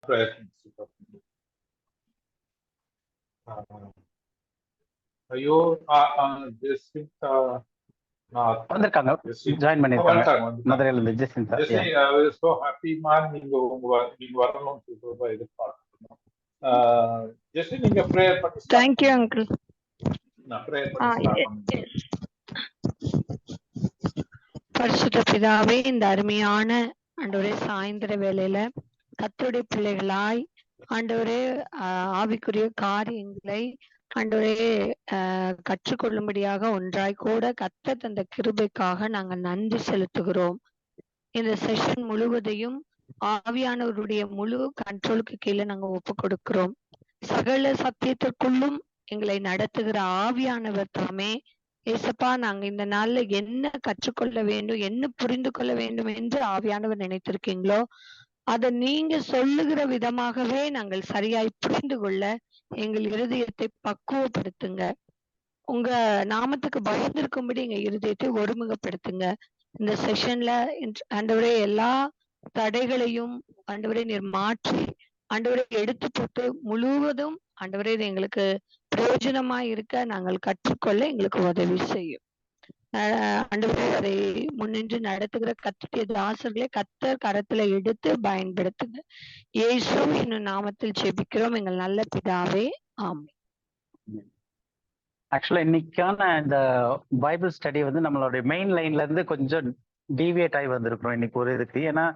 பிரயத்னிச்சுட்டு இருக்கோம். ஐயோ ஜெசிந்தா வந்திருக்காங்க, ஜாயின் பண்ணிருக்காங்க மதுரையில இருந்து ஜெசிந்தா. சோ ஹாப்பிமா, நீங்க வரணும்னு சொல்றத எதிர்பார்க்கணும். ஜெசி, நீங்க பிரேயர் பண்ணி தேங்க் யூ அங்கிள். நான் பிரேயர் பண்ணி ஸ்டார்ட் பண்ணுறேன். பரிசுத்த பிதாவே, இந்த அருமையான ஆண்டவரே சாயந்தர வேளையில கர்த்தருடைய பிள்ளைகளாய் ஆண்டவரே ஆவிக்குரிய காரியங்களை ஆண்டவரே கற்றுக்கொள்ளும்படியாக ஒன்றாய் கூட கர்த்தர் தந்த கிருபைக்காக நாங்கள் நன்றி செலுத்துகிறோம். இந்த செஷன் முழுவதையும் ஆவியானவருடைய முழு கண்ட்ரோலுக்கு கீழே நாங்கள் ஒப்பு கொடுக்கிறோம். சகல சத்தியத்திற்குள்ளும் எங்களை நடத்துகிற ஆவியானவர் தாமே ஏசப்பா, நாங்க இந்த நாள்ல என்ன கற்றுக்கொள்ள வேண்டும், என்ன புரிந்து கொள்ள வேண்டும் என்று ஆவியானவர் நினைத்திருக்கீங்களோ அதை நீங்க சொல்லுகிற விதமாகவே நாங்கள் சரியாய் புரிந்து கொள்ள எங்கள் இருதயத்தை பக்குவப்படுத்துங்க. உங்க நாமத்துக்கு பயந்திருக்கும்படி எங்க இருதயத்தை ஒருமுகப்படுத்துங்க. இந்த செஷன்ல ஆண்டவரே எல்லா தடைகளையும் ஆண்டவரே நீர் மாற்றி ஆண்டவரை எடுத்து போட்டு முழுவதும் ஆண்டவரே இது எங்களுக்கு பிரயோஜனமா இருக்க நாங்கள் கற்றுக்கொள்ள எங்களுக்கு உதவி செய்யும். ஆண்டவரே அதை முன்னின்று நடத்துகிற கர்த்தருடைய தாசர்களை கர்த்தர் கரத்துல எடுத்து பயன்படுத்துங்க. இயேசு என்னும் நாமத்தில் ஜெபிக்கிறோம் எங்கள் நல்ல பிதாவே, ஆமென். ஆக்சுவலா இன்னைக்கான இந்த பைபிள் ஸ்டடி வந்து நம்மளுடைய மெயின் லைன்ல இருந்து கொஞ்சம் டீவியேட் ஆகி வந்திருக்கிறோம் இன்னைக்கு ஒரு இதுக்கு. ஏன்னா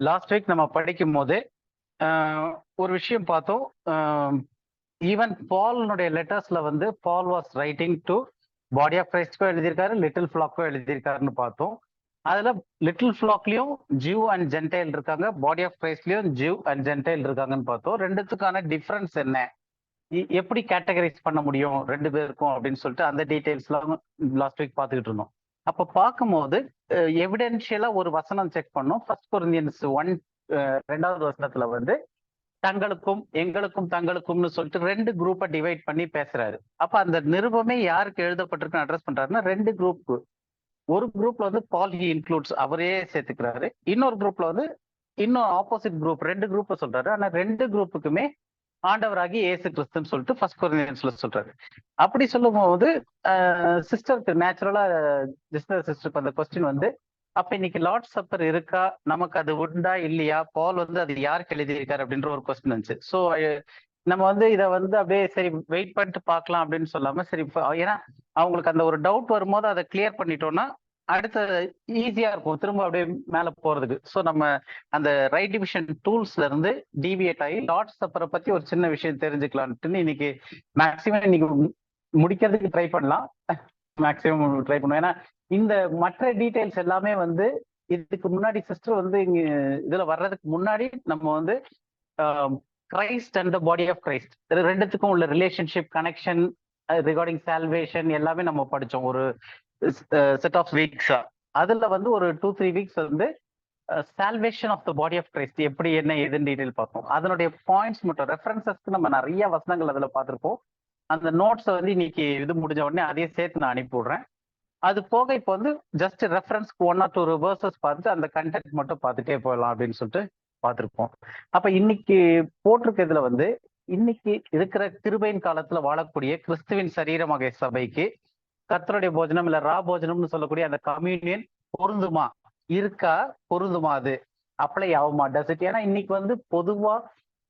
லாஸ்ட் வீக் நம்ம படிக்கும் போது ஒரு விஷயம் பார்த்தோம். ஈவன் பால்னுடைய லெட்டர்ஸ்ல வந்து Paul was writing to body of கிரைஸ்ட்க்கும் எழுதியிருக்காரு, லிட்டில் ஃபிளாக்கும் எழுதியிருக்காருன்னு பார்த்தோம். அதுல லிட்டில் ஃபிளாக்லயும் ஜியூ அண்ட் ஜென்டைல் இருக்காங்க, பாடி ஆஃப் கிரைஸ்ட்லயும் ஜியூ அண்ட் ஜென்டைல் இருக்காங்கன்னு பார்த்தோம். ரெண்டுத்துக்கான டிஃபரன்ஸ் என்ன, எப்படி கேட்டகரைஸ் பண்ண முடியும் ரெண்டு பேருக்கும் அப்படின்னு சொல்லிட்டு அந்த டீடைல்ஸ்லாம் லாஸ்ட் வீக் பார்த்துக்கிட்டு இருந்தோம். அப்ப பார்க்கும்போது எவிடென்ஷியலா ஒரு வசனம் செக் பண்ணோம். ஃபர்ஸ்ட் கொரிந்தியன்ஸ் 1 2வது வசனத்துல வந்து தங்களுக்கும் எங்களுக்கும் தங்களுக்கும்னு சொல்லிட்டு ரெண்டு குரூப்பை டிவைட் பண்ணி பேசுறாரு. அப்ப அந்த நிருபமே யாருக்கு எழுதப்பட்டிருக்குன்னு அட்ரஸ் பண்றாருன்னா ரெண்டு குரூப். ஒரு குரூப்ல வந்து பால் ஹி இன்க்ளூட்ஸ், அவரே சேர்த்துக்கிறாரு. இன்னொரு குரூப்ல வந்து இன்னும் ஆப்போசிட் குரூப், ரெண்டு குரூப்பை சொல்றாரு. ஆனா ரெண்டு குரூப்புக்குமே ஆண்டவராகி இயேசு கிறிஸ்துன்னு சொல்லிட்டு ஃபர்ஸ்ட் கொரிந்தியன்ஸ்ல சொல்றாரு. அப்படி சொல்லும் போது சிஸ்டருக்கு நேச்சுரலா சிஸ்டருக்கு அந்த கொஸ்டின் வந்து, அப்ப இன்னைக்கு லார்ட் சப்பர் இருக்கா, நமக்கு அது உண்டா இல்லையா, பால் வந்து அது யாருக்கு எழுதியிருக்காரு அப்படின்ற ஒரு கொஸ்டின் இருந்துச்சு. ஸோ நம்ம வந்து இதை வந்து அப்படியே சரி வெயிட் பண்ணிட்டு பார்க்கலாம் அப்படின்னு சொல்லாம சரி, ஏன்னா அவங்களுக்கு அந்த ஒரு டவுட் வரும்போது அதை கிளியர் பண்ணிட்டோம்னா அடுத்த ஈஸியா இருக்கும் திரும்ப அப்படியே மேல போறதுக்கு. ஸோ நம்ம அந்த ரைட் டிவிஷன் டூல்ஸ்ல இருந்து டிவியேட் ஆகி லார்ட் சப்பரை பத்தி ஒரு சின்ன விஷயம் தெரிஞ்சுக்கலான்ட்டு இன்னைக்கு மேக்சிமம் இன்னைக்கு முடிக்கிறதுக்கு ட்ரை பண்ணலாம். மேக்சிமம் ட்ரை பண்ணுவோம். ஏன்னா இந்த மற்ற டீடைல்ஸ் எல்லாமே வந்து இதுக்கு முன்னாடி சிஸ்டர் வந்து இங்க இதுல வர்றதுக்கு முன்னாடி நம்ம வந்து Christ and the body of Christ ரெண்டுத்துக்கும் உள்ள ரிலேஷன்ஷிப், கனெக்ஷன், ரிகார்டிங் சால்வேஷன் எல்லாமே நம்ம படிச்சோம் ஒரு செட் ஆஃப் வீக்ஸா. அதுல வந்து ஒரு 2-3 வீக்ஸ் வந்து salvation of the body of Christ எப்படி என்ன ஏதுன்னு டீடைல் பார்த்தோம். அதனுடைய பாயிண்ட்ஸ் மட்டும் ரெஃபரன்சஸ்க்கு நம்ம நிறைய வசனங்கள் அதுல பார்த்துருப்போம். அந்த நோட்ஸை வந்து இன்னைக்கு இது முடிஞ்ச உடனே அதையே சேர்த்து நான் அனுப்பி விடுறேன். அது போக இப்போ வந்து ஜஸ்ட் ரெஃபரன்ஸ்க்கு 1 or 2 வேர்சஸ் பார்த்துட்டு அந்த கண்டென்ட் மட்டும் பார்த்துட்டே போயிடலாம் அப்படின்னு சொல்லிட்டு பார்த்துருப்போம். அப்ப இன்னைக்கு போட்டிருக்கிறதுல வந்து இன்னைக்கு இருக்கிற கிருபையின் காலத்துல வாழக்கூடிய கிறிஸ்துவின் சரீரமாக சபைக்கு கர்த்தருடைய போஜனம் இல்ல ரா போஜனம்னு சொல்லக்கூடிய அந்த கம்யூனியன் பொருந்துமா, இருக்கா, பொருந்துமா, அது அப்ளை ஆகுமா, டஸ்? ஏன்னா இன்னைக்கு வந்து பொதுவா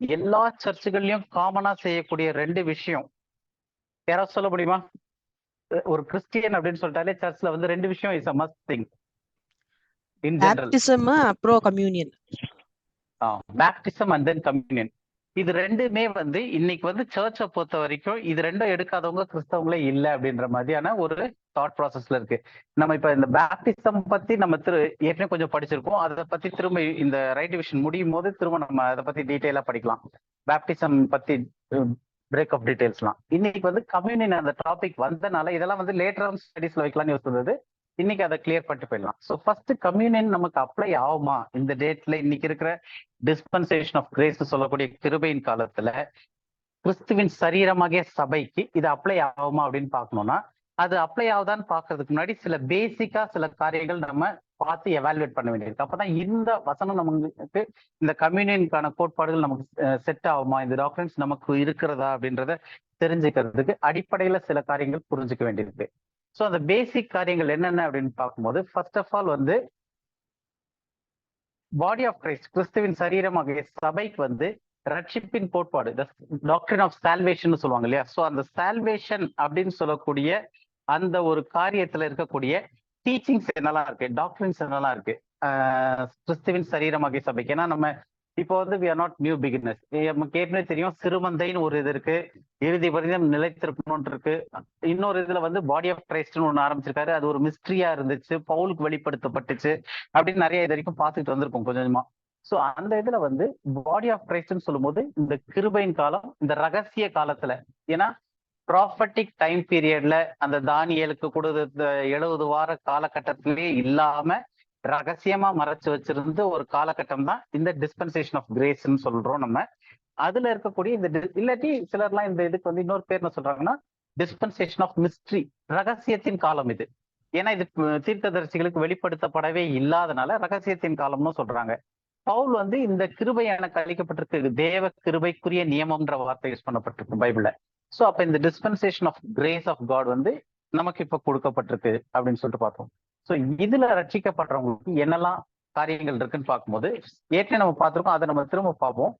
எல்லா சர்ச்சுகள்லயும் காமனா செய்யக்கூடிய ரெண்டு விஷயம் யாராவது சொல்ல முடியுமா? ஒரு கிறிஸ்டியன் அப்படின்னு சொல்லிட்டாலே சர்ச்ல வந்து ரெண்டு விஷயம் is a must thing in general. Baptism அப்புறம் communion. Baptism and then communion. இது ரெண்டுமே வந்து இன்னைக்கு வந்து சர்ச்சை பொறுத்த வரைக்கும் இது ரெண்டும் எடுக்காதவங்க கிறிஸ்தவங்களே இல்லை அப்படின்ற மாதிரியான ஒரு தாட் ப்ராசஸ்ல இருக்கு. நம்ம இப்ப இந்த பேப்டிசம் பத்தி நம்ம ஏற்கனவே கொஞ்சம் படிச்சிருக்கோம். அதை பத்தி திரும்ப இந்த ரைட் டிவிஷன் முடியும் போது திரும்ப நம்ம அதை பத்தி டீட்டெயிலா படிக்கலாம். பேப்டிசம் பத்தி பிரேக் ஆஃப் டீடைல்ஸ்லாம். இன்னைக்கு வந்து கம்யூனியன் அந்த டாபிக் வந்தனால இதெல்லாம் வந்து லேட்டர் ஸ்டடீஸ்ல வைக்கலாம்னு யோசிச்சது. இன்னைக்கு அதை கிளியர் பண்ணிட்டு போயிடலாம். ஸோ ஃபர்ஸ்ட் கம்யூனியன் நமக்கு அப்ளை ஆகுமா இந்த டேட்ல, இன்னைக்கு இருக்கிற டிஸ்பென்சேஷன் ஆஃப் கிரேஸ் சொல்லக்கூடிய கிருபையின் காலத்துல கிறிஸ்துவின் சரீரமாகிய சபைக்கு இது அப்ளை ஆகுமா அப்படின்னு பார்க்கணும்னா அது அப்ளை ஆகுதான்னு பார்க்கறதுக்கு முன்னாடி சில பேசிக்கா சில காரியங்கள் நம்ம பார்த்து எவாலுவேட் பண்ண வேண்டியிருக்கு. அப்பதான் இந்த வசனம் நமக்கு இந்த கம்யூனியனுக்கான கோட்பாடுகள் நமக்கு செட் ஆகுமா, இந்த டாக்டரின்ஸ் நமக்கு இருக்கிறதா அப்படின்றத தெரிஞ்சுக்கிறதுக்கு அடிப்படையில சில காரியங்கள் புரிஞ்சுக்க வேண்டியிருக்கு. ஸோ அந்த பேசிக் காரியங்கள் என்னென்ன அப்படின்னு பார்க்கும்போது, ஃபர்ஸ்ட் ஆஃப் ஆல் வந்து பாடி ஆஃப் கிரைஸ்ட், கிறிஸ்துவின் சரீரமாக சபைக்கு வந்து ரட்சிப்பின் கோட்பாடு, டாக்டரின் ஆஃப் சால்வேஷன் சொல்லுவாங்க இல்லையா. ஸோ அந்த சால்வேஷன் அப்படின்னு சொல்லக்கூடிய அந்த ஒரு காரியத்துல இருக்கக்கூடிய டீச்சிங்ஸ் என்னெல்லாம் இருக்கு, டாக்டரின்ஸ் என்னெல்லாம் இருக்கு கிறிஸ்துவின் சரீரமாக சபைக்கு. ஏன்னா நம்ம இப்போ வந்து we are not new beginners. நமக்கு ஏற்கனவே தெரியும் சிறுமந்தைன்னு ஒரு இது இருக்கு, இறுதி வரையும் நிலைத்திருக்கணும்னு இருக்கு. இன்னொரு இதுல வந்து பாடி ஆஃப் கிரைஸ்ட்னு ஒன்று ஆரம்பிச்சிருக்காரு, அது ஒரு மிஸ்ட்ரியா இருந்துச்சு, பவுலுக்கு வெளிப்படுத்தப்பட்டுச்சு அப்படின்னு நிறைய இது வரைக்கும் பார்த்துட்டு வந்திருக்கோம் கொஞ்சம் கொஞ்சமா. ஸோ அந்த இதுல வந்து பாடி ஆஃப் கிரைஸ்ட்னு சொல்லும்போது இந்த கிருபையின் காலம், இந்த ரகசிய காலத்துல, ஏன்னா ப்ராஃபட்டிக் டைம் பீரியட்ல அந்த தானியலுக்கு கொடுத்த 70 வார காலகட்டத்திலே இல்லாம ரகசியமா மறைச்சு வச்சிருந்த ஒரு காலகட்டம் தான் இந்த டிஸ்பென்சேஷன் ஆஃப் கிரேஸ்ன்னு சொல்றோம் நம்ம. அதுல இருக்கக்கூடிய இந்த இல்லாட்டி சிலர்லாம் இந்த இதுக்கு வந்து இன்னொரு பேர் என்ன சொல்றாங்கன்னா டிஸ்பென்சேஷன் ஆஃப் மிஸ்ட்ரி, ரகசியத்தின் காலம் இது. ஏன்னா இது தீர்க்கதரிசிகளுக்கு வெளிப்படுத்தப்படவே இல்லாதனால ரகசியத்தின் காலம்னு சொல்றாங்க. பவுல் வந்து இந்த கிருபை எனக்கு அளிக்கப்பட்டிருக்கு, தேவ கிருபைக்குரிய நியமம்ன்ற வார்த்தை யூஸ் பண்ணப்பட்டிருக்கு பைபிள்ல. ஸோ அப்ப இந்த dispensation of grace of God வந்து நமக்கு இப்ப கொடுக்கப்பட்டிருக்கு அப்படின்னு சொல்லிட்டு பார்த்தோம். ஸோ இதுல ரட்சிக்கப்படுறவங்களுக்கு என்னெல்லாம் காரியங்கள் இருக்குன்னு பார்க்கும்போது ஏற்கனவே நம்ம பார்த்திருக்கோம், அதை நம்ம திரும்ப பார்ப்போம்.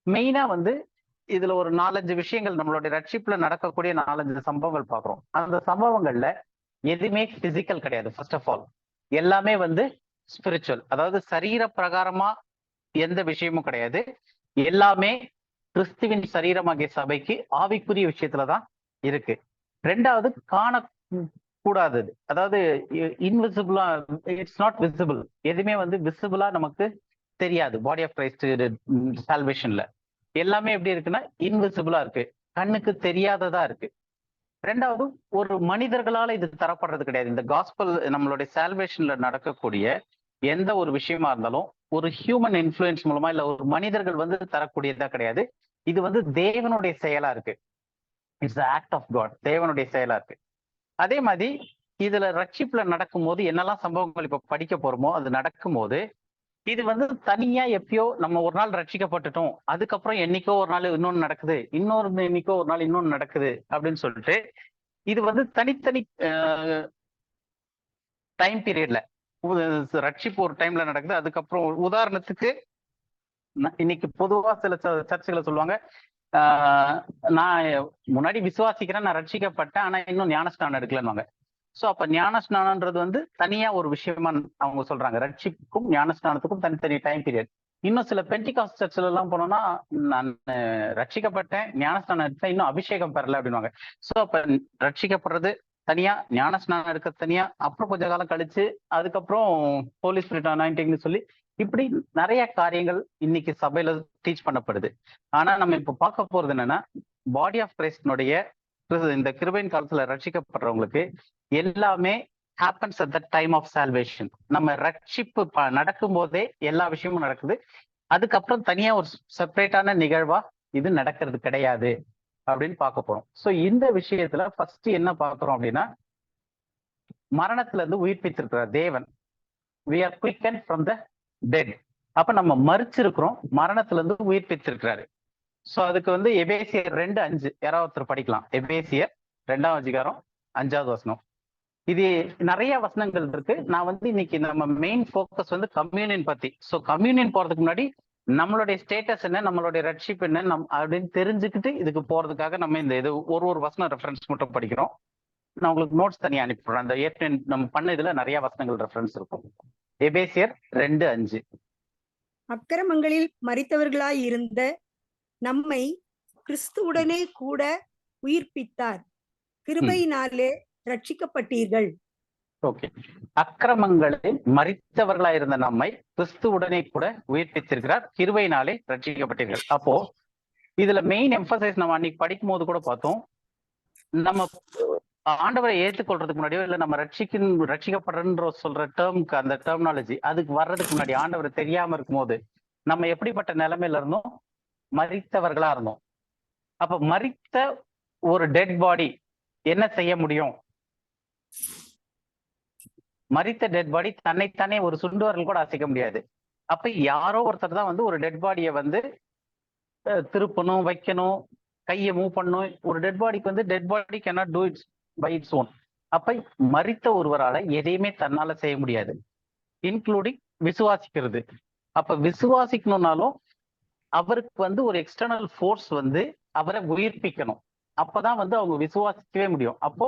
மெயினா வந்து இதுல ஒரு 4-5 விஷயங்கள் நம்மளுடைய ரட்சிப்புல நடக்கக்கூடிய 4-5 சம்பவங்கள் பார்க்குறோம். அந்த சம்பவங்கள்ல எதுவுமே பிசிக்கல் கிடையாது. ஃபர்ஸ்ட் ஆஃப் ஆல் எல்லாமே வந்து ஸ்பிரிச்சுவல், அதாவது சரீர பிரகாரமா எந்த விஷயமும் கிடையாது. எல்லாமே கிறிஸ்துவின் சரீரமாகிய சபைக்கு ஆவிக்குரிய விஷயத்துலதான் இருக்கு. ரெண்டாவது காணக்கூடாதது, அதாவது இன்விசிபிளா, இட்ஸ் நாட் விசிபிள், எதுவுமே வந்து விசிபிளா நமக்கு தெரியாது. பாடி ஆஃப் கிரைஸ்ட் சால்வேஷன்ல எல்லாமே எப்படி இருக்குன்னா இன்விசிபிளா இருக்கு, கண்ணுக்கு தெரியாததா இருக்கு. ரெண்டாவது ஒரு மனிதர்களால இது தரப்படுறது கிடையாது. இந்த காஸ்பல் நம்மளுடைய சால்வேஷன்ல நடக்கக்கூடிய எந்த ஒரு விஷயமா இருந்தாலும் ஒரு ஹியூமன் இன்ஃப்ளூயன்ஸ் மூலமா இல்ல ஒரு மனிதர்கள் வந்து தரக்கூடியதா கிடையாது. இது வந்து தேவனுடைய செயலா இருக்கு. இட்ஸ் ஆக்ட் ஆஃப் காட், தேவனுடைய செயலா இருக்கு. அதே மாதிரி இதுல ரட்சிப்புல நடக்கும் போது என்னெல்லாம் சம்பவங்கள் இப்ப படிக்க போறோமோ அது நடக்கும் போது இது வந்து தனியா எப்பயோ நம்ம ஒரு நாள் ரட்சிக்கப்பட்டுட்டோம், அதுக்கப்புறம் என்னைக்கோ ஒரு நாள் இன்னொன்னு நடக்குது, என்னைக்கோ ஒரு நாள் இன்னொன்னு நடக்குது அப்படின்னு சொல்லிட்டு இது வந்து தனித்தனி டைம் பீரியட்ல ரட்சிப்பு ஒரு டைம்ல நடக்குது. அதுக்கப்புறம் உதாரணத்துக்கு இன்னைக்கு பொதுவா சில சர்ச்சுகளை சொல்லுவாங்க, நான் முன்னாடி விசுவாசிக்கிறேன், நான் ரட்சிக்கப்பட்டேன், ஆனா இன்னும் ஞானஸ்நானம் எடுக்கலன்னுவாங்க. ஸோ அப்ப ஞானஸ்நானன்றது வந்து தனியா ஒரு விஷயமா அவங்க சொல்றாங்க. ரட்சிப்புக்கும் ஞானஸ்நானத்துக்கும் தனித்தனி டைம் பீரியட். இன்னும் சில பெண்டிகாஸ்ட் சர்ச்சில் எல்லாம் போனோம்னா நான் ரட்சிக்கப்பட்டேன், ஞானஸ்நானம் எடுத்தேன், இன்னும் அபிஷேகம் பெறல அப்படின்வாங்க. ஸோ அப்ப ரட்சிக்கப்படுறது தனியா, ஞானஸ்நானம் எடுக்க தனியா, அப்புறம் கொஞ்ச காலம் கழிச்சு அதுக்கப்புறம் ஹோலி ஸ்பிரிட் அனாயிண்டிங்னு சொல்லி இப்படி நிறைய காரியங்கள் இன்னைக்கு சபையில டீச் பண்ணப்படுது. ஆனா நம்ம இப்ப பார்க்க போறது என்னன்னா பாடி ஆஃப் கிரைஸ்டினுடைய இந்த கிருபையின் காலத்துல ரட்சிக்கப்படுறவங்களுக்கு எல்லாமே happens at the time of salvation. நம்ம ரட்சிப்பு நடக்கும் போதே எல்லா விஷயமும் நடக்குது. அதுக்கப்புறம் தனியா ஒரு செப்பரேட்டான நிகழ்வா இது நடக்கிறது கிடையாது அப்படின்னு பார்க்க போறோம். ஸோ இந்த விஷயத்துல ஃபர்ஸ்ட் என்ன பார்க்கிறோம் அப்படின்னா மரணத்துல இருந்து உயிர்ப்பித்திருக்கிறார் தேவன். we are quickened from the dead. அப்ப நம்ம மரிச்சிருக்கிறோம், மரணத்துல இருந்து உயிர்ப்பித்திருக்கிறாரு. ஸோ அதுக்கு வந்து எபேசியர் 2:5 யாராவது ஒருத்தர் படிக்கலாம். எபேசியர் 2ஆம் அதிகாரம் 5வது வசனம். இது நிறைய வசனங்கள் இருக்கு. நான் வந்து இன்னைக்கு நம்ம மெயின் ஃபோக்கஸ் வந்து கம்யூனியன் பத்தி. ஸோ கம்யூனியன் போறதுக்கு முன்னாடி நம்மளுடைய ஸ்டேட்டஸ் என்ன, நம்மளுடைய ரட்சிப் என்ன அப்படின்னு தெரிஞ்சுக்கிட்டு இதுக்கு போறதுக்காக நம்ம இந்த இது ஒரு வசனம் ரெஃபரன்ஸ் மட்டும் படிக்கிறோம். நான் உங்களுக்கு நோட்ஸ் தனியா அனுப்பிடுறேன். அந்த ஏற்கனவே நம்ம பண்ண இதுல நிறைய வசனங்கள் ரெஃபரன்ஸ் இருக்கும். எபேசியர் 2:5. அக்கிரமங்களில் மரித்தவர்களாய் இருந்த நம்மை கிறிஸ்துவுடனே கூட உயிர்ப்பித்தார், கிருபையினாலே ரட்சிக்கப்பட்டீர்கள். ஓகே, அக்கிரமங்களில் மரித்தவர்களாய் இருந்த நம்மை கிறிஸ்துவுடனே கூட உயிர்ப்பித்திருக்கிறார், கிருபையினாலே ரட்சிக்கப்பட்டீர்கள். அப்போ இதுல மெயின் எம்பசைஸ் நம்ம அன்னைக்கு படிக்கும் போது கூட பார்த்தோம், நம்ம ஆண்டவரை ஏற்றுக்கொள்றதுக்கு முன்னாடியோ இல்ல நம்ம ரட்சிக்கப்படுறன்ற சொல்ற டேர்முக்கு அந்த டெர்மினாலஜி அதுக்கு வர்றதுக்கு முன்னாடி ஆண்டவரை தெரியாம இருக்கும் போது நம்ம எப்படிப்பட்ட நிலைமையில இருந்தோம், மரித்தவர்களா இருந்தோம். அப்ப மரித்த ஒரு டெட் பாடி என்ன செய்ய முடியும்? மரித்த டெட் பாடி தன்னைத்தானே ஒரு சுண்டுவரல் கூட அசைக்க முடியாது. அப்ப யாரோ ஒருத்தர் தான் வந்து ஒரு டெட் பாடியை வந்து திருப்பணும், வைக்கணும், கையை மூவ் பண்ணணும். ஒரு டெட் பாடிக்கு வந்து dead body cannot do its by its own. அப்ப மரித்த ஒருவரால எதையுமே தன்னால செய்ய முடியாது, இன்க்ளூடிங் விசுவாசிக்கிறது. அப்ப விசுவாசிக்கணும்னாலும் அவருக்கு வந்து ஒரு எக்ஸ்டர்னல் ஃபோர்ஸ் வந்து அவரை உயிர்ப்பிக்கணும். அப்பதான் வந்து அவங்க விசுவாசிக்கவே முடியும். அப்போ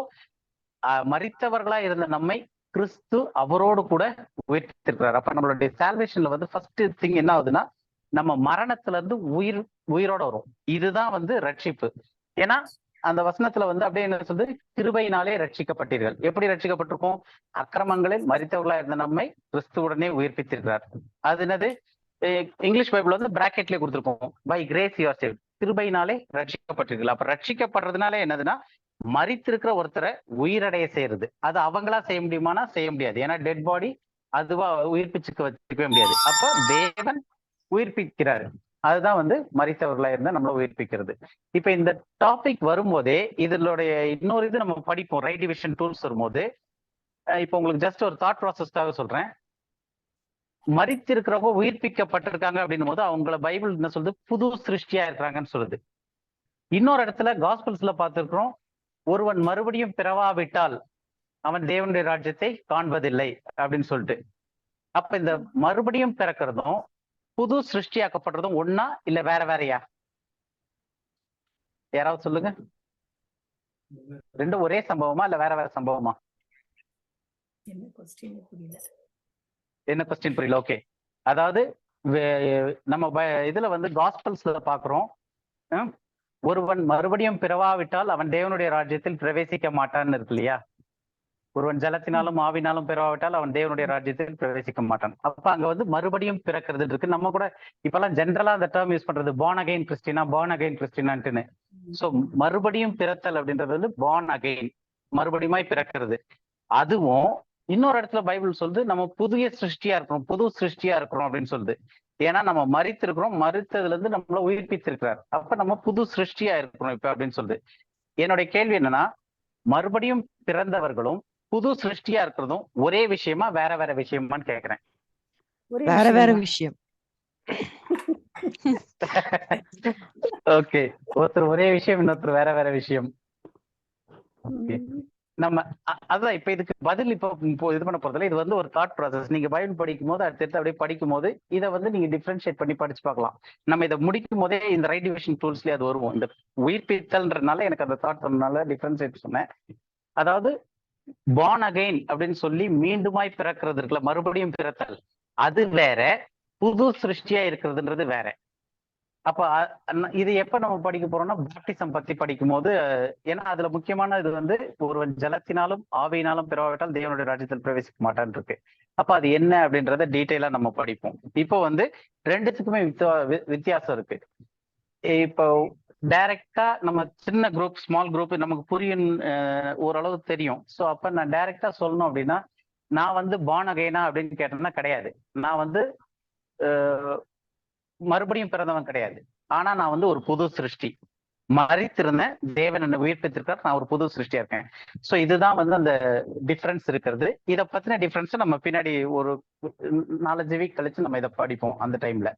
மரித்தவர்களா இருந்த நம்மை கிறிஸ்து அவரோடு கூட உயிர்ப்பித்திருக்கிறார். அப்ப நம்மளுடைய சால்வேஷன்ல வந்து ஃபர்ஸ்ட் திங் என்ன ஆகுதுன்னா, நம்ம மரணத்துல இருந்து உயிரோட வரும். இதுதான் வந்து ரட்சிப்பு. ஏன்னா அந்த வசனத்துல வந்து அப்படியே என்ன சொல்றது, கிருபையினாலே ரட்சிக்கப்பட்டீர்கள். எப்படி ரட்சிக்கப்பட்டிருக்கோம்? அக்கிரமங்களில் மரித்தவர்களா இருந்த நம்மை கிறிஸ்துவுடனே உயிர்ப்பித்திருக்கிறார். அது என்னது, இங்கிலீஷ் பைபிள் வந்து பிராக்கெட்லயே கொடுத்துருக்கோம், by grace you are saved. கிருபையினாலே ரட்சிக்கப்பட்டீர்கள். அப்ப ரட்சிக்கப்படுறதுனால என்னதுன்னா, மரித்திருக்கிற ஒருத்தரை உயிரடைய செய்யறது. அது அவங்களா செய்ய முடியுமானா செய்ய முடியாது. ஏன்னா டெட் பாடி அதுவா உயிர்ப்பிச்சுக்க வச்சுக்கவே முடியாது. அப்ப தேவன் உயிர்ப்பிக்கிறாரு. அதுதான் வந்து மரித்தவர்களா இருந்தா நம்மள உயிர்ப்பிக்கிறது. இப்ப இந்த டாபிக் வரும்போதே இதனுடைய இன்னொரு இது நம்ம படிப்போம், ரைட் டிவிஷன் டூல்ஸ் வரும்போது. இப்ப உங்களுக்கு ஜஸ்ட் ஒரு தாட் ப்ராசஸ்க்காக சொல்றேன். மரித்திருக்கிறவங்க உயிர்ப்பிக்கப்பட்டிருக்காங்க அப்படின்னும் போது அவங்கள பைபிள் என்ன சொல்றது, புது சிருஷ்டியா இருக்கிறாங்கன்னு சொல்லுது. இன்னொரு இடத்துல காஸ்பல்ஸ்ல பார்த்திருக்கிறோம், ஒருவன் மறுபடியும் பிறவாவிட்டால் அவன் தேவனுடைய ராஜ்யத்தை காண்பதில்லை அப்படின்னு சொல்லிட்டு. அப்ப இந்த மறுபடியும் பிறக்கிறதும் புது சிருஷ்டியாக்கப்படுறதும் ஒன்னா இல்ல வேற வேறையா? யாராவது சொல்லுங்க. ரெண்டும் ஒரே சம்பவமா இல்ல வேற வேற சம்பவமா? என்ன கொஸ்டின் புரியல? ஓகே, அதாவது நம்ம இதுல வந்து காஸ்பல்ஸ்ல பாக்குறோம், ஒருவன் மறுபடியும் பிறவாவிட்டால் அவன் தேவனுடைய ராஜ்யத்தில் பிரவேசிக்க மாட்டான்னு இருக்கு இல்லையா? ஒருவன் ஜலத்தினாலும் ஆவினாலும் பிறவாவிட்டால் அவன் தேவனுடைய ராஜ்யத்தில் பிரவேசிக்க மாட்டான். அப்ப அங்க வந்து மறுபடியும் பிறக்கிறது இருக்கு. நம்ம கூட இப்பெல்லாம் ஜென்ரலா அந்த டேர்ம் யூஸ் பண்றது, born again கிறிஸ்டினா, born again கிறிஸ்டினான்ட்டுன்னு. சோ மறுபடியும் பிறத்தல் அப்படின்றது வந்து born again, மறுபடியுமாய் பிறக்கிறது. அதுவும் இன்னொரு இடத்துல பைபிள் சொல்லுது, நம்ம புதிய சிருஷ்டியா இருக்கிறோம், புது சிருஷ்டியா இருக்கிறோம் அப்படின்னு சொல்லுது. ஏன்னா நம்ம மரித்திருக்கிறோம், மரித்ததுல இருந்து நம்மள உயிர்ப்பித்திருக்கிறார். அப்ப நம்ம புது சிருஷ்டியா இருக்கிறோம் இப்ப அப்படின்னு சொல்லுது. என்னுடைய கேள்வி என்னன்னா, மறுபடியும் பிறந்தவர்களும் புது சிருஷ்டியா இருக்கிறதும் ஒரே விஷயமா வேற வேற விஷயமான்னு கேக்குறேன். வேற வேற விஷயம். ஓகே, ஒருத்தர் ஒரே விஷயம், இன்னொருத்தர் வேற வேற விஷயம். நம்ம அதான் இப்ப இதுக்கு பதில் இப்போ இது பண்ண போறதுல, இது வந்து ஒரு தாட் ப்ராசஸ். நீங்க பைபிள் படிக்கும் போது அடுத்தடுத்து அப்படியே படிக்கும் போது இதை வந்து நீங்க டிஃபரன்ஷியேட் பண்ணி படிச்சு பார்க்கலாம். நம்ம இதை முடிக்கும் போதே இந்த ரைட் டிவிஷன் டூல்ஸ்லயே அது வருவோம். இந்த உயிர்ப்பித்தல்ன்றதுனால எனக்கு அந்த தாட் சொன்னனால டிஃபரன்ஷியேட் சொன்னேன். அதாவது born again அப்படின்னு சொல்லி மீண்டுமாய் பிறக்கிறது இருக்குல்ல, மறுபடியும் பிறத்தல், அது வேற. புது சிருஷ்டியா இருக்கிறதுன்றது வேற. அப்ப இது எப்ப நம்ம படிக்க போறோம்னா, பேப்டிசம் பத்தி படிக்கும் போது, ஏன்னா அதுல முக்கியமான இது வந்து ஒருவன் ஜலத்தினாலும் ஆவியினாலும் பிறவாவிட்டால் தேவனுடைய ராஜ்யத்தில் பிரவேசிக்க மாட்டான் இருக்கு. அப்ப அது என்ன அப்படின்றத டீட்டெயிலா நம்ம படிப்போம். இப்போ வந்து ரெண்டுத்துக்குமே வித்தியாசம் இருக்கு. இப்போ டைரக்டா நம்ம சின்ன குரூப், ஸ்மால் குரூப் நமக்கு புரியும், ஓரளவு தெரியும். ஸோ அப்ப நான் டைரக்டா சொல்லணும் அப்படின்னா, நான் வந்து born again அப்படின்னு கேட்டேன்னா கிடையாது. நான் வந்து மறுபடியும் பிறந்தவன் கிடையாது. ஆனா நான் வந்து ஒரு புது சிருஷ்டி. மரித்திருந்தேன், தேவன் என்னை உயிர்ப்பித்திருக்கார், நான் ஒரு புது சிருஷ்டியா இருக்கேன். ஸோ இதுதான் வந்து அந்த டிஃபரன்ஸ் இருக்கிறது. இதை பத்தின டிஃபரன்ஸ் நம்ம பின்னாடி ஒரு 4-5 வீக் கழிச்சு நம்ம இதை படிப்போம் அந்த டைம்ல.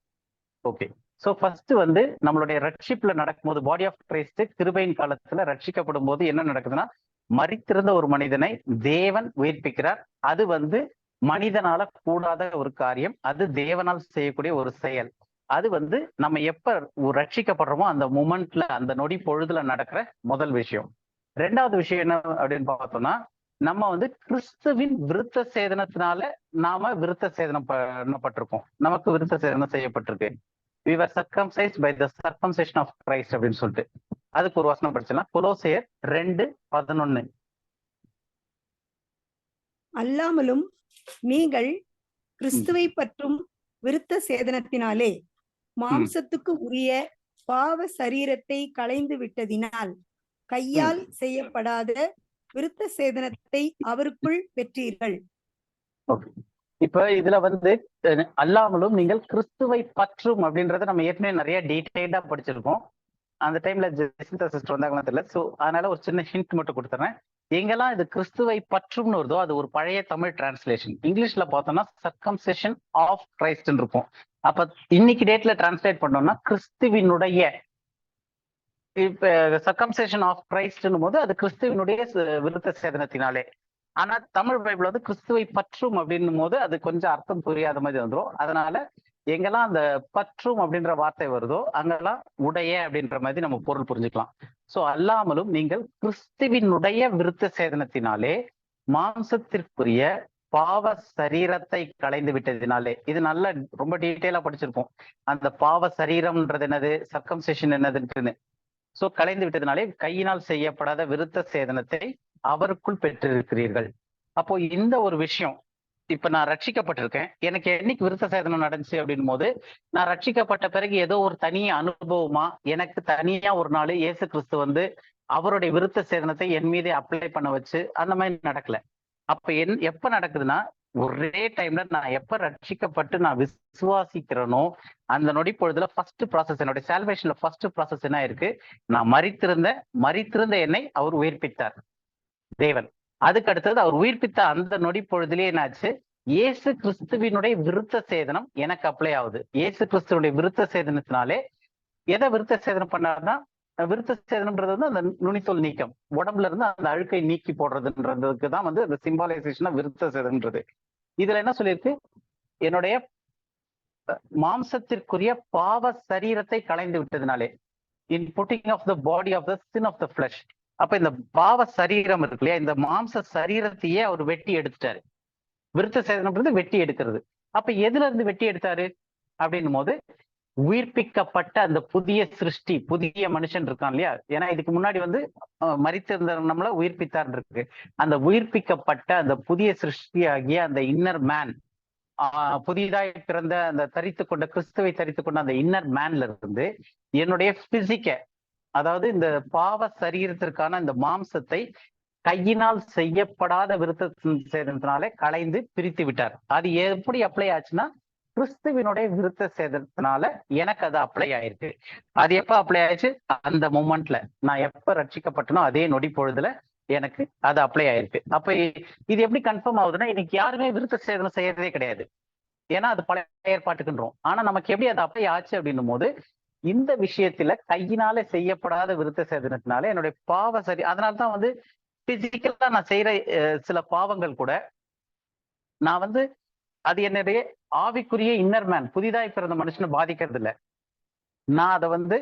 ஓகே, ஸோ ஃபர்ஸ்ட் வந்து நம்மளுடைய ரட்சிப்ல நடக்கும்போது, பாடி ஆஃப் கிரைஸ்ட் கிருபையின் காலத்துல ரட்சிக்கப்படும் போது என்ன நடக்குதுன்னா, மரித்திருந்த ஒரு மனிதனை தேவன் உயிர்ப்பிக்கிறார். அது வந்து மனிதனால கூடாத ஒரு காரியம், அது தேவனால் செய்யக்கூடிய ஒரு செயல். அது வந்து நம்ம எப்ப ரட்சிக்கப்படுறோமோ அந்த மொமெண்ட்ல, அந்த நொடி பொழுதுல நடக்கிற முதல் விஷயம். ரெண்டாவது விஷயம் என்ன அப்படின்னு பார்த்தோம்னா, நம்ம வந்து கிறிஸ்துவின் விருத்த சேதனத்தினால நாம விருத்த சேதனம் பண்ணப்பட்டிருக்கோம். நமக்கு விருத்த சேதனம் செய்யப்பட்டிருக்கு. We were circumcised by the circumcision of Christ அப்படின்னு சொல்லிட்டு அதுக்கு ஒரு வசனம் படிச்சலாம். கொலோசையர் 2:11. அல்லாமலும் நீங்கள் கிறிஸ்துவை பற்றும் விருத்த சேதனத்தினாலே மாம்சத்துக்கு உரிய பாவ சரீரத்தை களைந்து விட்டதினால் கையால் செய்யப்படாத விருத்த சேதனத்தை அவருக்குள் பெற்றீர்கள். இப்ப இதுல வந்து அல்லாமலும் நீங்கள் கிறிஸ்துவை பற்றும் அப்படின்றத நம்ம ஏற்கனவே நிறைய டீடைல்டா படிச்சிருக்கோம். அந்த டைம்ல ஜெசிந்தா சிஸ்டர் வந்தாங்கன்னு தெரியல. ஸோ அதனால ஒரு சின்ன ஹிண்ட் மட்டும் கொடுத்துறேன். எங்கெல்லாம் இது கிறிஸ்துவை பற்றும்னு வருதோ அது ஒரு பழைய தமிழ் டிரான்ஸ்லேஷன். இங்கிலீஷ்ல பார்த்தோம்னா சர்க்கம்செஷன் ஆஃப் கிரைஸ்ட்னு இருக்கும். அப்ப இன்னைக்கு டேட்ல டிரான்ஸ்லேட் பண்ணோம்னா கிறிஸ்துவினுடைய, இப்ப சர்க்கம்செஷன் ஆஃப் கிரைஸ்ட்னும் போது அது கிறிஸ்துவினுடைய விருத்த சேதனத்தினாலே. ஆனா தமிழ் பைபிள் வந்து கிறிஸ்துவை பற்றும் அப்படின்னும் போது அது கொஞ்சம் அர்த்தம் புரியாத மாதிரி வந்துடும். அதனால எங்கெல்லாம் அந்த பற்றும் அப்படின்ற வார்த்தை வருதோ அங்கெல்லாம் உடைய அப்படின்ற மாதிரி நம்ம பொருள் புரிஞ்சுக்கலாம். சோ அல்லாமலும் நீங்கள் கிறிஸ்துவினுடைய விருத்த சேதனத்தினாலே மாம்சத்திற்குரிய பாவ சரீரத்தை களைந்து விட்டதினாலே. இது நல்ல ரொம்ப டீட்டெயிலா படிச்சிருப்போம். அந்த பாவ சரீரம்ன்றது என்னது, சர்க்கம்செஷன் என்னதுன்னு. சோ களைந்து விட்டதினாலே கையினால் செய்யப்படாத விருத்த சேதனத்தை அவருக்குள் பெற்றிருக்கிறீர்கள். அப்போ இந்த ஒரு விஷயம், இப்ப நான் ரட்சிக்கப்பட்டிருக்கேன், எனக்கு என்னைக்கு விருத்த சேதனம் நடந்துச்சு அப்படின் போது, நான் ரட்சிக்கப்பட்ட பிறகு ஏதோ ஒரு தனி அனுபவமா எனக்கு தனியா ஒரு நாள் இயேசு கிறிஸ்து வந்து அவருடைய விருத்த சேதனத்தை என் மீது அப்ளை பண்ண வச்சு அந்த மாதிரி நடக்கல. அப்ப எப்ப நடக்குதுன்னா, ஒரே டைம்ல நான் எப்ப ரட்சிக்கப்பட்டு நான் விசுவாசிக்கிறேனோ அந்த நொடி பொழுதுல ஃபர்ஸ்ட் ப்ராசஸ், என்னுடைய சால்வேஷன்ல ஃபர்ஸ்ட் ப்ராசஸ் என்ன இருக்கு, நான் மரித்திருந்த என்னை அவர் உயிர்ப்பித்தார் தேவன். அதுக்கு அடுத்தது அவர் உயிர்ப்பித்த அந்த நொடி பொழுதுலேயே என்னாச்சு, இயேசு கிறிஸ்துவினுடைய விருத்த சேதனம் எனக்கு அப்ளை ஆகுது. இயேசு கிறிஸ்துவனுடைய விருத்த சேதனத்தினாலே எதை விருத்த சேதனம் பண்ணாருன்னா, விருத்த சேதனம்ன்றது வந்து அந்த நுனித்தோல் நீக்கம், உடம்புல இருந்து அந்த அழுக்கை நீக்கி போடுறதுன்றதுக்கு தான் வந்து அந்த சிம்பாலைசேஷனா விருத்த சேதனம்ன்றது. இதுல என்ன சொல்லியிருக்கு, என்னுடைய மாம்சத்திற்குரிய பாவ சரீரத்தை களைந்து விட்டதுனாலே, in putting off the body of the sin of the flesh. அப்ப இந்த பாவ சரீரம் இருக்கு இல்லையா, இந்த மாம்ச சரீரத்தையே அவர் வெட்டி எடுத்துட்டாரு. விருத்த சேதனம்ன்றது வெட்டி எடுக்கிறது. அப்ப எதுல இருந்து வெட்டி எடுத்தாரு அப்படின்னும் போது, உயிர்ப்பிக்கப்பட்ட அந்த புதிய சிருஷ்டி, புதிய மனுஷன் இருக்கான் இல்லையா. ஏன்னா இதுக்கு முன்னாடி வந்து மரித்திருந்த நம்மள உயிர்ப்பித்தார் இருக்கு. அந்த உயிர்ப்பிக்கப்பட்ட அந்த புதிய சிருஷ்டி ஆகிய அந்த இன்னர் மேன், புதிதாய் பிறந்த அந்த தரித்து கொண்ட கிறிஸ்துவை தரித்து கொண்ட அந்த இன்னர் மேன்ல இருந்து என்னுடைய பிசிக்க, அதாவது இந்த பாவ சரீரத்திற்கான இந்த மாம்சத்தை கையினால் செய்யப்படாத விருத்த சேதனத்தினாலே களைந்து பிரித்து விட்டார். அது எப்படி அப்ளை ஆச்சுன்னா, கிறிஸ்துவினுடைய விருத்த சேதனத்தினால எனக்கு அது அப்ளை ஆயிருக்கு. அது எப்ப அப்ளை ஆயிடுச்சு, அந்த மொமெண்ட்ல நான் எப்ப ரட்சிக்கப்பட்டனோ அதே நொடி பொழுதுல எனக்கு அது அப்ளை ஆயிருக்கு. அப்ப இது எப்படி கன்ஃபார்ம் ஆகுதுன்னா, இன்னைக்கு யாருமே விருத்த சேதனம் செய்யறதே கிடையாது. ஏன்னா அது பழைய ஏற்பாட்டுக்குன்றோம். ஆனா நமக்கு எப்படி அது அப்ளை ஆச்சு அப்படின்னும் போது, இந்த விஷயத்துல கையினால செய்யப்படாத விருத்த சேதனத்தினால என்னுடைய பாவ சரி, அதனால்தான் வந்து பிசிக்கலா நான் செய்யற சில பாவங்கள் கூட நான் வந்து அது என்னுடைய ஆவிக்குரிய இன்னர் மேன், புதிதாய் பிறந்த மனுஷனை பாதிக்கிறது இல்லை. நான் அதை வந்து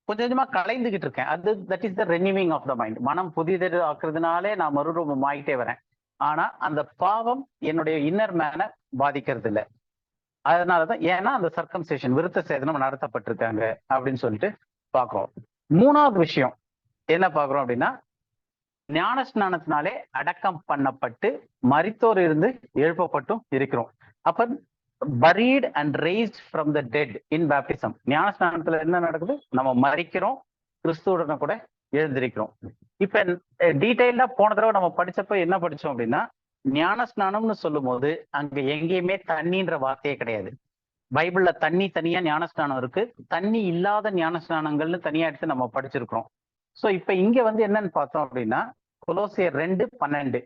கொஞ்சம் கொஞ்சமா கலைந்துகிட்டு இருக்கேன். அது that is the renewing of the mind. மனம் புதிதர் ஆக்குறதுனாலே நான் மறுரூபம் ஆகிட்டே வரேன். ஆனா அந்த பாவம் என்னுடைய இன்னர் மேனை பாதிக்கிறது இல்லை. அதனாலதான், ஏன்னா அந்த சர்க்கம்சேஷன் விருத்த சேதனம் நடத்தப்பட்டிருக்காங்க அப்படின்னு சொல்லிட்டு பாக்குறோம். மூணாவது விஷயம் என்ன பாக்குறோம் அப்படின்னா, ஞான ஸ்நானத்தினாலே அடக்கம் பண்ணப்பட்டு மரித்தோர் இருந்து எழுப்பப்பட்டும் இருக்கிறோம். அப்ப buried and raised from the dead in baptism. ஞான ஸ்நானத்துல என்ன நடக்குது, நம்ம மரிக்கிறோம், கிறிஸ்துவுடனே கூட எழுந்திருக்கிறோம். இப்ப டீட்டெயிலா போன தடவை நம்ம படிச்சப்ப என்ன படிச்சோம் அப்படின்னா, ஞான ஸ்நானம்னு சொல்லும் போது அங்க எங்கேயுமே தண்ணின்ற வார்த்தையே கிடையாது. பைபிள்ல தண்ணி தனியா ஞான ஸ்நானம் இருக்கு, தண்ணி இல்லாத ஞான ஸ்நானங்கள்னு தனியா எடுத்து நம்ம படிச்சிருக்கிறோம். சோ இப்ப இங்க வந்து என்னன்னு பார்த்தோம் அப்படின்னா, கொலோசியர் 2:12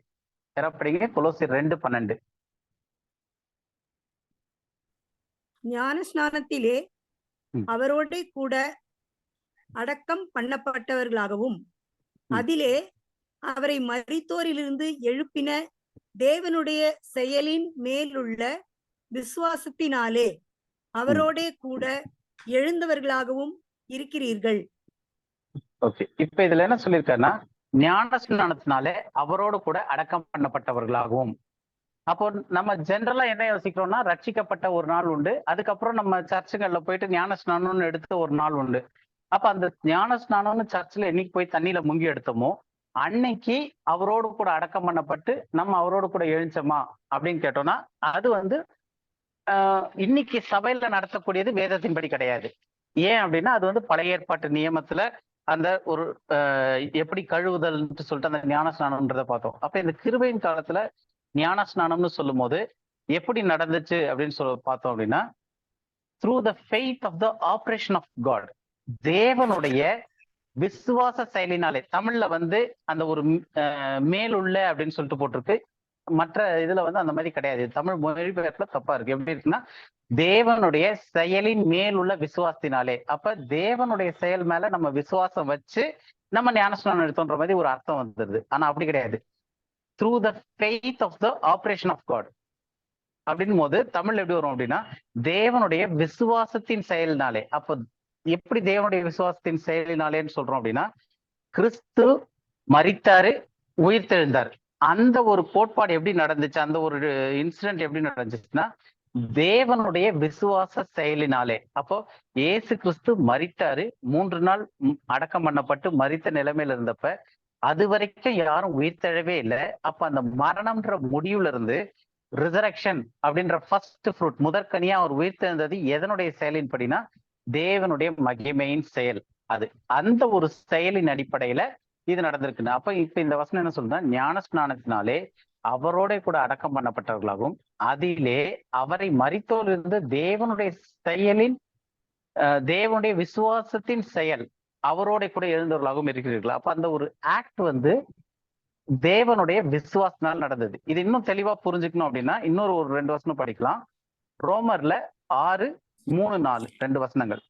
படிங்க. கொலோசியர் 2:12. ஞான ஸ்நானத்திலே அவரோட கூட அடக்கம் பண்ணப்பட்டவர்களாகவும் அதிலே அவரை மரித்தோரிலிருந்து எழுப்பின தேவனுடைய செயலின் மேலுள்ள விசுவாசத்தினாலே அவரோட கூட எழுந்தவர்களாகவும் இருக்கிறீர்கள். ஓகே, இப்ப இதுல என்ன சொல்லியிருக்காருன்னா, ஞான ஸ்நானத்தினாலே அவரோடு கூட அடக்கம் பண்ணப்பட்டவர்களாகவும். அப்போ நம்ம ஜென்ரலா என்ன யோசிக்கிறோம்னா, ரட்சிக்கப்பட்ட ஒரு நாள் உண்டு, அதுக்கப்புறம் நம்ம சர்ச்சுகள்ல போயிட்டு ஞான ஸ்நானம்னு எடுத்த ஒரு நாள் உண்டு. அப்ப அந்த ஞான ஸ்நானம்னு சர்ச்சில் என்னைக்கு போய் தண்ணியில முங்கி எடுத்தோமோ அன்னைக்கு அவரோடு கூட அடக்கம் பண்ணப்பட்டு நம்ம அவரோடு கூட எழுந்தோமா அப்படின்னு கேட்டோம்னா, அது வந்து இன்னைக்கு சபையில நடத்தக்கூடியது வேதத்தின்படி கிடையாது. ஏன் அப்படின்னா, அது வந்து பழைய ஏற்பாட்டு நியமத்துல அந்த ஒரு எப்படி கழுவுதல் சொல்லிட்டு அந்த ஞான ஸ்நானம்ன்றதை பார்த்தோம். அப்ப இந்த கிருபையின் காலத்துல ஞான ஸ்நானம்னு சொல்லும் போது எப்படி நடந்துச்சு அப்படின்னு பார்த்தோம் அப்படின்னா, through the faith of the operation of God, தேவனுடைய விசுவாச செயலினாலே. தமிழ்ல வந்து அந்த ஒரு மேலுள்ள அப்படின்னு சொல்லிட்டு போட்டிருக்கு. மற்ற இதுல வந்து அந்த மாதிரி கிடையாது. தமிழ் மொழிபெயர்ப்புல தப்பா இருக்கு. எப்படி இருக்குன்னா, தேவனுடைய செயலின் மேல் உள்ள விசுவாசத்தினாலே. அப்ப தேவனுடைய செயல் மேல நம்ம விசுவாசம் வச்சு நம்ம ஞானஸ்நானம் எடுத்தோன்ற மாதிரி ஒரு அர்த்தம் வந்துருது. ஆனா அப்படி கிடையாது. Through the faith of the operation of God அப்படின் போது தமிழ் எப்படி வரும் அப்படின்னா, தேவனுடைய விசுவாசத்தின் செயலினாலே. அப்ப எப்படி தேவனுடைய விசுவாசத்தின் செயலினாலேன்னு சொல்றோம் அப்படின்னா, கிறிஸ்து மரித்தாரு, உயிர்த்தெழுந்தார். அந்த ஒரு கோட்பாடு எப்படி நடந்துச்சு, அந்த ஒரு இன்சிடென்ட் எப்படி நடந்துச்சுன்னா, தேவனுடைய விசுவாச செயலினாலே. அப்போ இயேசு கிறிஸ்து மரித்தாரு, 3 நாள் அடக்கம் பண்ணப்பட்டு மரித்த நிலைமையில இருந்தப்ப அது வரைக்கும் யாரும் உயிர்த்தெழவே இல்லை. அப்ப அந்த மரணம்ன்ற முடிவுல இருந்து ரிசரக்ஷன் அப்படின்ற ஃபர்ஸ்ட் ஃப்ரூட், முதற்கனியா அவர் உயிர்த்தெழுந்தது எதனுடைய செயலின் படினா, தேவனுடைய மகிமையின் செயல். அது அந்த ஒரு செயலின் அடிப்படையில இது நடந்திருக்குன்னு. அப்ப இப்ப இந்த வசனம் என்ன சொல்றா, ஞானஸ்நானத்தினாலே அவரோட கூட அடக்கம் பண்ணப்பட்டவர்களாகவும் அதிலே அவரை மரித்தோரிலிருந்து தேவனுடைய செயலின் தேவனுடைய விசுவாசத்தின் செயல் அவரோட கூட எழுந்தவர்களாகவும் இருக்கிறீர்களா. அப்ப அந்த ஒரு ஆக்ட் வந்து தேவனுடைய விசுவாசனால் நடந்தது. இது இன்னும் தெளிவா புரிஞ்சுக்கணும் அப்படின்னா இன்னொரு ஒரு 2 வசனம் படிக்கலாம். ரோமர்ல 6:3-4 2 வசனங்கள்.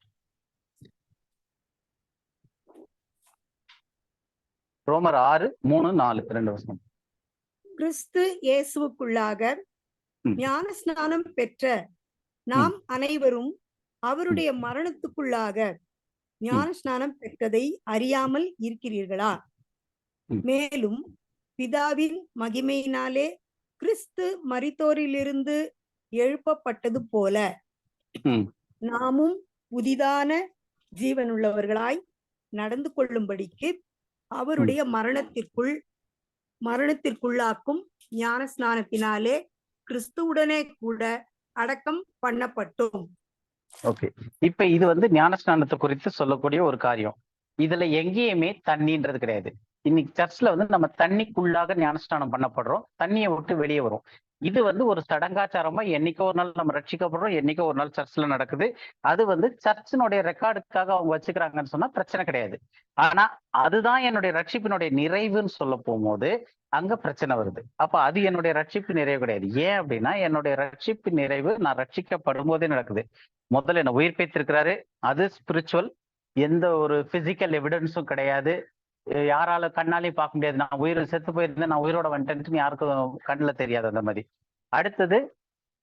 ரோமர் 6:3-4 2 வசனம். கிறிஸ்து இயேசுவுக்குள்ளாக ஞானஸ்நானம் பெற்ற நாம் அனைவரும் அவருடைய மரணத்துக்குள்ளாக ஞானஸ்நானம் பெற்றதை அறியாமல் இருக்கிறீர்களா? மேலும் பிதாவின் மகிமையினாலே கிறிஸ்து மரித்தோரிலிருந்து எழுப்பப்பட்டது போல நாமும் புதிதான ஜீவனுள்ளவர்களாய் நடந்து கொள்ளும்படிக்கு அவருடைய மரணத்திற்குள்ளாக்கும் ஞான ஸ்நானத்தினாலே கிறிஸ்துவுடனே கூட அடக்கம் பண்ணப்பட்டோம். ஓகே, இப்ப இது வந்து ஞானஸ்நானத்தை குறித்து சொல்லக்கூடிய ஒரு காரியம். இதுல எங்கேயுமே தண்ணின்றது கிடையாது. இன்னைக்கு சர்ச்ல வந்து நம்ம தண்ணிக்குள்ளாக ஞானஸ்நானம் பண்ணப்படுறோம், தண்ணியை விட்டு வெளியே வரும். இது வந்து ஒரு சடங்காச்சாரமா என்னைக்கோ ஒரு நாள் நம்ம ரட்சிக்கப்படுறோம், என்னைக்கோ ஒரு நாள் சர்ச்ல நடக்குது. அது வந்து சர்ச்சினுடைய ரெக்கார்டுக்காக அவங்க வச்சுக்கிறாங்கன்னு சொன்னா பிரச்சனை கிடையாது. ஆனா அதுதான் என்னுடைய ரட்சிப்பினுடைய நிறைவுன்னு சொல்ல போகும்போது அங்க பிரச்சனை வருது. அப்ப அது என்னுடைய ரட்சிப்பு நிறைவு கிடையாது. ஏன் அப்படின்னா, என்னுடைய ரட்சிப்பு நிறைவு நான் ரட்சிக்கப்படும் போதே நடக்குது. முதல்ல என்ன உயிர்ப்பித்திருக்கிறாரு, அது ஸ்பிரிச்சுவல். எந்த ஒரு பிசிக்கல் எவிடன்ஸும் கிடையாது, யாரால கண்ணாலையும் பார்க்க முடியாது. நான் செத்து போயிருந்தேன், நான் உயிரோட வந்துட்டேன்ட்டு யாருக்கும் கண்ணுல தெரியாது அந்த மாதிரி. அடுத்தது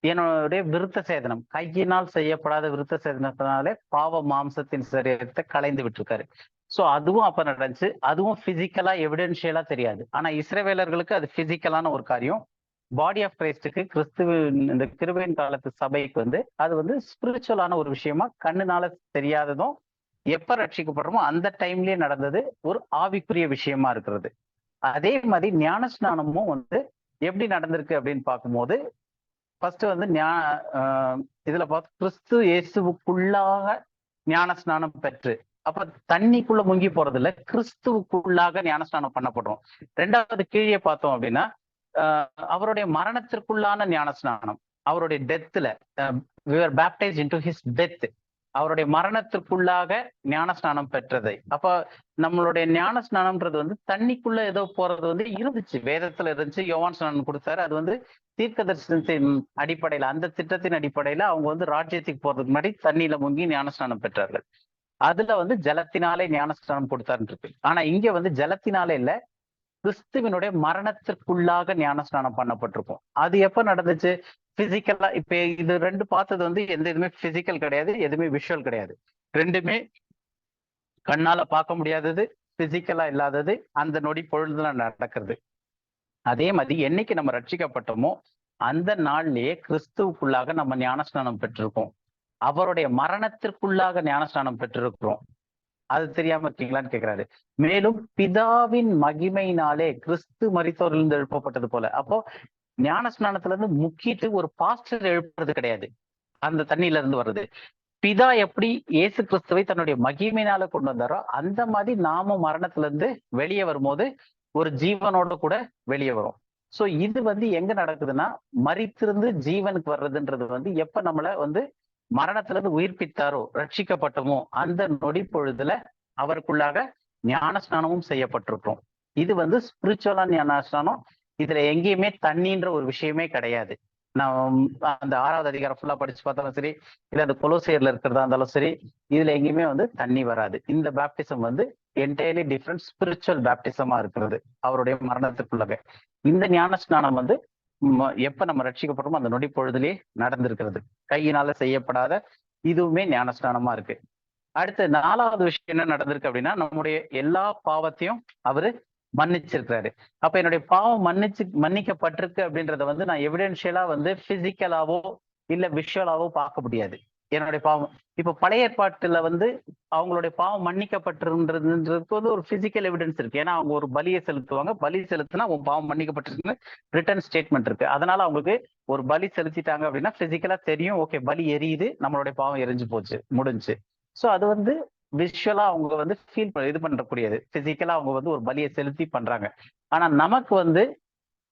என்னுடைய விருத்த சேதனம், கையினால் செய்யப்படாத விருத்த சேதனத்தினாலே பாவ மாம்சத்தின் சரீரத்தை களைந்து விட்டுருக்காரு. சோ அதுவும் அப்ப நடந்துச்சு. அதுவும் பிசிக்கலா எவிடென்ஷியலா தெரியாது. ஆனா இஸ்ரவேலர்களுக்கு அது பிசிக்கலான ஒரு காரியம். பாடி ஆஃப் கிரைஸ்டுக்கு, கிறிஸ்துவின் இந்த கிருபையின் காலத்து சபைக்கு வந்து அது வந்து ஸ்பிரிச்சுவலான ஒரு விஷயமா, கண்ணுனால தெரியாததும் எப்ப ரட்சிக்கப்படுறோமோ அந்த டைம்லயே நடந்தது ஒரு ஆவிக்குரிய விஷயமா இருக்கிறது. அதே மாதிரி ஞானஸ்நானமும் வந்து எப்படி நடந்திருக்கு அப்படின்னு பார்க்கும்போது, ஃபர்ஸ்ட் வந்து இதுல பார்த்து கிறிஸ்து இயேசுவுக்குள்ளாக ஞானஸ்நானம் பெற்று, அப்ப தண்ணிக்குள்ள முங்கி போறது இல்ல, கிறிஸ்துவுக்குள்ளாக ஞானஸ்நானம் பண்ணப்படுறோம். 2வது கீழே பார்த்தோம் அப்படின்னா அவருடைய மரணத்திற்குள்ளான ஞானஸ்நானம், அவருடைய டெத்ல we were baptized into his death, அவருடைய மரணத்திற்குள்ளாக ஞானஸ்நானம் பெற்றதை. அப்ப நம்மளுடைய ஞானஸ்நானம்ன்றது வந்து தண்ணிக்குள்ள ஏதோ போறது வந்து இருந்துச்சு, வேதத்துல இருந்துச்சு. யோவான் ஸ்நானம் கொடுத்தாரு. அது வந்து தீர்க்க தரிசனத்தின் அடிப்படையில, அந்த திட்டத்தின் அடிப்படையில அவங்க வந்து ராஜ்யத்துக்கு போறதுக்கு முன்னாடி தண்ணியில முங்கி ஞானஸ்நானம் பெற்றார்கள். அதுல வந்து ஜலத்தினாலே ஞானஸ்நானம் கொடுத்தாருன்னு இருக்கு. ஆனா இங்க வந்து ஜலத்தினாலே இல்ல, கிறிஸ்துவனுடைய மரணத்திற்குள்ளாக ஞானஸ்நானம் பண்ணப்பட்டிருக்கும். அது எப்ப நடந்துச்சு? பிசிக்கலா. இப்ப இது 2 பார்த்தது வந்து எந்த இதுவுமே பிசிக்கல் கிடையாது, எதுவுமே விஷுவல் கிடையாது. 2மே கண்ணால பார்க்க முடியாதது, பிசிக்கலா இல்லாதது, அந்த நொடி பொழுதுல நடக்கிறது. அதே மாதிரி என்னைக்கு நம்ம ரட்சிக்கப்பட்டோமோ அந்த நாள்லயே கிறிஸ்துவுக்குள்ளாக நம்ம ஞானஸ்நானம் பெற்றிருக்கோம். அவருடைய மரணத்திற்குள்ளாக ஞானஸ்நானம் பெற்றிருக்கிறோம். அது தெரியாம இருக்கீங்களான்னு கேட்கிறாரு. மேலும் பிதாவின் மகிமையினாலே கிறிஸ்து மரித்தோரிலிருந்து எழுப்பப்பட்டது போல. அப்போ ஞானஸ்நானத்துல இருந்து முக்கிட்டு ஒரு பாஸ்டர் எழுப்புறது கிடையாது, அந்த தண்ணியில இருந்து வருது. பிதா எப்படி இயேசு கிறிஸ்துவை தன்னுடைய மகிமையினால கொண்டு வந்தாரோ அந்த மாதிரி நாமும் மரணத்துல இருந்து வெளியே வரும்போது ஒரு ஜீவனோட கூட வெளியே வரும். சோ இது வந்து எங்க நடக்குதுன்னா, மரித்திருந்து ஜீவனுக்கு வர்றதுன்றது வந்து எப்ப நம்மள வந்து மரணத்துல இருந்து உயிர்ப்பித்தாரோ, ரட்சிக்கப்பட்டோமோ அந்த நொடி பொழுதுல அவருக்குள்ளாக ஞான ஸ்நானமும் செய்யப்பட்டிருக்கிறோம். இது வந்து ஸ்பிரிச்சுவலான ஞான ஸ்நானம். இதுல எங்கேயுமே தண்ணின்ற ஒரு விஷயமே கிடையாது. நான் அந்த 6வது அதிகாரம் ஃபுல்லா படிச்சு பார்த்தாலும் சரி, இல்ல அந்த கொலோசியர்ல இருக்கிறதா இருந்தாலும் சரி, இதுல எங்கேயுமே வந்து தண்ணி வராது. இந்த பேப்டிசம் வந்து என்டையர்லி டிஃப்ரெண்ட் ஸ்பிரிச்சுவல் பேப்டிசமா இருக்கிறது அவருடைய மரணத்துக்குள்ளவே. இந்த ஞான ஸ்நானம் வந்து எப்ப நம்ம ரட்சிக்கப்படுறோமோ அந்த நொடி பொழுதுலயே நடந்திருக்கிறது. கையினால செய்யப்படாத இதுவுமே ஞான ஸ்நானமா இருக்கு. அடுத்து 4வது விஷயம் என்ன நடந்திருக்கு அப்படின்னா, நம்முடைய எல்லா பாவத்தையும் அவரு மன்னிச்சிருக்கிறாரு. அப்ப என்னுடைய பாவம் மன்னிக்கப்பட்டிருக்கு அப்படின்றத வந்து நான் எவிடென்ஷியலா வந்து பிசிக்கலாவோ இல்ல விஷுவலாவோ பார்க்க முடியாது. என்னுடைய பாவம் இப்ப பழைய ஏற்பாட்டுல வந்து அவங்களுடைய பாவம் மன்னிக்கப்பட்டிருன்றதுக்கு வந்து ஒரு பிசிக்கல் எவிடன்ஸ் இருக்கு. ஏன்னா அவங்க ஒரு பலியை செலுத்துவாங்க. பலி செலுத்தினா உன் பாவம் மன்னிக்கப்பட்டிருக்குன்னு ரிட்டர்ன் ஸ்டேட்மெண்ட் இருக்கு. அதனால அவங்களுக்கு ஒரு பலி செலுத்திட்டாங்க அப்படின்னா பிசிக்கலா தெரியும், ஓகே பலி எரியுது, நம்மளுடைய பாவம் எரிஞ்சு போச்சு, முடிஞ்சு. ஸோ அது வந்து விஷுவலா அவங்க வந்து இது பண்ணக்கூடியது. பிசிக்கலா அவங்க வந்து ஒரு பலியை செலுத்தி பண்றாங்க. ஆனா நமக்கு வந்து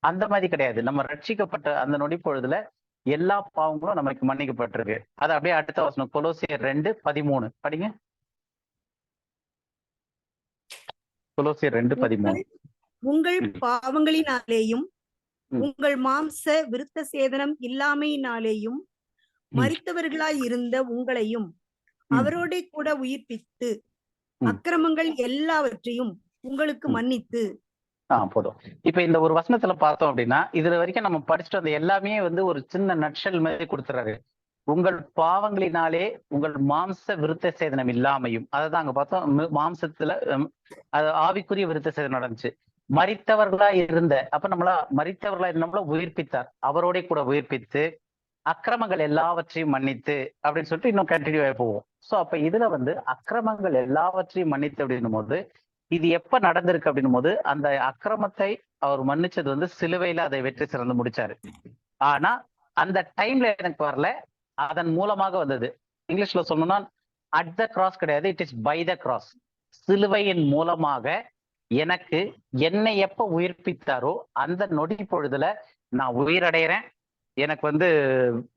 அந்த மாதிரி கிடையாது. நம்ம ரட்சிக்கப்பட்ட அந்த நொடி பொழுதுல எல்லா பாவங்களும் நமக்கு மன்னிக்கப்பட்டிருக்கு. அது அப்படியே அடுத்த வசனம் கொலோசியர் 2:13 படிங்க. கொலோசியர் 2:13. உங்கள் பாவங்களினாலேயும் உங்கள் மாம்ச விருத்த சேதனம் இல்லாமையினாலேயும் மரித்தவர்களாய் இருந்த உங்களையும் அவரோட கூட உயிர்ப்பித்து அக்கிரமங்கள் எல்லாவற்றையும் உங்களுக்கு மன்னித்து. போதும். இப்ப இந்த ஒரு வசனத்துல பார்த்தோம் அப்படின்னா, இதுல வரைக்கும் நம்ம படிச்சுட்டு வந்த எல்லாமே வந்து ஒரு சின்ன நட்ஷல் மாதிரி கொடுத்துறாரு. உங்கள் பாவங்களினாலே உங்கள் மாம்ச விருத்த சேதனம் இல்லாமையும், அதான் அங்க பார்த்தோம். மாம்சத்துல அது ஆவிக்குரிய விருத்த சேதனம் நடந்துச்சு. மரித்தவர்களா இருந்த, அப்ப மரித்தவர்களா நம்மள உயிர்ப்பித்தார், அவரோட கூட உயிர்ப்பித்து அக்கிரமங்கள் எல்லாவற்றையும் மன்னித்து அப்படின்னு சொல்லிட்டு இன்னும் கண்டினியூ ஆகி போவோம். சோ அப்ப இதுல வந்து அக்கிரமங்கள் எல்லாவற்றையும் மன்னித்து அப்படின்னும் போது இது எப்ப நடந்திருக்கு அப்படின்னும் போது அந்த அக்கிரமத்தை அவர் மன்னிச்சது வந்து சிலுவையில அதை வெற்றி சிறந்து முடிச்சாரு. ஆனா அந்த டைம்ல எனக்கு வரல, அதன் மூலமாக வந்தது. இங்கிலீஷ்ல சொல்லணும்னா அட் த கிராஸ் கிடையாது, it is by the cross. சிலுவையின் மூலமாக எனக்கு என்னை எப்ப உயிர்ப்பித்தாரோ அந்த நொடி பொழுதுல நான் உயிரடைகிறேன். எனக்கு வந்து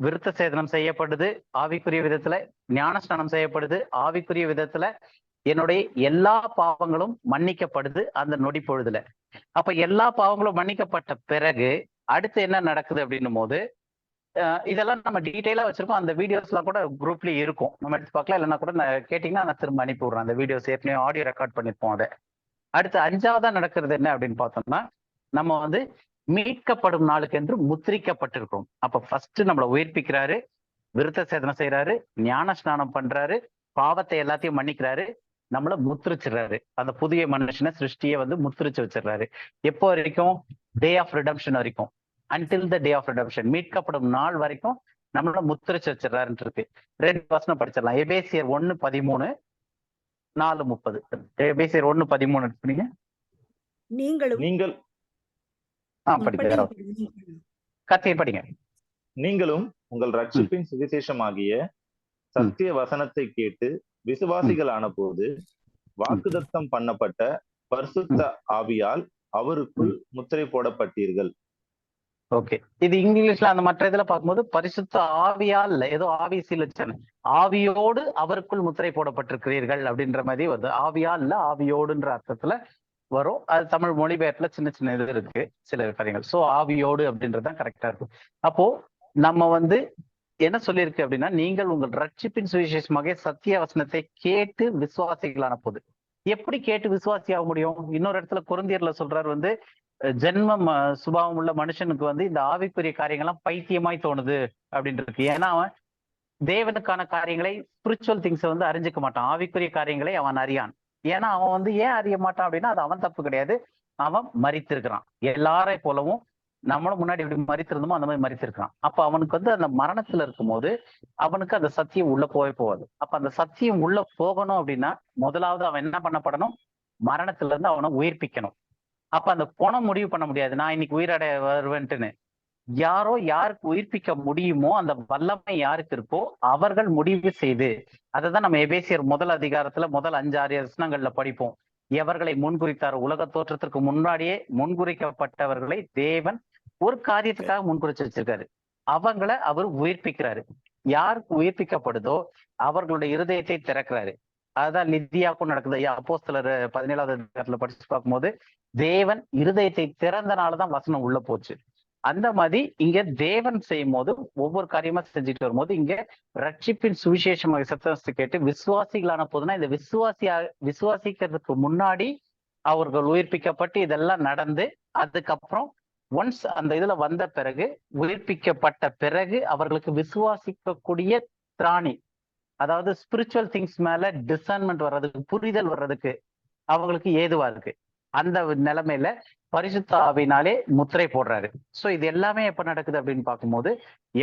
விருத்த சேதனம் செய்யப்படுது ஆவிக்குரிய விதத்துல, ஞானஸ்நானம் செய்யப்படுது ஆவிக்குரிய விதத்துல, என்னுடைய எல்லா பாவங்களும் மன்னிக்கப்படுது அந்த நொடி பொழுதுல. அப்ப எல்லா பாவங்களும் மன்னிக்கப்பட்ட பிறகு அடுத்து என்ன நடக்குது அப்படின்னும் போது இதெல்லாம் நம்ம டீட்டெயிலா வச்சிருக்கோம். அந்த வீடியோஸ் எல்லாம் கூட குரூப்லயே இருக்கும், நம்ம எடுத்து பார்க்கலாம். இல்லைன்னா கூட கேட்டீங்கன்னா நான் திரும்ப அனுப்பி விடுறேன். அந்த வீடியோஸ் ஏற்கனவே ஆடியோ ரெக்கார்ட் பண்ணிருப்போம். அதை அடுத்து 5வதா நடக்கிறது என்ன அப்படின்னு பார்த்தோம்னா, நம்ம வந்து மீட்கப்படும் நாளுக்கு என்று முத்திரிக்கப்பட்டிருக்கிறோம். அப்ப ஃபர்ஸ்ட் நம்மளை உயிர்ப்பிக்கிறாரு, விருத்த சேதனம் செய்யறாரு, ஞான ஸ்நானம் பண்றாரு, பாவத்தை எல்லாத்தையும் மன்னிக்கிறாரு, நம்மள முத்திரிச்சிடுறாரு. அந்த புதிய மனுஷனை சிருஷ்டியை வந்து முத்திரிச்சு வச்சிடுறாரு. எப்போ வரைக்கும்? டே ஆஃப் ரிடம்ஷன் வரைக்கும். Until the day of redemption, மீட்கப்படும் நாள் வரைக்கும் நம்மள முத்திரிச்சு வச்சிடறாருன்னு இருக்கு. 2 வசனம் படிச்சிடலாம். எபேசியர் 1:13, 4:30. எபேசியர் 1:13 எடுத்துனீங்க. நீங்கள் படிங்க. நீங்களும் உங்கள் ரட்சிப்பின் சுவிசேஷமாகிய சத்திய வசனத்தை கேட்டு விசுவாசிகளான போது வாக்குதத்தம் பண்ணப்பட்ட பரிசுத்த ஆவியால் அவருக்குள் முத்திரை போடப்பட்டீர்கள். ஓகே, இது இங்கிலீஷ்ல அந்த மற்ற இதுல பார்க்கும்போது பரிசுத்த ஆவியால் ஏதோ ஆவி சீலச்சன ஆவியோடு அவருக்குள் முத்திரை போடப்பட்டிருக்கிறீர்கள் அப்படின்ற மாதிரி வருது. ஆவியால் இல்ல, ஆவியோடுன்ற அர்த்தத்துல வரும். அது தமிழ் மொழிபெயர்ப்புல சின்ன சின்ன இது இருக்கு, சில காரியங்கள். சோ ஆவியோடு அப்படின்றதுதான் கரெக்டா இருக்கும். அப்போ நம்ம வந்து என்ன சொல்லியிருக்கு அப்படின்னா, நீங்கள் உங்கள் ரட்சிப்பின் சுவிசேஷமாக சத்திய வசனத்தை கேட்டு விசுவாசிகளான போது. எப்படி கேட்டு விசுவாசி ஆக முடியும்? இன்னொரு இடத்துல கொரிந்தியர்ல சொல்றாரு வந்து, ஜென்ம சுபாவம் உள்ள மனுஷனுக்கு வந்து இந்த ஆவிக்குரிய காரியங்கள்லாம் பைத்தியமாய் தோணுது அப்படின்னு இருக்கு. ஏன்னா அவன் தேவனுக்கான காரியங்களை, ஸ்பிரிச்சுவல் திங்ஸை வந்து அறிஞ்சிக்க மாட்டான். ஆவிக்குரிய காரியங்களை அவன் அறியான். ஏன்னா அவன் வந்து ஏன் அறிய மாட்டான் அப்படின்னா, அது அவன் தப்பு கிடையாது, அவன் மரித்திருக்கிறான். எல்லாரை போலவும் நம்மளும் முன்னாடி எப்படி மரித்திருந்தோமோ அந்த மாதிரி மரித்திருக்கான். அப்ப அவனுக்கு வந்து அந்த மரணத்துல இருக்கும் போது அவனுக்கு அந்த சத்தியம் உள்ள போகாது. அப்ப அந்த சத்தியம் உள்ள போகணும் அப்படின்னா முதலாவது அவன் என்ன பண்ணப்படணும்? மரணத்துல இருந்து அவனை உயிர்ப்பிக்கணும். அப்ப அந்த பணம் முடிவு பண்ண முடியாது, நான் இன்னைக்கு உயிரடைய வருவேன்ட்டுன்னு. யாரோ யாருக்கு உயிர்ப்பிக்க முடியுமோ, அந்த வல்லமை யாருக்கு இருக்கோ அவர்கள் முடிவு செய்து, அதைதான் நம்ம எபேசியர் 1 அதிகாரத்துல முதல் 5-6 வசனங்கள்ல படிப்போம். எவர்களை முன்குறித்தார்? உலக தோற்றத்திற்கு முன்னாடியே முன்குறிக்கப்பட்டவர்களை தேவன் ஒரு காரியத்துக்காக முன்குறிச்சு வச்சிருக்காரு. அவங்கள அவர் உயிர்ப்பிக்கிறாரு. யாருக்கு உயிர்ப்பிக்கப்படுதோ அவர்களுடைய இருதயத்தை திறக்கிறாரு. அதுதான் லிதியாக்கும் நடக்குது. அப்போஸ்தலர் 17வது அதிகாரத்துல படிச்சு பார்க்கும்போது தேவன் இருதயத்தை திறந்தனாலதான் வசனம் உள்ள போச்சு. அந்த மாதிரி இங்க தேவன் செய்யும் போது ஒவ்வொரு காரியமா செஞ்சுட்டு வரும்போது இங்க ரட்சிப்பின் சுவிசேஷமாக சத்தத்தை கேட்டு விசுவாசிகளான போதுனா இந்த விசுவாசிக்கிறதுக்கு முன்னாடி அவர்கள் உயிர்ப்பிக்கப்பட்டு இதெல்லாம் நடந்து அதுக்கப்புறம் ஒன்ஸ் அந்த இதுல வந்த பிறகு உயிர்ப்பிக்கப்பட்ட பிறகு அவர்களுக்கு விசுவாசிக்கக்கூடிய திராணி, அதாவது ஸ்பிரிச்சுவல் திங்ஸ் மேல டிசர்ன்மெண்ட் வர்றதுக்கு, புரிதல் வர்றதுக்கு அவங்களுக்கு ஏதுவா இருக்கு. அந்த நிலைமையில பரிசுத்த ஆவியினாலே முத்திரை போடுறாரு. சோ இது எல்லாமே எப்ப நடக்குது அப்படின்னு பார்க்கும்போது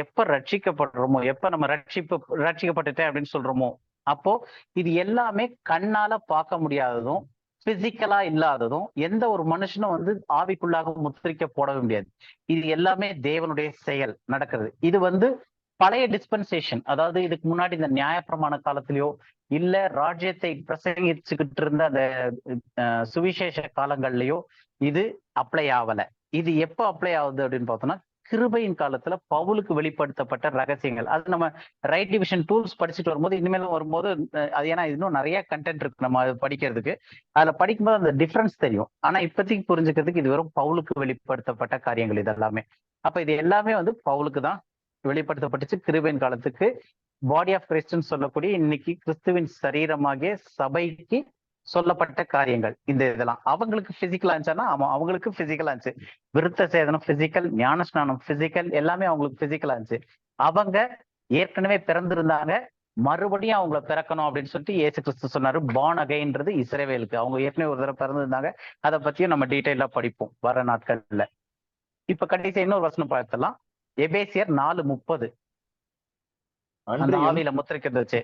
எப்ப ரட்சிக்கப்படுறோமோ, எப்ப நம்ம ரட்சிக்கப்பட்டுட்டேன் அப்படின்னு சொல்றோமோ அப்போ இது எல்லாமே கண்ணால பார்க்க முடியாததும் பிசிக்கலா இல்லாததும் எந்த ஒரு மனுஷனும் வந்து ஆவிக்குள்ளாக முத்திரிக்க போடவே முடியாது. இது எல்லாமே தேவனுடைய செயல் நடக்கிறது. இது வந்து பழைய டிஸ்பென்சேஷன், அதாவது இதுக்கு முன்னாடி இந்த நியாயப்பிரமாண காலத்திலயோ இல்ல ராஜ்யத்தை பிரசங்கிச்சுக்கிட்டு இருந்த அந்த சுவிசேஷ காலங்கள்லயோ இது அப்ளை ஆகல. இது எப்ப அப்ளை ஆகுது அப்படின்னு பார்த்தோம்னா கிருபையின் காலத்துல பவுலுக்கு வெளிப்படுத்தப்பட்ட ரகசியங்கள். அது நம்ம ரைட் டிவிஷன் டூல்ஸ் படிச்சுட்டு வரும்போது இனிமேலும் வரும்போது அது ஏன்னா இன்னும் நிறைய கண்டென்ட் இருக்கு நம்ம படிக்கிறதுக்கு. அதுல படிக்கும்போது அந்த டிஃபரன்ஸ் தெரியும். ஆனா இப்போதைக்கு புரிஞ்சுக்கிறதுக்கு இது வெறும் பவுலுக்கு வெளிப்படுத்தப்பட்ட காரியங்கள் இது எல்லாமே. அப்ப இது எல்லாமே வந்து பவுலுக்கு தான் வெளிப்படுத்தப்பட்டுச்சு. கிருபையின் காலத்துக்கு பாடி ஆஃப் கிறிஸ்ட்னு சொல்லக்கூடிய இன்னைக்கு கிறிஸ்துவின் சரீரமாகிய சபைக்கு சொல்லப்பட்ட காரியங்கள். இந்த இதெல்லாம் அவங்களுக்கு பிசிக்கலா இருந்துச்சுன்னா அவங்களுக்கு பிசிக்கலா இருந்துச்சு. விருத்த சேதனம் பிசிக்கல், ஞானஸ்நானம் பிசிக்கல், எல்லாமே அவங்களுக்கு பிசிக்கலா இருந்துச்சு. அவங்க ஏற்கனவே பிறந்திருந்தாங்க, மறுபடியும் அவங்கள பிறக்கணும் அப்படின்னு சொல்லிட்டு இயேசு கிறிஸ்து சொன்னாரு. பார்ன் அகைன்றது இஸ்ரவேலுக்கு. அவங்க ஏற்கனவே ஒரு தடவை பிறந்திருந்தாங்க. அதை பத்தியும் நம்ம டீட்டெயிலா படிப்போம் வர நாட்கள்ல. இப்ப கடைசி இன்னொரு வசனம் பார்த்தலாம், எபேசியர் 4:30. அந்த ஆவியில முத்திரைக்கிறது வச்சு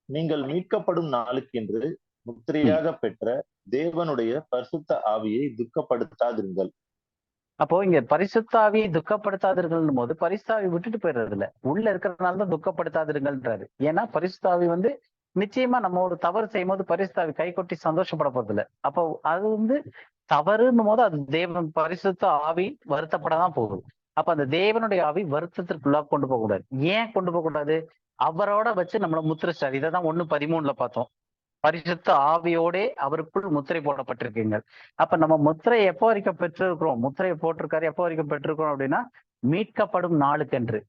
நீங்கள் மீட்கப்படும் நாளுக்கென்று முத்திரையாக பெற்ற தேவனுடைய பரிசுத்த ஆவியை துக்கப்படுத்தாதிருங்கள். அப்போ இங்க பரிசுத்த ஆவியை துக்கப்படுத்தாதிருங்கள் போது பரிசுத்த ஆவி விட்டுட்டு போயிடுறது இல்ல, உள்ள இருக்கிறதுனாலதான் துக்கப்படுத்தாதிருங்கள்ன்றாரு. ஏன்னா பரிசுத்த ஆவி வந்து நிச்சயமா நம்ம ஒரு தவறு செய்யும் போது பரிசுத்த ஆவி கை கொட்டி சந்தோஷப்பட போறது இல்லை. அப்போ அது வந்து தவறுன்னும் போது அது தேவன் பரிசுத்த ஆவி வருத்தப்படதான் போகுது. அப்ப அந்த தேவனுடைய ஆவி வருத்தத்திற்குள்ளாக கொண்டு போக கூடாது. ஏன் கொண்டு போக கூடாது? அவரோட வச்சு நம்மள முத்திரைச்சார். இதைதான் 1:13 பார்த்தோம். பரிசுத்த ஆவியோட அவருக்குள் முத்திரை போடப்பட்டிருக்கீங்க. அப்ப நம்ம முத்திரை எப்போ வரைக்கும் பெற்றிருக்கிறோம்? முத்திரையை போட்டிருக்காரு எப்போ வரைக்கும் பெற்றிருக்கிறோம் அப்படின்னா மீட்கப்படும் நாளுக்கென்று.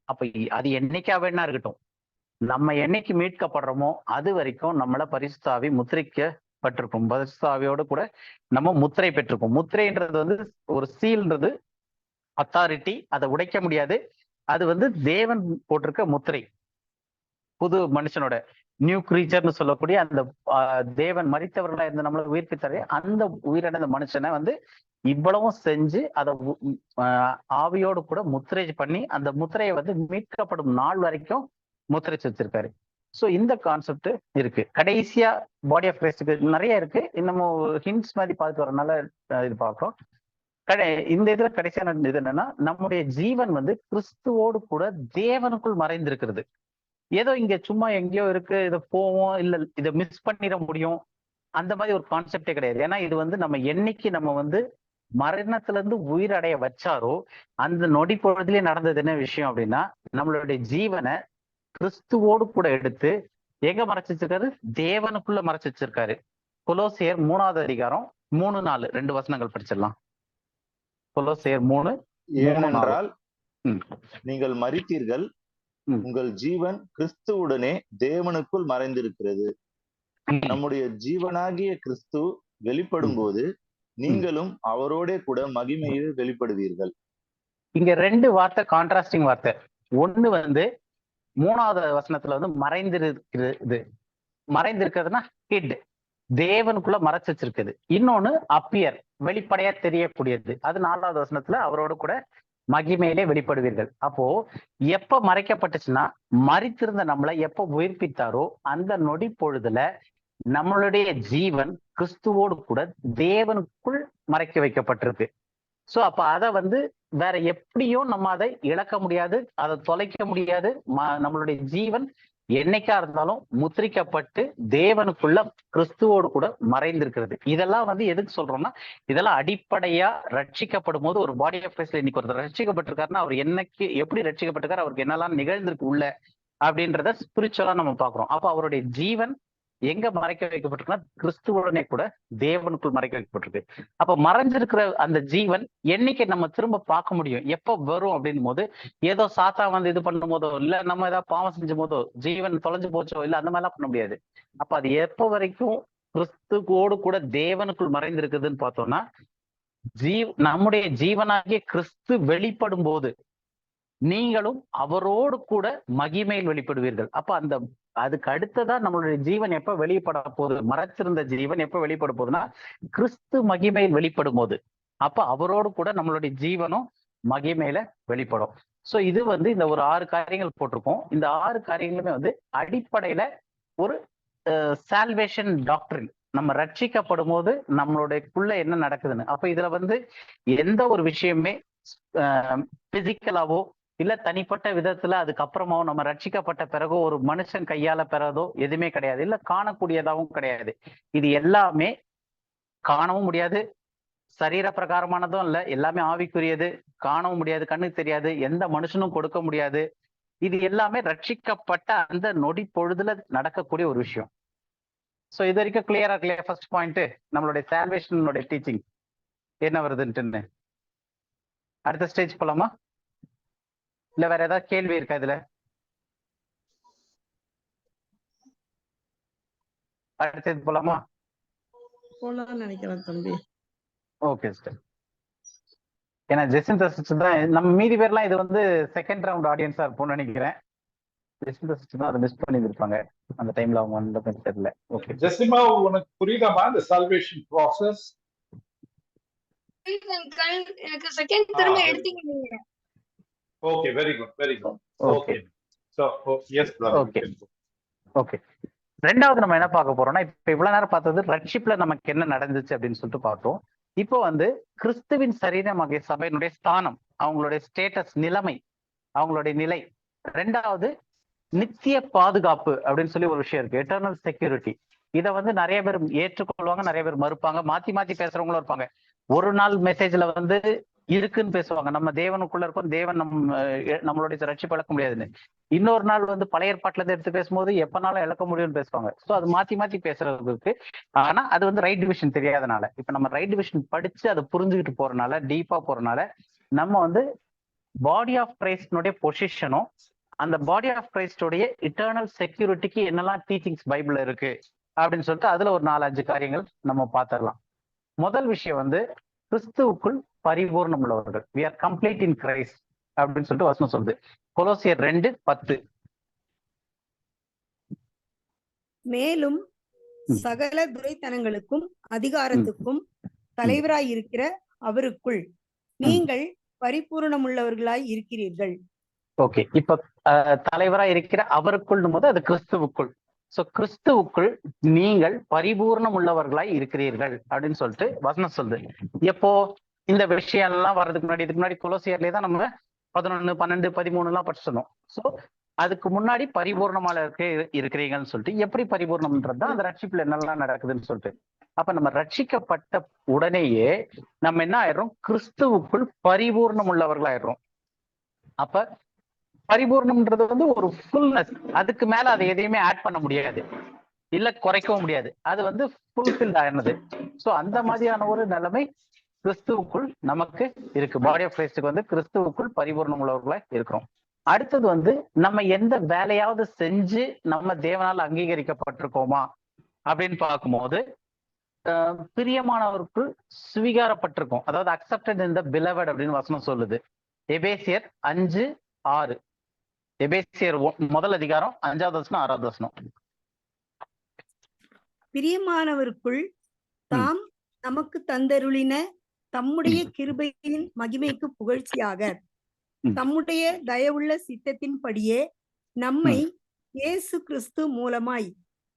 அப்ப அது என்னைக்கா வேணா இருக்கட்டும், நம்ம என்னைக்கு மீட்கப்படுறோமோ அது வரைக்கும் நம்மள பரிசுத்த ஆவி முத்திரைக்கப்பட்டிருக்கும். பரிசுத்த ஆவியோட கூட நம்ம முத்திரை பெற்றிருக்கோம். முத்திரைன்றது வந்து ஒரு சீல்ன்றது அத்தாரிட்டி, அதை உடைக்க முடியாது. அது வந்து தேவன் போட்டிருக்க முத்திரை. புது மனுஷனோட நியூ கிரீச்சர்னு சொல்லக்கூடிய அந்த தேவன் மரித்தவர்களா இருந்த நம்மளை உயிர்ப்பித்தாரு. அந்த உயிரிழந்த மனுஷனை வந்து இவ்வளவும் செஞ்சு அதை ஆவியோடு கூட முத்திரை பண்ணி அந்த முத்திரையை வந்து மீட்கப்படும் நாள் வரைக்கும் முத்திரைச்சு வச்சிருக்காரு. ஸோ இந்த கான்செப்ட் இருக்கு. கடைசியா பாடி ஆஃப் கிரைஸ்டுக்கு நிறைய இருக்கு, இன்னமும் ஹிண்ட்ஸ் மாதிரி பார்த்து வரனால இது பார்க்கிறோம். இந்த இதுல கடைசியான இது என்னன்னா, நம்முடைய ஜீவன் வந்து கிறிஸ்துவோடு கூட தேவனுக்குள் மறைந்திருக்கிறது. ஏதோ இங்க சும்மா எங்கேயோ இருக்கு, இதை போவோம் இல்ல இதை மிஸ் பண்ணிட முடியும் அந்த மாதிரி ஒரு கான்செப்டே கிடையாது. ஏன்னா இது வந்து நம்ம என்னைக்கு நம்ம வந்து மரணத்துல இருந்து உயிரடைய வச்சாரோ அந்த நொடி பொழுதுலயே நடந்தது என்ன விஷயம் அப்படின்னா, நம்மளுடைய ஜீவனை கிறிஸ்துவோடு கூட எடுத்து எங்க மறைச்சு வச்சிருக்காரு? தேவனுக்குள்ள மறைச்சு வச்சிருக்காரு. கொலோசியர் 3வது அதிகாரம் 3-4 2 வசனங்கள் படிச்சிடலாம். கொலோசியர் 3. ஏனென்றால் நீங்கள் மரித்தீர்கள், உங்கள் ஜீவன் கிறிஸ்துவுடனே தேவனுக்குள் மறைந்திருக்கிறது. நம்முடைய ஜீவனாகிய கிறிஸ்து வெளிப்படும் போது நீங்களும் அவரோட கூட மகிமையில் வெளிப்படுவீர்கள். இங்க 2 வார்த்தை கான்ட்ராஸ்டிங் வார்த்தை. ஒண்ணு வந்து 3வது வசனத்துல வந்து மறைந்திருக்கிறதுனா ஹிட், தேவனுக்குள்ள மறைச்சு வச்சிருக்குது. இன்னொன்னு அப்பியர், வெளிப்படையா தெரியக்கூடியது. அது 4வது வசனத்துல அவரோட கூட மகிமையிலே வெளிப்படுவீர்கள். அப்போ எப்ப மறைக்கப்பட்டுச்சுன்னா, மரித்திருந்த நம்மளை எப்ப உயிர்ப்பித்தாரோ அந்த நொடி பொழுதுல நம்மளுடைய ஜீவன் கிறிஸ்துவோடு கூட தேவனுக்குள் மறைக்க வைக்கப்பட்டிருக்கு. சோ அப்ப அதை வந்து வேற எப்படியும் நம்ம அதை இழக்க முடியாது, அதை தொலைக்க முடியாது. நம்மளுடைய ஜீவன் என்னைக்கா இருந்தாலும் முத்திரிக்கப்பட்டு தேவனுக்குள்ள கிறிஸ்துவோடு கூட மறைந்திருக்கிறது. இதெல்லாம் வந்து எதுக்கு சொல்றோம்னா, இதெல்லாம் அடிப்படையா ரட்சிக்கப்படும் போது ஒரு பாடி ஆஃப் கிரைஸ்ட்ல இன்னைக்கு ஒருத்தர் ரட்சிக்கப்பட்டிருக்காருன்னா அவர் என்னைக்கு எப்படி ரட்சிக்கப்பட்டிருக்காரு, அவருக்கு என்னெல்லாம் நிகழ்ந்திருக்கு உள்ள அப்படின்றத ஸ்பிரிச்சுவலா நம்ம பாக்குறோம். அப்ப அவருடைய ஜீவன் எங்க மறைக்க வைக்கப்பட்டிருக்குன்னா கிறிஸ்துவுடனே கூட தேவனுக்குள் மறைக்க வைக்கப்பட்டிருக்கு. அப்ப மறைஞ்சிருக்கிற அந்த ஜீவன் என்னைக்கு நம்ம திரும்ப பார்க்க முடியும், எப்ப வரும் அப்படின்னும் போது, ஏதோ சாத்தா வந்து இது பண்ணும் போதோ, இல்ல நம்ம ஏதாவது பாவம் செஞ்சும் போதோ ஜீவன் தொலைஞ்சு போச்சோ, இல்ல அந்த மாதிரிலாம் பண்ண முடியாது. அப்ப அது எப்ப வரைக்கும் கிறிஸ்துவோடு கூட தேவனுக்குள் மறைந்திருக்குதுன்னு பார்த்தோம்னா, நம்முடைய ஜீவனாகிய கிறிஸ்து வெளிப்படும் போது நீங்களும் அவரோடு கூட மகிமையில் வெளிப்படுவீர்கள். அப்ப அந்த அதுக்கு அடுத்ததான் நம்மளுடைய ஜீவன் எப்ப வெளிப்பட போகுது, மறைச்சிருந்த ஜீவன் எப்ப வெளிப்பட போகுதுன்னா கிறிஸ்து மகிமையில் வெளிப்படும் போது, அப்ப அவரோடு கூட நம்மளுடைய ஜீவனும் மகிமையில வெளிப்படும். சோ இது வந்து இந்த ஒரு 6 காரியங்கள் போட்டிருக்கோம். இந்த 6 காரியங்களுமே வந்து அடிப்படையில ஒரு சால்வேஷன் டாக்டரின், நம்ம ரட்சிக்கப்படும் போது நம்மளுடையக்குள்ள என்ன நடக்குதுன்னு. அப்ப இதுல வந்து எந்த ஒரு விஷயமே பிசிக்கலாவோ இல்ல தனிப்பட்ட விதத்துல அதுக்கப்புறமா நம்ம ரட்சிக்கப்பட்ட பிறகோ ஒரு மனுஷன் கையால பெறதோ எதுவுமே கிடையாது, இல்ல காணக்கூடியதாகவும் கிடையாது. இது எல்லாமே காணவும் முடியாது, சரீர பிரகாரமானதும் இல்ல, எல்லாமே ஆவிக்குரியது, காணவும் முடியாது, கண்ணுக்கு தெரியாது, எந்த மனுஷனும் கொடுக்க முடியாது. இது எல்லாமே ரட்சிக்கப்பட்ட அந்த நொடி பொழுதுல நடக்கக்கூடிய ஒரு விஷயம். சோ இது வரைக்கும் கிளியரா இல்லையா? ஃபர்ஸ்ட் பாயிண்ட் நம்மளுடைய சால்வேஷனுடைய டீச்சிங் என்ன வருதுன்ட்டு. அடுத்த ஸ்டேஜ் போலாமா, இல்ல வேற ஏதாவது கேள்வி இருக்கா இதுல? அடுத்தது போலாமா? போலாம்னு நினைக்கிறேன் தம்பி. Okay sir. ஏன்னா ஜெசிந்தா சிஸ்டர் தான் நம்ம மீதி பேர்லாம் இது வந்து செகண்ட் ரவுண்ட் ஆடியன்ஸா இருப்போம்னு நினைக்கிறேன். ஜெசிந்தா சிஸ்டர் தான் அதை மிஸ் பண்ணிருப்பாங்க அந்த டைம்ல, அவங்க வந்த தெரியல. ஓகே ஜெசிமா, உனக்கு புரியுதாமா இந்த சால்வேஷன் ப்ராசஸ்? எனக்கு செகண்ட் திரும்ப எடுத்தீங்க நீங்க. Okay, very good, very good. Okay so yes okay okay. ரெண்டாவது நம்ம என்ன பார்க்க போறோம்னா, இப்ப இவ்வளவு நேரம் பார்த்தது ரட்சிப்புல நமக்கு என்ன நடந்துச்சு அப்படின்னு சொல்லிட்டு பார்த்தோம். இப்போ வந்து கிறிஸ்துவின் சரீரமாகிய சபையினுடைய ஸ்தானம், அவங்களுடைய ஸ்டேட்டஸ், நிலைமை, அவங்களுடைய நிலை. ரெண்டாவது நித்திய பாதுகாப்பு அப்படின்னு சொல்லி ஒரு விஷயம் இருக்கு, எட்டர்னல் செக்யூரிட்டி. இதை வந்து நிறைய பேர் ஏற்றுக்கொள்வாங்க, நிறைய பேர் மறுப்பாங்க, மாத்தி மாத்தி பேசுறவங்களும் இருப்பாங்க. ஒரு நாள் மெசேஜ்ல வந்து இருக்குன்னு பேசுவாங்க, நம்ம தேவனுக்குள்ள இருக்கோம், தேவன் நம்மளுடைய ரட்சிப்பு இழக்க முடியாதுன்னு. இன்னொரு நாள் வந்து பழைய ஏற்பாட்டுல இருந்து எடுத்து பேசும்போது எப்பனாலும் இழக்க முடியும்னு பேசுவாங்க. ஸோ அது மாத்தி மாத்தி பேசுறது இருக்கு. ஆனா அது வந்து ரைட் டிவிஷன் தெரியாதனால, இப்ப நம்ம ரைட் டிவிஷன் படிச்சு அதை புரிஞ்சுக்கிட்டு போறதுனால, டீப்பா போறதுனால, நம்ம வந்து பாடி ஆஃப் கிரைஸ்டனுடைய பொசிஷனும் அந்த பாடி ஆஃப் கிரைஸ்டோடைய இட்டர்னல் செக்யூரிட்டிக்கு என்னெல்லாம் டீச்சிங்ஸ் பைபிள்ல இருக்கு அப்படின்னு சொல்லிட்டு அதுல ஒரு 4-5 காரியங்கள் நம்ம பார்த்துடலாம். முதல் விஷயம் வந்து கிறிஸ்துவுக்குள் பரிபூர்ணம் உள்ளவர்கள், we are complete in Christ அப்படின்னு சொல்லிட்டு வசனம் சொல்லுது. கொலோசியர் 2:10. மேலும் சகல துரைத்தனங்களுக்கும் அதிகாரத்துக்கும் தலைவராய் இருக்கிற அவருக்குள் நீங்கள் பரிபூர்ணமுள்ளவர்களாய் இருக்கிறீர்கள். ஓகே, இப்ப தலைவராய் இருக்கிற அவருக்குள் போது அது கிறிஸ்துவுக்குள். சோ கிறிஸ்துவுக்குள் நீங்கள் பரிபூர்ணம் உள்ளவர்களாய் இருக்கிறீர்கள் அப்படின்னு சொல்லிட்டு வசனம் சொல்லுது. எப்போ இந்த விஷயம் எல்லாம் வர்றதுக்கு முன்னாடி, இதுக்கு முன்னாடி கொலோசியர்லயே தான் நம்ம 11, 12, 13 எல்லாம் படிச்சிருந்தோம். சோ அதுக்கு முன்னாடி பரிபூர்ணமால இருக்கிறீங்கன்னு சொல்லிட்டு, எப்படி பரிபூர்ணம்ன்றது தான் அந்த ரட்சிப்புல என்னெல்லாம் நடக்குதுன்னு சொல்லிட்டு. அப்ப நம்ம ரட்சிக்கப்பட்ட உடனேயே நம்ம என்ன ஆயிடுறோம், கிறிஸ்துவுக்குள் பரிபூர்ணம் உள்ளவர்களாயிடுறோம். அப்ப பரிபூர்ணம்ன்றது வந்து ஒரு ஃபுல்னஸ், அதுக்கு மேல அதை எதையுமே ஆட் பண்ண முடியாது, இல்ல குறைக்கவும் முடியாது, அது வந்து ஃபுல்ஃபில்ட் ஆயிடுது. ஸோ அந்த மாதிரியான ஒரு நிலைமை கிறிஸ்துவுக்குள் நமக்கு இருக்கு. பாடி ஆஃப் கிரைஸ்டுக்கு வந்து கிறிஸ்துவுக்குள் பரிபூர்ணம் உள்ளவர்களா இருக்கிறோம். அடுத்தது வந்து நம்ம எந்த வேலையாவது செஞ்சு நம்ம தேவனால் அங்கீகரிக்கப்பட்டிருக்கோமா அப்படின்னு பார்க்கும்போது, பிரியமானவருக்குள் சுவீகாரப்பட்டிருக்கோம், அதாவது அக்செப்டட் இன் த பிலவட் அப்படின்னு வசனம் சொல்லுது. எபேசியர் 5:6. எபேசியர் 1 அதிகாரம் 5வது வசனம் 6வது வசனம். பிரியமானவருக்குள் தாம் நமக்கு தந்தருளின தம்முடைய கிருபையின் மகிமைக்கு புகழ்ச்சியாக தம்முடைய தயவுள்ள சித்தத்தின்படியே நம்மை இயேசு கிறிஸ்து மூலமாய்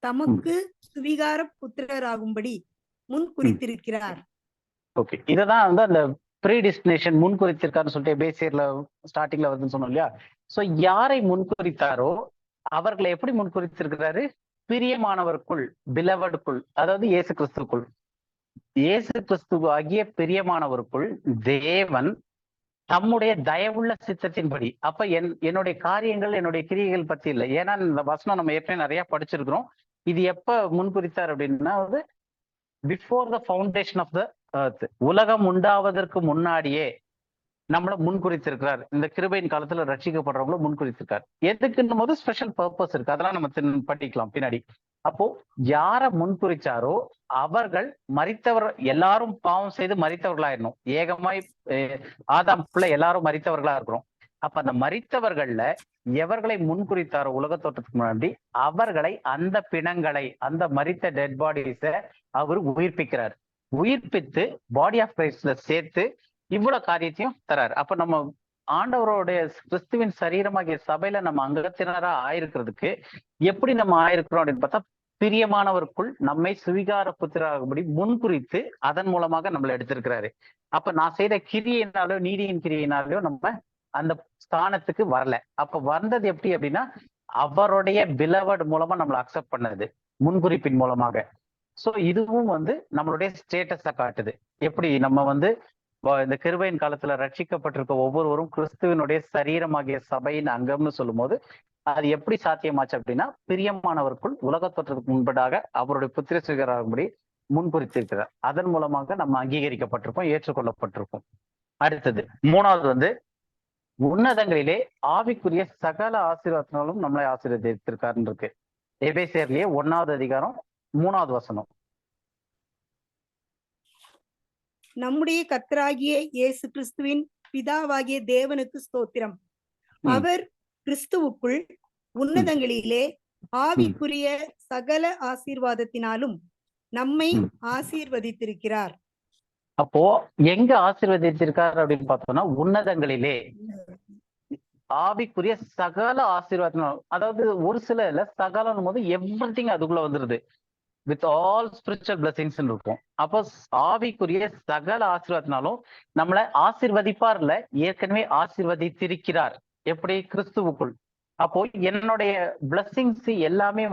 தமக்கு சுவீகார புத்திரராகும்படி முன் குறித்திருக்கிறார். ஓகே, இததான் வந்து அந்த ப்ரீடிஸ்டினேஷன், முன்குறித்திருக்காருன்னு சொல்லிட்டு எபேசியர்ல ஸ்டார்டிங்ல வருதுன்னு சொன்னோம் இல்லையா? சோ யாரை முன்குறித்தாரோ அவர்களை எப்படி முன்குறித்திருக்கிறாரு? பிரியமானவருக்குள், பிலவடுக்குள், அதாவது இயேசு கிறிஸ்துக்குள். இயேசு கிறிஸ்து ஆகிய பிரியமானவருக்குள் தேவன் தம்முடைய தயவுள்ள சித்தத்தின்படி. அப்ப என்னுடைய காரியங்கள் என்னுடைய கிரியைகள் பத்தி இல்லை. ஏன்னா இந்த வசனம் நம்ம ஏற்கனவே நிறைய படிச்சிருக்கிறோம். இது எப்ப முன்குறித்தார் அப்படின்னா before the foundation of the earth, உலகம் உண்டாவதற்கு முன்னாடியே நம்மள முன்குறித்திருக்கிறார். இந்த கிருபையின் காலத்துல ரட்சிக்கப்படுறவங்கள முன்குறித்திருக்கார். எதுக்குன்னு போது ஸ்பெஷல் பர்பஸ் இருக்கு, அதெல்லாம் நம்ம படிக்கலாம் பின்னாடி. அப்போ யார முன்குறிச்சாரோ அவர்கள் மரித்தவர், எல்லாரும் பாவம் செய்து மரித்தவர்களாயிடணும். ஏகமாய் ஆதாம் பிள்ளை எல்லாரும் மரித்தவர்களா இருக்கிறோம். அப்ப அந்த மரித்தவர்கள்ல எவர்களை முன்குறித்தாரோ உலக தோற்றத்துக்கு முன்னாடி, அவர்களை, அந்த பிணங்களை, அந்த மரித்த டெட் பாடிஸ அவர் உயிர்ப்பிக்கிறார். உயிர்ப்பித்து பாடி ஆஃப் கிரைஸ்ட்ல சேர்த்து இவ்வளவு காரியத்தையும் தராரு. அப்ப நம்ம ஆண்டவருடைய கிறிஸ்துவின் சரீரமாகிய சபையில நம்ம அங்கத்தினரா ஆயிருக்கிறதுக்கு எப்படி நம்ம ஆயிருக்கிறோம் அப்படின்னு பார்த்தா, பிரியமானவருக்குள் நம்மை சுவிகார புத்திராகும்படி முன்குறித்து அதன் மூலமாக நம்மளை எடுத்திருக்கிறாரு. அப்ப நான் செய்த கிரியினாலோ நீதியின் கிரியினாலோ நம்ம அந்த ஸ்தானத்துக்கு வரல. அப்ப வந்தது எப்படி அப்படின்னா, அவருடைய பிலவட் மூலமா நம்மளை அக்செப்ட் பண்ணது, முன்குறிப்பின் மூலமாக. சோ இதுவும் நம்மளுடைய ஸ்டேட்டஸை காட்டுது. எப்படி நம்ம இந்த கிருபையின் காலத்துல ரட்சிக்கப்பட்டிருக்க ஒவ்வொருவரும் கிறிஸ்துவனுடைய சரீரமாகிய சபையின் அங்கம்னு சொல்லும் போது அது எப்படி சாத்தியமாச்சு அப்படின்னா, பிரியமானவருக்குள் உலக தோற்றத்துக்கு முன்பதாக அவருடைய புத்திர சுவிகாரபடி முன்குறித்திருக்கிறார். அதன் மூலமாக நம்ம அங்கீகரிக்கப்பட்டிருக்கோம், ஏற்றுக்கொள்ளப்பட்டிருக்கோம். அடுத்தது மூணாவது உன்னதங்களிலே ஆவிக்குரிய சகல ஆசீர்வாதத்தினாலும் நம்மளை ஆசீர்வதித்திருக்காருன்னு இருக்கு. எபேசியர்லயே 1வது அதிகாரம் 3வது வசனம். நம்முடைய கர்த்தராகிய இயேசு கிறிஸ்துவின் பிதாவாகிய தேவனுக்கு ஸ்தோத்திரம். அவர் கிறிஸ்துவுக்குள் உன்னதங்களிலே ஆவிக்குரிய சகல ஆசீர்வாதத்தினாலும் நம்மை ஆசீர்வதித்திருக்கிறார். அப்போ எங்க ஆசீர்வதித்திருக்கார் அப்படின்னு பார்த்தோம்னா, உன்னதங்களிலே ஆவிக்குரிய சகல ஆசீர்வாதத்தினாலும். அதாவது ஒரு சில இல்ல, சகலம் போது எவ்ரிதிங் அதுக்குள்ள வந்துருது. வித் ஆல் ஸ்பிரிச்சுவல் பிளஸிங்ஸ் இருக்கும். அப்போ ஆவிக்குரிய சகல ஆசீர்வாதத்தினாலும் நம்மளை ஆசீர்வதிப்பார் இல்ல, ஏற்கனவே ஆசீர்வதித்திருக்கிறார். எப்படி? கிறிஸ்துவுக்குள். அப்போ என்னுடைய பிளஸிங்ஸ் எல்லாமே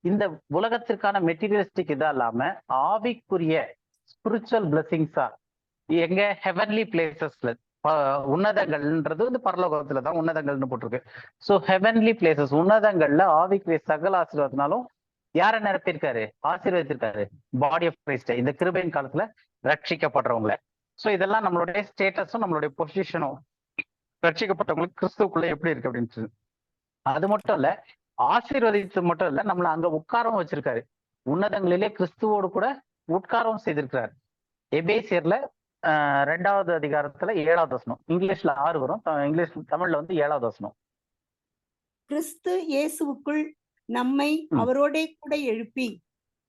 இந்த உலகத்திற்கான மெட்டீரியலிஸ்டிக் இதா இல்லாம ஆவிக்குரிய ஸ்பிரிச்சுவல் பிளஸிங்ஸா, எங்க ஹெவன்லி பிளேசஸ்ல, உன்னதங்கள்ன்றது பரலோகத்துலதான் உன்னதங்கள்னு போட்டிருக்கு. சோ ஹெவன்லி பிளேசஸ், உன்னதங்கள்ல ஆவிக்குரிய சகல ஆசீர்வாதத்தினாலும் யார நிரப்பியிருக்காரு? ஆசீர்வதித்திருக்காரு. பாடி ஆஃப் கிரைஸ்ட், இந்த கிருபையின் காலத்துல ரட்சிக்கப்படுறவங்கள. சோ இதெல்லாம் நம்மளுடைய ஸ்டேட்டஸும் நம்மளுடைய பொசிஷனும் ரட்சிக்கப்பட்டவங்களுக்கு கிறிஸ்துவுக்குள்ள எப்படி இருக்கு அப்படின்னு. அது மட்டும் இல்ல, ஆசீர்வதித்து மட்டும் இல்ல, நம்மள அங்க உட்காரவும் வச்சிருக்காரு. உன்னதங்களிலே கிறிஸ்துவோடு கூட உட்காரவும் செய்திருக்கிறார். எபேசியர்ல 2வது அதிகாரத்துல 7வது வசனம். இங்கிலீஷ்ல 6 வரும், தமிழ்ல 7வது வசனம். கிறிஸ்து இயேசுவுக்குள் நம்மை அவரோட கூட எழுப்பி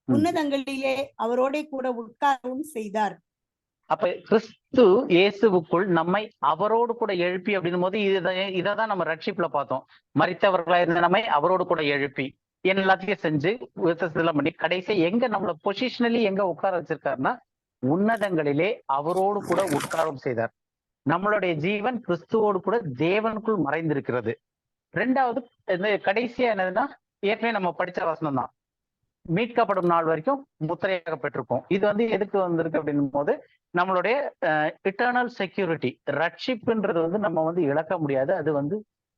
உன்னதங்களிலே அவரோட கூட உட்காரவும் செய்தார். அப்ப கிறிஸ்து இயேசுவுக்குள் நம்மை அவரோடு கூட எழுப்பி அப்படின்னும் போது இதான் நம்ம ரட்சிப்புல பார்த்தோம். மரித்தவர்களா இருந்த நம்மை அவரோடு கூட எழுப்பி எல்லாத்தையும் செஞ்சு பண்ணி கடைசி எங்க நம்மள பொசிஷனலி எங்க உட்கார வச்சிருக்காருன்னா, உன்னதங்களிலே அவரோடு கூட உட்காரம் செய்தார். நம்மளுடைய ஜீவன் கிறிஸ்துவோடு கூட தேவனுக்குள் மறைந்திருக்கிறது. 2வது கடைசியா என்னதுன்னா, ஏற்கனவே நம்ம படிச்ச வசனம் தான், மீட்கப்படும் நாள் வரைக்கும் முத்திரையாக பெற்றிருக்கோம். இது எதுக்கு வந்திருக்கு அப்படின்னும் போது, நம்மளுடைய இட்டர்னல் செக்யூரிட்டி. ரட்சிப்புன்றது நம்ம இழக்க முடியாது. அது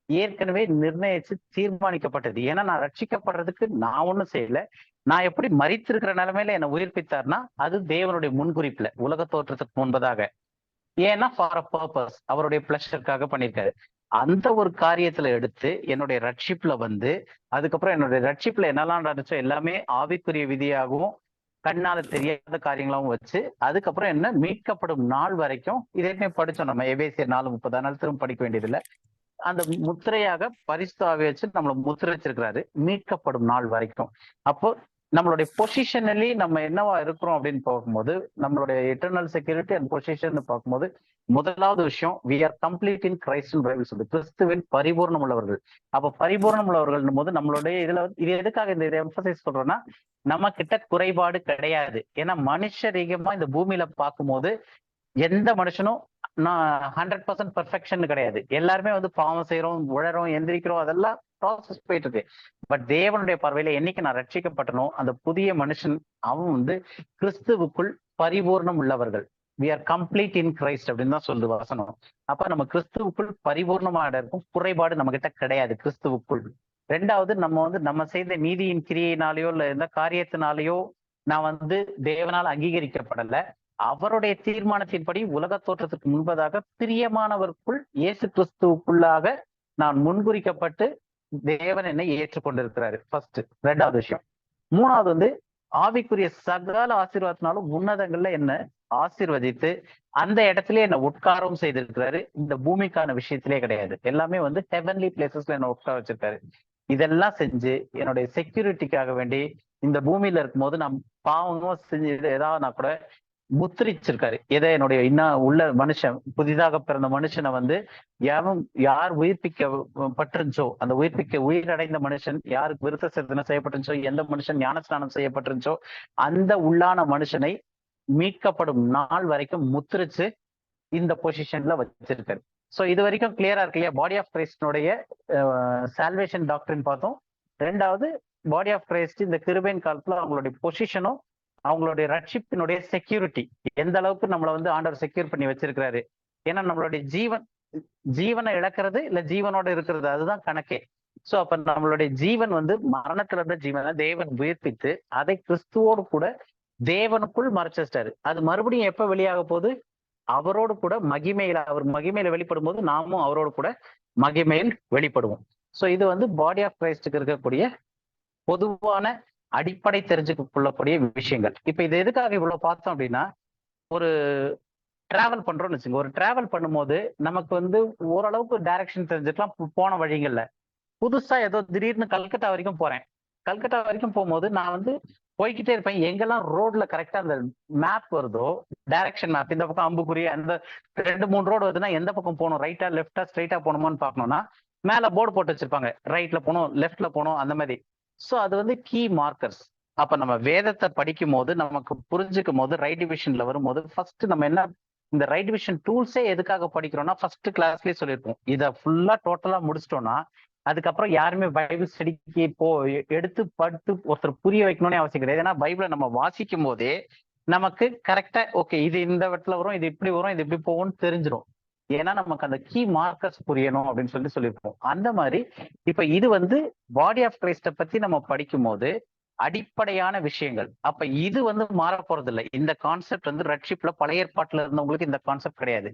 ஏற்கனவே நிர்ணயிச்சு தீர்மானிக்கப்பட்டது. ஏன்னா நான் ரட்சிக்கப்படுறதுக்கு நான் ஒண்ணும் செய்யல. நான் எப்படி மரித்திருக்கிற நிலைமையில என்னை உயிர்ப்பித்தார்னா, அது தேவனுடைய முன்குறிப்புல உலக தோற்றத்துக்கு முன்பதாக. ஏன்னா ஃபார் அ பர்பஸ், அவருடைய பிளஷருக்காக பண்ணியிருக்காரு. அந்த ஒரு காரியத்துல எடுத்து என்னுடைய ரட்சிப்புல அதுக்கப்புறம் என்னுடைய ரட்சிப்புல என்னெல்லாம் நடந்துச்சோ எல்லாமே ஆவிக்குரிய விதியாகவும் கண்ணால தெரியாத காரியங்களாகவும் வச்சு, அதுக்கப்புறம் என்ன மீட்கப்படும் நாள் வரைக்கும் இதே படிச்சோம் நம்ம. எபேசியர் 4:30, அதனால திரும்ப படிக்க வேண்டியதில்லை. அந்த முத்திரையாக பரிசுத்த ஆவியை வச்சு நம்மளை முத்திரைச்சிருக்கிறாரு மீட்கப்படும் நாள் வரைக்கும். அப்போ நம்மளுடைய பொசிஷனலி நம்ம என்னவா இருக்கிறோம் அப்படின்னு பார்க்கும்போது, நம்மளுடைய இட்டர்னல் செக்யூரிட்டி அண்ட் பொசிஷன் பார்க்கும்போது, முதலாவது விஷயம், we are complete in Christ Bible சொல்லுது. கிறிஸ்துவின் பரிபூர்ணம் உள்ளவர்கள். அப்ப பரிபூர்ணம் உள்ளவர்கள் போது நம்மளுடைய இது எதுக்காக இந்த எம்பசைஸ் சொல்றோம்னா, நம்ம கிட்ட குறைபாடு கிடையாது. ஏன்னா மனுஷரீகமா இந்த பூமியில பார்க்கும்போது எந்த மனுஷனும் நான் 100% பெர்ஃபெக்ஷன் கிடையாது. எல்லாருமே பாவம் செய்யறோம், உழறோம், எந்திரிக்கிறோம், அதெல்லாம் ப்ராசஸ் போயிட்டு இருக்கு. பட் தேவனுடைய பார்வையில என்னைக்கு நான் ரட்சிக்கப்பட்டனோ அந்த புதிய மனுஷன் அவன் கிறிஸ்துவுக்குள் பரிபூர்ணம் உள்ளவர்கள். we are complete in Christ அப்படின்னு தான் சொல்லுது வசனம். அப்ப நம்ம கிறிஸ்துவுக்குள் பரிபூர்ணமாக இருக்கும், குறைபாடு நம்ம கிட்ட கிடையாது கிறிஸ்துவுக்குள். ரெண்டாவது, நம்ம செய்த நீதியின் கிரியையினாலேயோ இல்ல எந்த காரியத்தினாலேயோ நான் தேவனால் அங்கீகரிக்கப்படல. அவருடைய தீர்மானத்தின்படி உலக தோற்றத்துக்கு முன்பதாக பிரியமானவருக்குள் இயேசு கிறிஸ்துவுக்குள்ளாக நான் முன்குறிக்கப்பட்டு தேவன் என்னை ஏற்றுக்கொண்டிருக்கிறாரு. ஃபர்ஸ்ட். ரெண்டாவது விஷயம். மூணாவது ஆவிக்குரிய சகல ஆசீர்வாதத்தினாலும் உன்னதங்கள்ல என்ன ஆசீர்வதித்து அந்த இடத்துல என்ன உட்காரவும் செய்திருக்கிறாரு. இந்த பூமிக்கான விஷயத்திலே கிடையாது, எல்லாமே ஹெவன்லி பிளேசஸ்ல என்ன உட்கார வச்சிருக்காரு. இதெல்லாம் செஞ்சு என்னுடைய செக்யூரிட்டிக்காக வேண்டி இந்த பூமியில இருக்கும்போது நான் பாவமும் செஞ்சு ஏதாவது நான் கூட முத்திரிச்சிருக்காரு. எதை என்னுடைய இன்னும் உள்ள மனுஷன், புதிதாக பிறந்த மனுஷனை யார் உயிர்ப்பிக்கப்பட்டிருந்தோ, அந்த உயிரடைந்த மனுஷன் யாருக்கு விருத்த சேதனம் செய்யப்பட்டிருந்தோ, எந்த மனுஷன் ஞானஸ்நானம் செய்யப்பட்டிருந்தோ அந்த உள்ளான மனுஷனை மீட்கப்படும் நாள் வரைக்கும் முத்திரிச்சு இந்த பொசிஷன்ல வச்சிருக்காரு. சோ இது வரைக்கும் கிளியரா இருக்கு இல்லையா? பாடி ஆஃப் கிரைஸ்டனுடைய சால்வேஷன் டாக்டரின் பார்த்தோம். ரெண்டாவது, பாடி ஆஃப் கிரைஸ்ட் இந்த கிருபையின் காலத்துல அவங்களுடைய பொசிஷனும் அவங்களுடைய ரட்சிப்பினுடைய செக்யூரிட்டி எந்த அளவுக்கு நம்மளை ஆண்டவர் செக்யூர் பண்ணி வச்சிருக்கிறாரு. ஏன்னா நம்மளுடைய ஜீவனை இழக்கிறது இல்ல ஜீவனோட இருக்கிறது, அதுதான் கணக்கே. சோ அப்ப நம்மளுடைய ஜீவன் மரணத்துல இருந்த ஜீவனை தேவன் உயிர்ப்பித்து அதை கிறிஸ்துவோடு கூட தேவனுக்குள் மறைச்சிட்டாரு. அது மறுபடியும் எப்ப வெளியாக போகுது? அவரோடு கூட மகிமையில, அவர் மகிமையில வெளிப்படும் போது நாமும் அவரோடு கூட மகிமையில் வெளிப்படுவோம். சோ இது பாடி ஆஃப் கிரைஸ்டுக்கு இருக்கக்கூடிய பொதுவான அடிப்படை தெரிஞ்சுக்க கொள்ளக்கூடிய விஷயங்கள். இப்ப இது எதுக்காக இவ்வளவு பார்த்தோம் அப்படின்னா, ஒரு டிராவல் பண்றோம்னு வச்சுங்க. ஒரு டிராவல் பண்ணும்போது நமக்கு ஓரளவுக்கு டைரக்ஷன் தெரிஞ்சுக்கலாம் போன வழிகள்ல. புதுசா ஏதோ திடீர்னு கல்கத்தா வரைக்கும் போறேன். கல்கத்தா வரைக்கும் போகும்போது நான் போய்கிட்டே இருப்பேன். எங்கெல்லாம் ரோட்ல கரெக்டா அந்த மேப் வருதோ, டைரக்ஷன் மேப், இந்த பக்கம் அம்புக்குறி, அந்த 2-3 ரோடு வருதுன்னா எந்த பக்கம் போகணும், ரைட்டா லெஃப்டா ஸ்ட்ரைட்டா போகணுமான்னு பார்க்கணும்னா மேல போர்டு போட்டு வச்சிருப்பாங்க, ரைட்ல போகணும் லெஃப்ட்ல போகணும் அந்த மாதிரி. ஸோ அது கீ மார்க்கர்ஸ். அப்ப நம்ம வேதத்தை படிக்கும் போது நமக்கு புரிஞ்சுக்கும் போது ரைட் டிவிஷன்ல வரும்போது ஃபர்ஸ்ட் நம்ம என்ன, இந்த ரைட் டிவிஷன் டூல்ஸே எதுக்காக படிக்கிறோம்னா ஃபர்ஸ்ட் கிளாஸ்லயே சொல்லியிருப்போம். இதை ஃபுல்லா டோட்டலா முடிச்சிட்டோம்னா அதுக்கப்புறம் யாருமே பைபிள் ஸ்டடிக்கு எடுத்து படுத்து ஒருத்தர் புரிய வைக்கணும்னே அவசியம் கிடையாது. ஏன்னா பைபிளை நம்ம வாசிக்கும் போதே நமக்கு கரெக்டா ஓகே இது இந்த இடத்துல வரும், இது இப்படி வரும், இது இப்படி போகும்னு தெரிஞ்சிடும். ஏன்னா நமக்கு அந்த கீ மார்க்கர்ஸ் புரியணும் அப்படின்னு சொல்லியிருப்போம். அந்த மாதிரி இப்ப இது பாடி ஆஃப் கிரைஸ்ட பத்தி நம்ம படிக்கும் போது அடிப்படையான விஷயங்கள். அப்ப இது மாற போறது இல்லை. இந்த கான்செப்ட் ரட்சிப்ல பழைய ஏற்பாட்டுல இருந்தவங்களுக்கு இந்த கான்செப்ட் கிடையாது.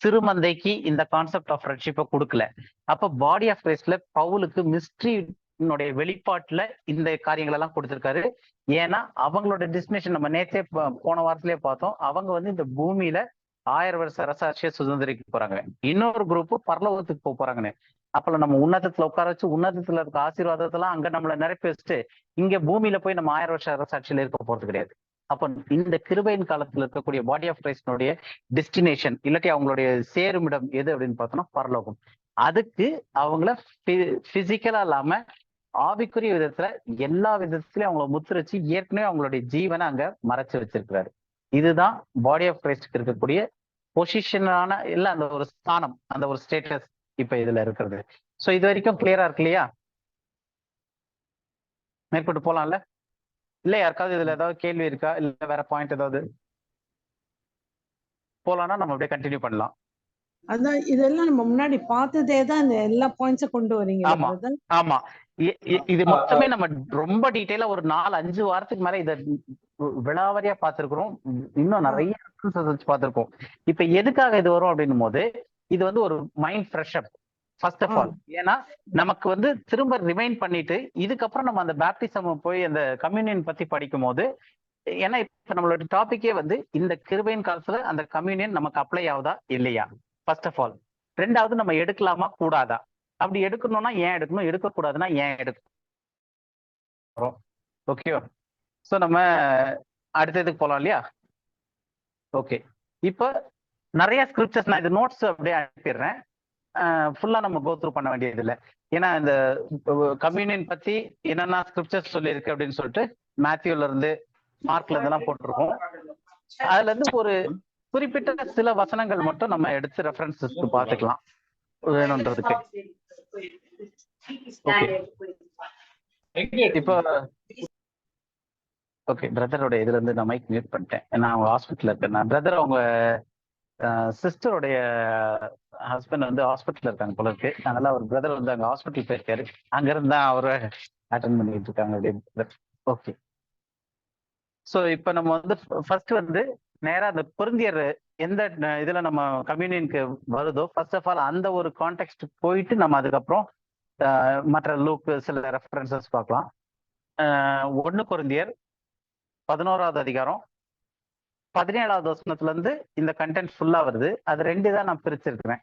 சிறுமந்தைக்கு இந்த கான்செப்ட் ஆஃப் ரட்சிப்பை கொடுக்கல. அப்ப பாடி ஆஃப் கிரைஸ்ட்ல பவுலுக்கு மிஸ்ட்ரியினுடைய வெளிப்பாட்டுல இந்த காரியங்கள் எல்லாம் கொடுத்திருக்காரு. ஏன்னா அவங்களோட டெஸ்டினேஷன் நம்ம நேற்றே போன வாரத்திலேயே பார்த்தோம். அவங்க இந்த பூமியில 1000 வருஷ அரசாட்சியை சுதந்திரிக்க போறாங்க. இன்னொரு குரூப் பரலோகத்துக்கு போறாங்கன்னு. அப்ப நம்ம உன்னதத்துல உட்கார வச்சு உன்னதத்துல இருக்க ஆசீர்வாதத்தெல்லாம் அங்க நம்மளை நிரப்பி வச்சுட்டு இங்க பூமியில போய் நம்ம 1000 வருஷ அரசாட்சியில இருக்க போறது கிடையாது. அப்ப இந்த கிருபையின் காலத்துல இருக்கக்கூடிய பாடி ஆஃப் கிரைஸ்டனுடைய டெஸ்டினேஷன் இல்லாட்டி அவங்களுடைய சேருமிடம் எது அப்படின்னு பார்த்தோம்னா பரலோகம். அதுக்கு அவங்கள பிசிக்கலா இல்லாம ஆவிக்குரிய விதத்துல எல்லா விதத்திலயும் அவங்கள முத்திரச்சு ஏற்கனவே அவங்களுடைய ஜீவனை அங்க மறைச்சு வச்சிருக்கிறாரு. இதுதான் பாடி ஆஃப் கிரைஸ்டுக்கு இருக்கக்கூடிய பொசிஷனான இல்ல அந்த ஒரு ஸ்தானம், அந்த ஒரு ஸ்டேட்டஸ் இப்ப இதுல இருக்கிறது. சோ இது வரைக்கும் கிளியரா இருக்கு இல்லையா? மேற்கொண்டு போலாம்ல? இல்ல யாருக்காவது இதுல ஏதாவது கேள்வி இருக்கா, இல்ல வேற பாயிண்ட் ஏதாவது போலாம்னா நம்ம அப்படியே கண்டினியூ பண்ணலாம். அதான் இதெல்லாம் நம்ம முன்னாடி பார்த்ததே தான் இந்த எல்லா பாயிண்ட்ஸை கொண்டு வரீங்க. ஆமா ஆமா, இது மொத்தமே நம்ம ரொம்ப டீடைலா ஒரு 4-5 வாரத்துக்கு மேல இத விளாவரியா பார்த்திருக்கிறோம். இன்னும் நிறைய பார்த்திருக்கோம். இப்ப எதுக்காக இது வரும் அப்படின்னும் போது இது ஒரு mind fresh up first of all. ஏன்னா நமக்கு திரும்ப ரிமைண்ட் பண்ணிட்டு இதுக்கப்புறம் நம்ம அந்த பேப்டிசம் போய் அந்த கம்யூனியன் பத்தி படிக்கும் போது, ஏன்னா இப்ப நம்மளோட டாபிக்கே இந்த கிருபையின் காலத்துல அந்த கம்யூனியன் நமக்கு அப்ளை ஆகுதா இல்லையா ஃபர்ஸ்ட் ஆஃப் ஆல். ரெண்டாவது, நம்ம எடுக்கலாமா கூடாதா, அப்படி எடுக்கணும்னா ஏன் எடுக்கணும், எடுக்கக்கூடாதுன்னா ஏன் எடுக்கணும். ஓகேவா? ஸோ நம்ம அடுத்ததுக்கு போகலாம் இல்லையா? ஓகே, இப்போ நிறைய ஸ்கிரிப்சர்ஸ் நான் இது நோட்ஸ் அப்படியே அனுப்பிடுறேன். ஃபுல்லா நம்ம கோத்ரூ பண்ண வேண்டியது இல்லை. ஏன்னா இந்த கம்யூனியன் பத்தி என்னென்ன ஸ்கிரிப்சர்ஸ் சொல்லியிருக்கு அப்படின்னு சொல்லிட்டு மேத்யூல இருந்து மார்க்ல இருந்தெல்லாம் போட்டிருக்கோம். அதுல இருந்து ஒரு குறிப்பிட்ட சில வசனங்கள் மட்டும் நம்ம எடுத்து ரெஃபரன்ஸஸ்க்கு பார்த்துக்கலாம் வேணுன்றதுக்கு. இப்போ ஓகே, பிரதரோட இதுல இருந்து நான் மைக் மியூட் பண்ணிட்டேன். நான் அவங்க ஹாஸ்பிட்டல்ல இருக்கேன். நான் பிரதர் அவங்க சிஸ்டருடைய ஹஸ்பண்ட் வந்து ஹாஸ்பிட்டல்ல இருக்காங்க போல இருக்கு. அதனால அவர் பிரதர் வந்து அங்க ஹாஸ்பிட்டல் போயிருக்காரு. அங்க இருந்தா அவரை அட்டன் பண்ணிட்டு இருக்காங்க அப்படியே. ஓகே, ஸோ இப்போ நம்ம வந்து ஃபர்ஸ்ட் வந்து நேரா அந்த பொருந்தியர் எந்த இதுல நம்ம கம்யூனியனுக்கு வருதோ ஃபர்ஸ்ட் ஆஃப் ஆல் அந்த ஒரு கான்டெக்ட் போயிட்டு நம்ம அதுக்கப்புறம் மற்ற லூக்கு சில ரெஃபரன்சஸ் பார்க்கலாம். 1 கொரிந்தியர் 11வது அதிகாரம் 17வது வசனத்துல இருந்து இந்த கண்டென்ட் ஃபுல்லா வருது. அது 2 தான் நான் பிரிச்சிருக்கிறேன்.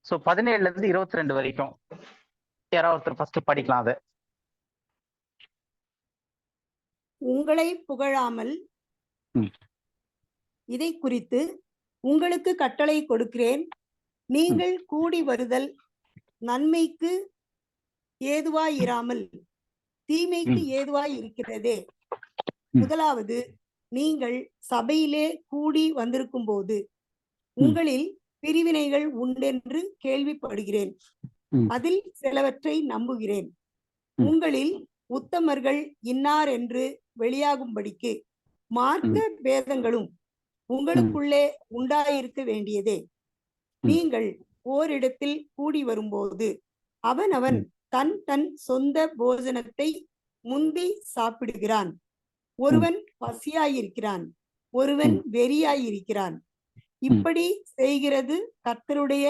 ஸோ 17ல இருந்து 22 வரைக்கும் யாராவது ஒருத்தர் ஃபர்ஸ்ட் படிக்கலாம். அதை உங்களை புகழாமல் இதை குறித்து உங்களுக்கு கட்டளை கொடுக்கிறேன். நீங்கள் கூடி வருதல் நன்மைக்கு ஏதுவாயிராமல் தீமைக்கு ஏதுவாய் இருக்கிறதே. முதலாவது, நீங்கள் சபையிலே கூடி வந்திருக்கும் போது உங்களில் பிரிவினைகள் உண்டென்று கேள்விப்படுகிறேன். அதில் சிலவற்றை நம்புகிறேன். உங்களில் உத்தமர்கள் இன்னார் என்று வெளியாகும்படிக்கு மார்க்க பேதங்களும் உங்களுக்குள்ளே உண்டாயிருக்க வேண்டியதே. நீங்கள் ஓரிடத்தில் கூடி வரும்போது அவனவன் தன் தன் சொந்த போஜனத்தை முந்தி சாப்பிடுகிறான். ஒருவன் பசியாயிருக்கிறான், ஒருவன் வெறியாயிருக்கிறான். இப்படி செய்கிறது கர்த்தருடைய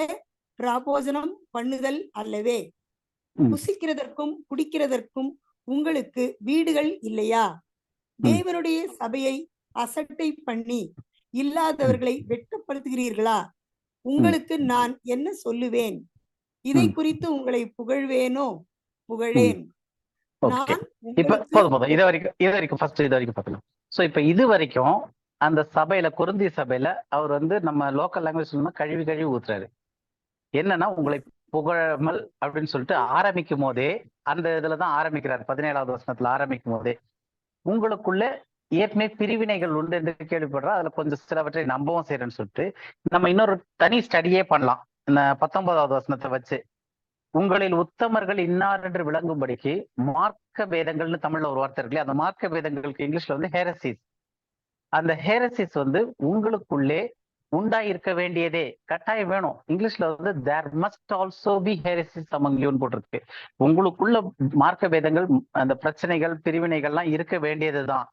ராபோஜனம் பண்ணுதல் அல்லவே. புசிக்கிறதற்கும் குடிக்கிறதற்கும் உங்களுக்கு வீடுகள் இல்லையா? தேவனுடைய சபையை அசட்டை பண்ணி இல்லாதவர்களை வெட்கப்படுத்துகிறீர்களா? உங்களுக்கு நான் என்ன சொல்லுவேன்? இதை குறித்து உங்களை புகழ்வேனோ? புகழேன். நான் இப்ப போதும் இது வரைக்கும் ஃபர்ஸ்ட் இது வரைக்கும் பார்க்கலாம். சோ இப்ப இது வரைக்கும் அந்த சபையில கொரிந்திய சபையில அவர் வந்து நம்ம லோக்கல் லாங்குவேஜ் சொன்னா கழுவி ஊத்துறாரு. என்னன்னா உங்களை புகழமல் அப்படின்னு சொல்லிட்டு ஆரம்பிக்கும் போதே அந்த இதுலதான் ஆரம்பிக்கிறார். 17வது வசனத்துல ஆரம்பிக்கும் போதே உங்களுக்குள்ள ஏற்கனவே பிரிவினைகள் உண்டு என்று கேள்விப்படுறோம். அதுல கொஞ்சம் சிலவற்றை நம்பவும் செய்யறேன்னு சொல்லிட்டு நம்ம இன்னொரு தனி ஸ்டடியே பண்ணலாம். இந்த 19வது வசனத்தை வச்சு உங்களில் உத்தமர்கள் இன்னார் என்று விளங்கும்படிக்கு மார்க்க பேதங்கள்னு தமிழ்ல ஒரு வார்த்தை இருக்கு. அந்த மார்க்க பேதங்களுக்கு இங்கிலீஷ்ல வந்து ஹெரசிஸ். அந்த ஹெரசிஸ் வந்து உங்களுக்குள்ளே உண்டாயிருக்க வேண்டியதே, கட்டாயம் வேணும். இங்கிலீஷ்ல வந்து there must also be heresies among யூன்னு போட்டிருக்கு. உங்களுக்குள்ள மார்க்க பேதங்கள், அந்த பிரச்சனைகள், பிரிவினைகள்லாம் இருக்க வேண்டியதுதான்.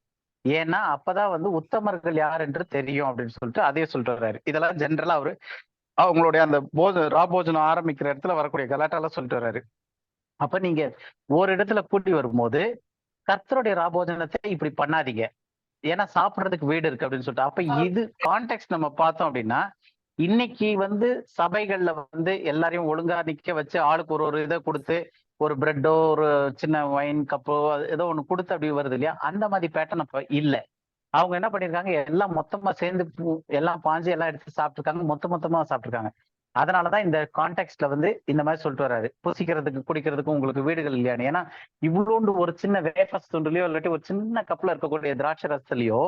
ஏன்னா அப்பதான் வந்து உத்தமர்கள் யார் என்று தெரியும் அப்படின்னு சொல்லிட்டு அதே சொல்லிட்டு வர்றாரு. இதெல்லாம் ஜென்ரலா அவரு அவங்களுடைய அந்த ராபோஜனம் ஆரம்பிக்கிற இடத்துல வரக்கூடிய கலாட்டால சொல்லிட்டு வர்றாரு. அப்ப நீங்க ஒரு இடத்துல கூட்டி வரும்போது கர்த்தருடைய ராபோஜனத்தை இப்படி பண்ணாதீங்க, ஏன்னா சாப்பிட்றதுக்கு வீடு இருக்கு அப்படின்னு சொல்லிட்டு. அப்ப இது கான்டெக்ட் நம்ம பார்த்தோம் அப்படின்னா இன்னைக்கு வந்து சபைகள்ல வந்து எல்லாரையும் ஒழுங்கா நிக்க வச்சு ஆளுக்கு ஒரு இதை கொடுத்து ஒரு பிரெட்டோ ஒரு சின்ன வைன் கப்போ ஏதோ ஒண்ணு கொடுத்து அப்படி வருது இல்லையா? அந்த மாதிரி பேட்டர்ன் அப்ப இல்லை. அவங்க என்ன பண்ணிருக்காங்க, எல்லாம் மொத்தமா சேர்ந்து எல்லாம் பாஞ்சு எல்லாம் எடுத்து சாப்பிட்டுருக்காங்க, மொத்தமா சாப்பிட்டுருக்காங்க. அதனாலதான் இந்த கான்டெக்ட்ல வந்து இந்த மாதிரி சொல்லிட்டு வர்றாரு, புசிக்கிறதுக்கு குடிக்கிறதுக்கும் உங்களுக்கு வீடுகள் இல்லையான்னு. ஏன்னா இவ்வளோண்டு ஒரு சின்ன வேப்பஸ் துண்டுலயோ இல்லாட்டி ஒரு சின்ன கப்ல இருக்கக்கூடிய திராட்சை ரசத்துலயோ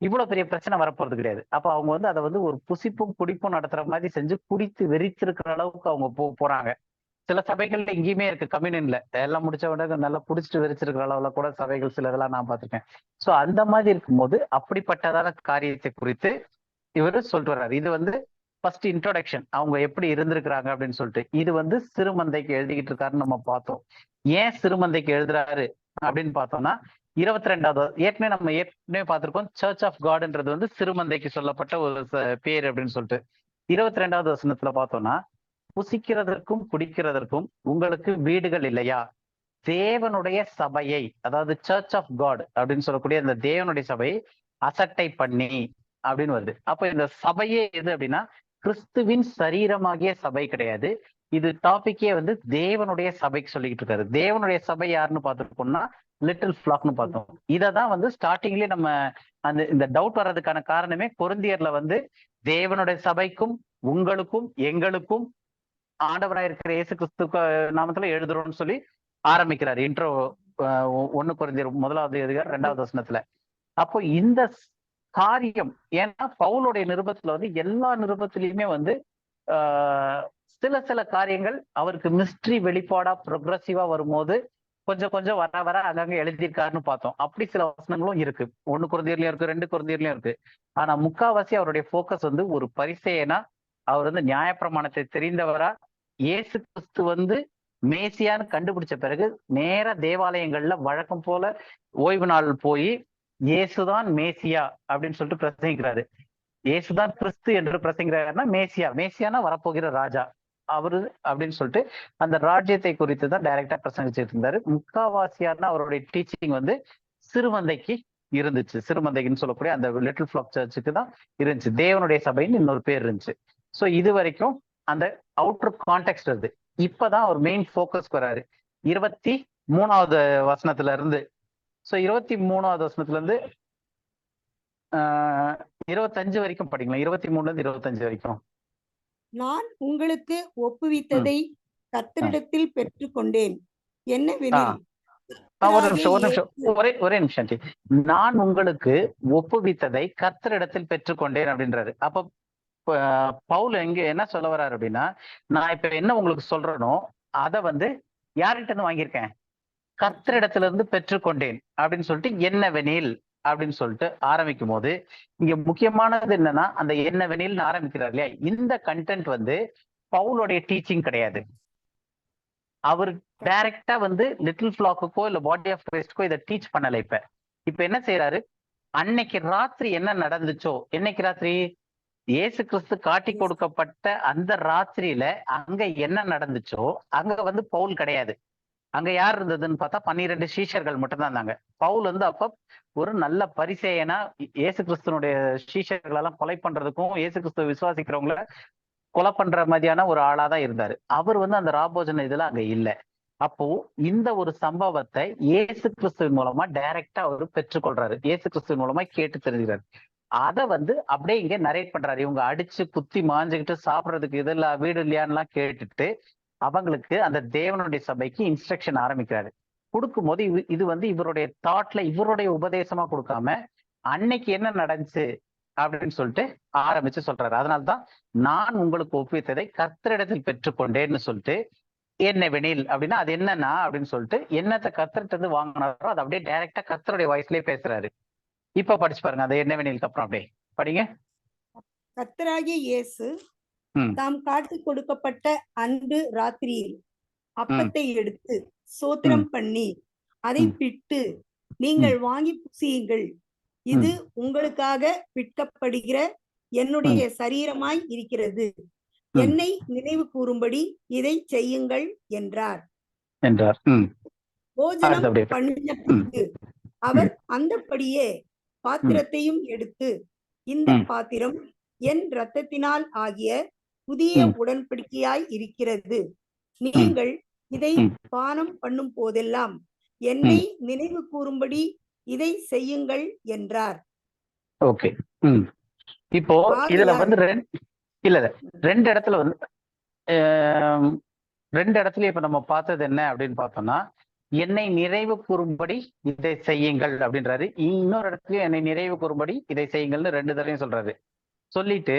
இவ்வளவு பெரிய பிரச்சனை வரப்போறது கிடையாது. அப்ப அவங்க வந்து அதை வந்து ஒரு புசிப்பும் குடிப்பும் நடத்துற மாதிரி செஞ்சு குடித்து வெறிச்சிருக்கிற அளவுக்கு அவங்க போறாங்க. சில சபைகள்ல இங்கேயுமே இருக்கு, கம்யூனியன்ல எல்லாம் முடிச்ச உடனே நல்லா புடிச்சிட்டு வெறிச்சிருக்கிற அளவுல கூட சபைகள் சில இதெல்லாம் நான் பார்த்திருக்கேன். சோ அந்த மாதிரி இருக்கும்போது அப்படிப்பட்டதான காரியத்தை குறித்து இவரு சொல்லிட்டு வர்றாரு. இது வந்து ஃபர்ஸ்ட் இன்ட்ரோடக்ஷன், அவங்க எப்படி இருந்திருக்கிறாங்க அப்படின்னு சொல்லிட்டு. இது வந்து சிறுமந்தைக்கு எழுதிக்கிட்டு இருக்காருன்னு நம்ம பார்த்தோம். ஏன் சிறுமந்தைக்கு எழுதுறாரு அப்படின்னு பார்த்தோம்னா 22வது ஏற்கனவே பார்த்திருக்கோம். சர்ச் ஆஃப் காட்ன்றது வந்து சிறுமந்தைக்கு சொல்லப்பட்ட ஒரு பேர் அப்படின்னு சொல்லிட்டு. 22வது வசனத்துல பார்த்தோம்னா புசிக்கிறதற்கும் குடிக்கிறதற்கும் உங்களுக்கு வீடுகள் இல்லையா? தேவனுடைய சபையை, அதாவது சர்ச் ஆஃப் காட் அப்படின்னு சொல்லக்கூடிய அந்த தேவனுடைய சபையை அசட்டை பண்ணி அப்படின்னு வருது. அப்ப இந்த சபையே எது அப்படின்னா கிறிஸ்துவின் சரீரமாகிய சபை கிடையாது. இது டாபிக்கே வந்து தேவனுடைய சபைக்கு சொல்லிக்கிட்டு இருக்காரு. தேவனுடைய சபை யாருன்னு பார்த்துருக்கோம்னா லிட்டில் ஃபிளாக்னு பார்த்தோம். இததான் வந்து ஸ்டார்டிங்லயே நம்ம இந்த டவுட் வர்றதுக்கான காரணமே கொரிந்தியர்ல வந்து தேவனுடைய சபைக்கும் உங்களுக்கும் எங்களுக்கும் ஆண்டவராயிருக்கிற இயேசு கிறிஸ்து நாமத்துல எழுதுறோம்னு சொல்லி ஆரம்பிக்கிறார் இன்ட்ரோ 1 கொரிந்தியர் 1வது அதிகாரம் 2வது வசனத்துல. அப்போ இந்த காரியம், ஏன்னா பவுலுடைய நிருபத்துல வந்து எல்லா நிருபத்திலையுமே வந்து சில காரியங்கள் அவருக்கு மிஸ்ட்ரி வெளிப்பாடா ப்ரொக்ரெசிவா வரும்போது கொஞ்சம் கொஞ்சம் வர வர அங்கங்க எழுதியிருக்காருன்னு பார்த்தோம். அப்படி சில வசனங்களும் இருக்கு. 1 கொரிந்தியர்லயும் இருக்கு, 2 கொரிந்தியர்லயும் இருக்கு. ஆனா முக்காவாசி அவருடைய போக்கஸ் வந்து ஒரு பரிசேயனா, அவர் வந்து நியாயப்பிரமாணத்தை தெரிந்தவரா, இயேசு கிறிஸ்து வந்து மேசியான்னு கண்டுபிடிச்ச பிறகு நேர தேவாலயங்கள்ல வழக்கம் போல ஓய்வு நாள் போய் இயேசுதான் மேசியா அப்படின்னு சொல்லிட்டு பிரசங்கிக்கிறாரு. இயேசுதான் கிறிஸ்து என்று பிரசங்கிறாருன்னா மேசியானா வரப்போகிற ராஜா அவரு அப்படின்னு சொல்லிட்டு அந்த ராஜ்யத்தை குறித்து தான் டைரக்டா பிரசங்கிச்சுட்டு இருந்தாரு. முக்காவாசியான அவருடைய டீச்சிங் வந்து சிறுமந்தைக்கு இருந்துச்சு. சிறுமந்தைக்குன்னு சொல்லக்கூடிய அந்த லிட்டில் ஃபிளாக் சர்ச்சுக்கு தான் இருந்துச்சு. தேவனுடைய சபைன்னு இன்னொரு பேர் இருந்துச்சு. ஸோ இது வரைக்கும் அந்த அவுட்டர் கான்டெக்ட் இருந்து இப்பதான் அவர் மெயின் ஃபோக்கஸ் வராரு 23வது வசனத்துல இருந்து. ஸோ 23வது வசனத்துல இருந்து 25 வரைக்கும் படிக்கலாம். 23ல இருந்து 25 வரைக்கும். நான் உங்களுக்கு ஒப்புவித்ததை கர்த்தரிடத்தில் பெற்றுக்கொண்டேன். என்னவெனில் ஒரு நிமிஷம் ஒரே நிமிஷம். நான் உங்களுக்கு ஒப்புவித்ததை கர்த்தரிடத்தில் பெற்றுக்கொண்டேன் அப்படின்றாரு. அப்ப பவுல் எங்க என்ன சொல்ல வர்றாரு அப்படின்னா, நான் இப்ப என்ன உங்களுக்கு சொல்றேனோ அதை வந்து யார்கிட்ட இருந்து வாங்கியிருக்கேன், கர்த்தரிடத்துல இருந்து பெற்றுக்கொண்டேன் அப்படின்னு சொல்லிட்டு என்னவெனில் அப்படின்னு சொல்லிட்டு ஆரம்பிக்கும் போது இங்க முக்கியமானது என்னன்னா, அந்த என்னவெனில்னு ஆரம்பிக்கிறார் இல்லையா, இந்த கண்டென்ட் வந்து பவுலுடைய டீச்சிங் கிடையாது. அவர் டைரக்டா வந்து லிட்டில் ஃபிளாக்குக்கோ இல்ல பாடி ஆஃப் கிரைஸ்டுக்கோ இதை டீச் பண்ணல. இப்ப என்ன செய்யறாரு, அன்னைக்கு ராத்திரி என்ன நடந்துச்சோ, என்னைக்கு ராத்திரி இயேசு கிறிஸ்து காட்டி கொடுக்கப்பட்ட அந்த ராத்திரியில அங்க என்ன நடந்துச்சோ அங்க வந்து பவுல் கிடையாது. அங்க யார் இருந்ததுன்னு பார்த்தா 12 சீஷர்கள் மட்டும்தான் இருந்தாங்க. பவுல் வந்து அப்ப ஒரு நல்ல பரிசேயனா இயேசு கிறிஸ்துனுடைய சீஷர்கள் எல்லாம் கொலை பண்றதுக்கும் இயேசு கிறிஸ்துவ விசுவாசிக்கிறவங்கள கொலை பண்ற மாதிரியான ஒரு ஆளாதான் இருந்தாரு. அவர் வந்து அந்த ராபோஜன இதுல அங்க இல்லை. அப்போ இந்த ஒரு சம்பவத்தை இயேசு கிறிஸ்துவின் மூலமா டைரக்டா அவரு பெற்றுக்கொள்றாரு. இயேசு கிறிஸ்துவின் மூலமா கேட்டு தெரிஞ்சுக்கிறாரு. அதை வந்து அப்படியே இங்க நரேட் பண்றாரு. இவங்க அடிச்சு குத்தி மாஞ்சுக்கிட்டு சாப்பிட்றதுக்கு இதெல்லாம் வீடு இல்லையான்லாம் கேட்டுட்டு அவங்களுக்கு அந்த தேவனுடைய சபைக்கு இன்ஸ்ட்ரக்ஷன் ஆரம்பிக்கிறாரு. கொடுக்கும் போது இது வந்து இவருடைய தாட்ல இவருடைய உபதேசமா கொடுக்காம அன்னைக்கு என்ன நடந்துச்சு அப்படின்னு சொல்லிட்டு ஆரம்பிச்சு சொல்றாரு. அதனால்தான் நான் உங்களுக்கு ஒப்புவித்ததை கர்த்தரிடத்தில் பெற்றுக்கொண்டேன்னு சொல்லிட்டு என்னவெனில் அப்படின்னா அது என்னன்னா அப்படின்னு சொல்லிட்டு என்னத்தை கர்த்தர்கிட்ட இருந்து வாங்கினாரோ அதை அப்படியே டைரக்டா கர்த்தருடைய வாய்ஸ்லயே பேசுறாரு. இப்ப படிச்சு பாருங்க, அதை என்னவெனிலுக்கு அப்புறம் அப்படியே படிங்க. கர்த்தராகிய இயேசு தாம் காட்டி கொடுக்கப்பட்ட அன்று ராத்திரியில் அப்பத்தை எடுத்து சோத்திரம் பண்ணி அதை பிட்டு, நீங்கள் வாங்கி புசியுங்கள், இது உங்களுக்காக பிற்கப்படுகிற என்னுடைய சரீரமாய் இருக்கிறது, என்னை நினைவு கூறும்படி இதை செய்யுங்கள் என்றார். போஜனம் பண்ணின பிறகு அவர் அந்தபடியே பாத்திரத்தையும் எடுத்து, இந்த பாத்திரம் என் இரத்தத்தினால் ஆகிய புதிய உடன்படிக்கையாய் இருக்கிறது, நீங்கள் இதை பானம் பண்ணும் போதெல்லாம் என்னை நினைவு கூறும்படி இதை செய்யுங்கள் என்றார். ஓகே, இப்போ இதுல வந்து ரெண்டு இடத்துல வந்து ரெண்டு இடத்துல இப்ப நம்ம பார்த்தது என்ன அப்படின்னு பார்த்தோம்னா, என்னை நிறைவு கூறும்படி இதை செய்யுங்கள் அப்படின்றாரு. இன்னொரு இடத்துலயும் என்னை நிறைவு கூறும்படி இதை செய்யுங்கள்னு 2 தடவையும் சொல்றாரு. சொல்லிட்டு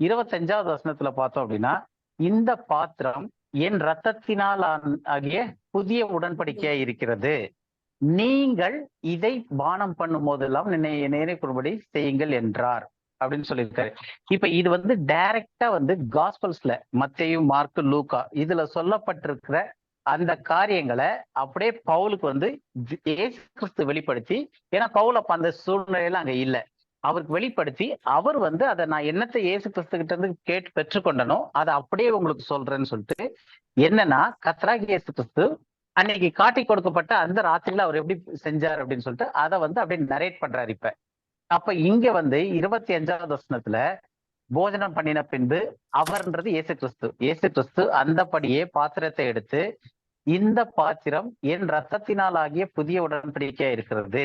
25வது வசனத்துல பார்த்தோம் அப்படின்னா, இந்த பாத்திரம் என் இரத்தத்தினால் ஆகிய புதிய உடன்படிக்கையா இருக்கிறது, நீங்கள் இதை பானம் பண்ணும் போதெல்லாம் நினைவு கூறும்படி செய்யுங்கள் என்றார் அப்படின்னு சொல்லியிருக்காரு. இப்ப இது வந்து டைரக்டா வந்து காஸ்பல்ஸ்ல மத்தேயு, மார்க்கு, லூக்கா இதுல சொல்லப்பட்டிருக்கிற அந்த காரியங்களை அப்படியே பவுலுக்கு வந்து இயேசு கிறிஸ்து வெளிப்படுத்தி, ஏன்னா பவுல் அப்ப அந்த சூழ்நிலையில அங்க இல்லை, அவருக்கு வெளிப்படுத்தி அவர் வந்து அதை நான் என்னத்தை இயேசு கிறிஸ்து கிட்ட இருந்து கேட்டு பெற்றுக்கொண்டனோ அதை அப்படியே உங்களுக்கு சொல்றேன்னு சொல்லிட்டு, என்னன்னா கர்த்தராகிய இயேசு கிறிஸ்து அன்னைக்கு காட்டி கொடுக்கப்பட்ட அந்த ராத்திரியில அவர் எப்படி செஞ்சார் அப்படின்னு சொல்லிட்டு அதை வந்து அப்படியே நரேட் பண்றாரு. அப்ப இங்க வந்து 25வது வசனத்துல போஜனம் பண்ணின பின்பு அவர்ன்றது இயேசு கிறிஸ்து அந்தபடியே பாத்திரத்தை எடுத்து, இந்த பாத்திரம் என் இரத்தத்தினால் ஆகிய புதிய உடன்படிக்கையா இருக்கிறது,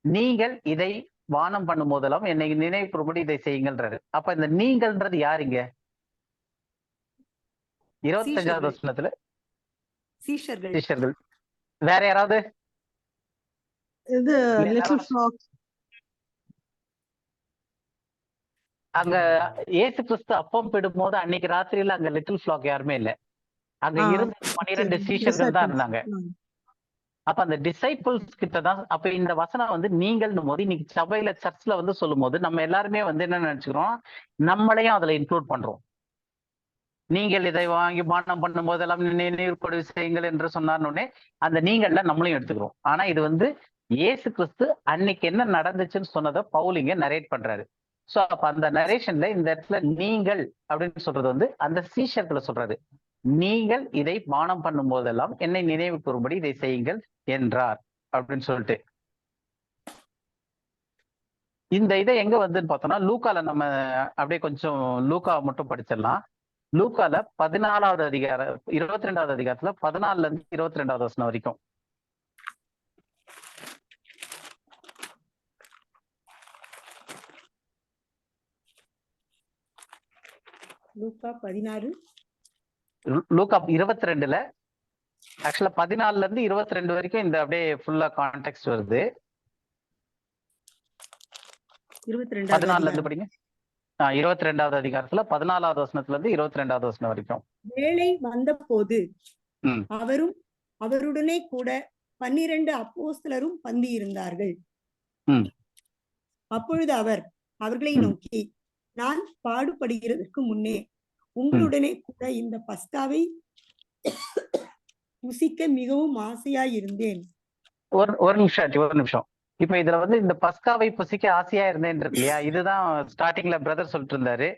நீங்கள் இதை வானம் பண்ணும் போதெல்லாம் என்னை நினைவு கூறும்படி இதை செய்யுங்கள்ன்றாரு. அப்ப இந்த நீங்கள்ன்றது யாருங்க? 25வது வசனத்துல சீஷர்கள். வேற யாராவது? இது லிட்டில் ஃபிளாக். அங்க இயேசு கிறிஸ்து அப்பம் பிடும் போது அன்னைக்கு ராத்திரியில அங்க லிட்டில் ஃபிளாக் யாருமே இல்லை. அங்க இருந்து 12 சீஷர்கள் தான் இருந்தாங்க. அப்ப அந்த டிசைபிள்ஸ் கிட்ட தான் அப்ப இந்த வசனம் வந்து நீங்கள்னும் போது இன்னைக்கு சபையில சர்ச்ல வந்து சொல்லும் போது நம்ம எல்லாருமே வந்து என்ன நினைச்சுக்கிறோம், நம்மளையும் அதுல இன்க்ளூட் பண்றோம். நீங்கள் இதை வாங்கி பானம் பண்ணும் போதெல்லாம் நினைவுபடு செய்யுங்கள் என்று சொன்னார்னே அந்த நீங்கள்ல நம்மளையும் எடுத்துக்கிறோம். ஆனா இது வந்து இயேசு கிறிஸ்து அன்னைக்கு என்ன நடந்துச்சுன்னு சொன்னதை பவுல் இங்க நரேட் பண்றாரு. சோ அப்ப அந்த நரேஷன்ல இந்த இடத்துல நீங்கள் அப்படின்னு சொல்றது வந்து அந்த சீஷர்களை சொல்றாரு. நீங்கள் இதை பானம் பண்ணும் போதெல்லாம் என்னை நினைவு கூறும்படி இதை செய்யுங்கள் என்றார் அப்படின்னு சொல்லிட்டு. இந்த இதை எங்க வந்துன்னு பார்த்தோம்னா லூக்கால நம்ம அப்படியே கொஞ்சம் லூக்கா மட்டும் படிச்சிடலாம். லூக்கால 14வது அதிகாரம் 22வது அதிகாரத்துல 14ல இருந்து 22வது வசனம் வரைக்கும். லூக்கா 16 லூக்கா 22ல ஆக்சுவலா 14ல இருந்து 22 வரைக்கும் இந்த அப்படியே ஃபுல்லா கான்டெக்ஸ்ட் வருது. 14ல இருந்து படிங்க. 22வது அதிகாரத்துல 14வது வசனத்துல இருந்து 22வது வசனம் வரைக்கும். வேளை வந்த போது அவரும் அவருடனே கூட 12 அப்போஸ்தலரும் பந்தி இருந்தார்கள். அப்பொழுது அவர் அவர்களை நோக்கி, நான் பாடுபடுகிறதற்கு முன்னே உங்களுடனே கூட இந்த பஸ்காவை புசிக்க மிகவும் ஆசையாயிருந்தேன். ஒரு நிமிஷம். இப்ப இதுல வந்து இந்த பஸ்காவை புசிக்க ஆசையா இருந்தேன் இருக்கு இல்லையா, இதுதான் ஸ்டார்டிங்ல பிரதர் சொல்லிட்டு இருந்தாரு.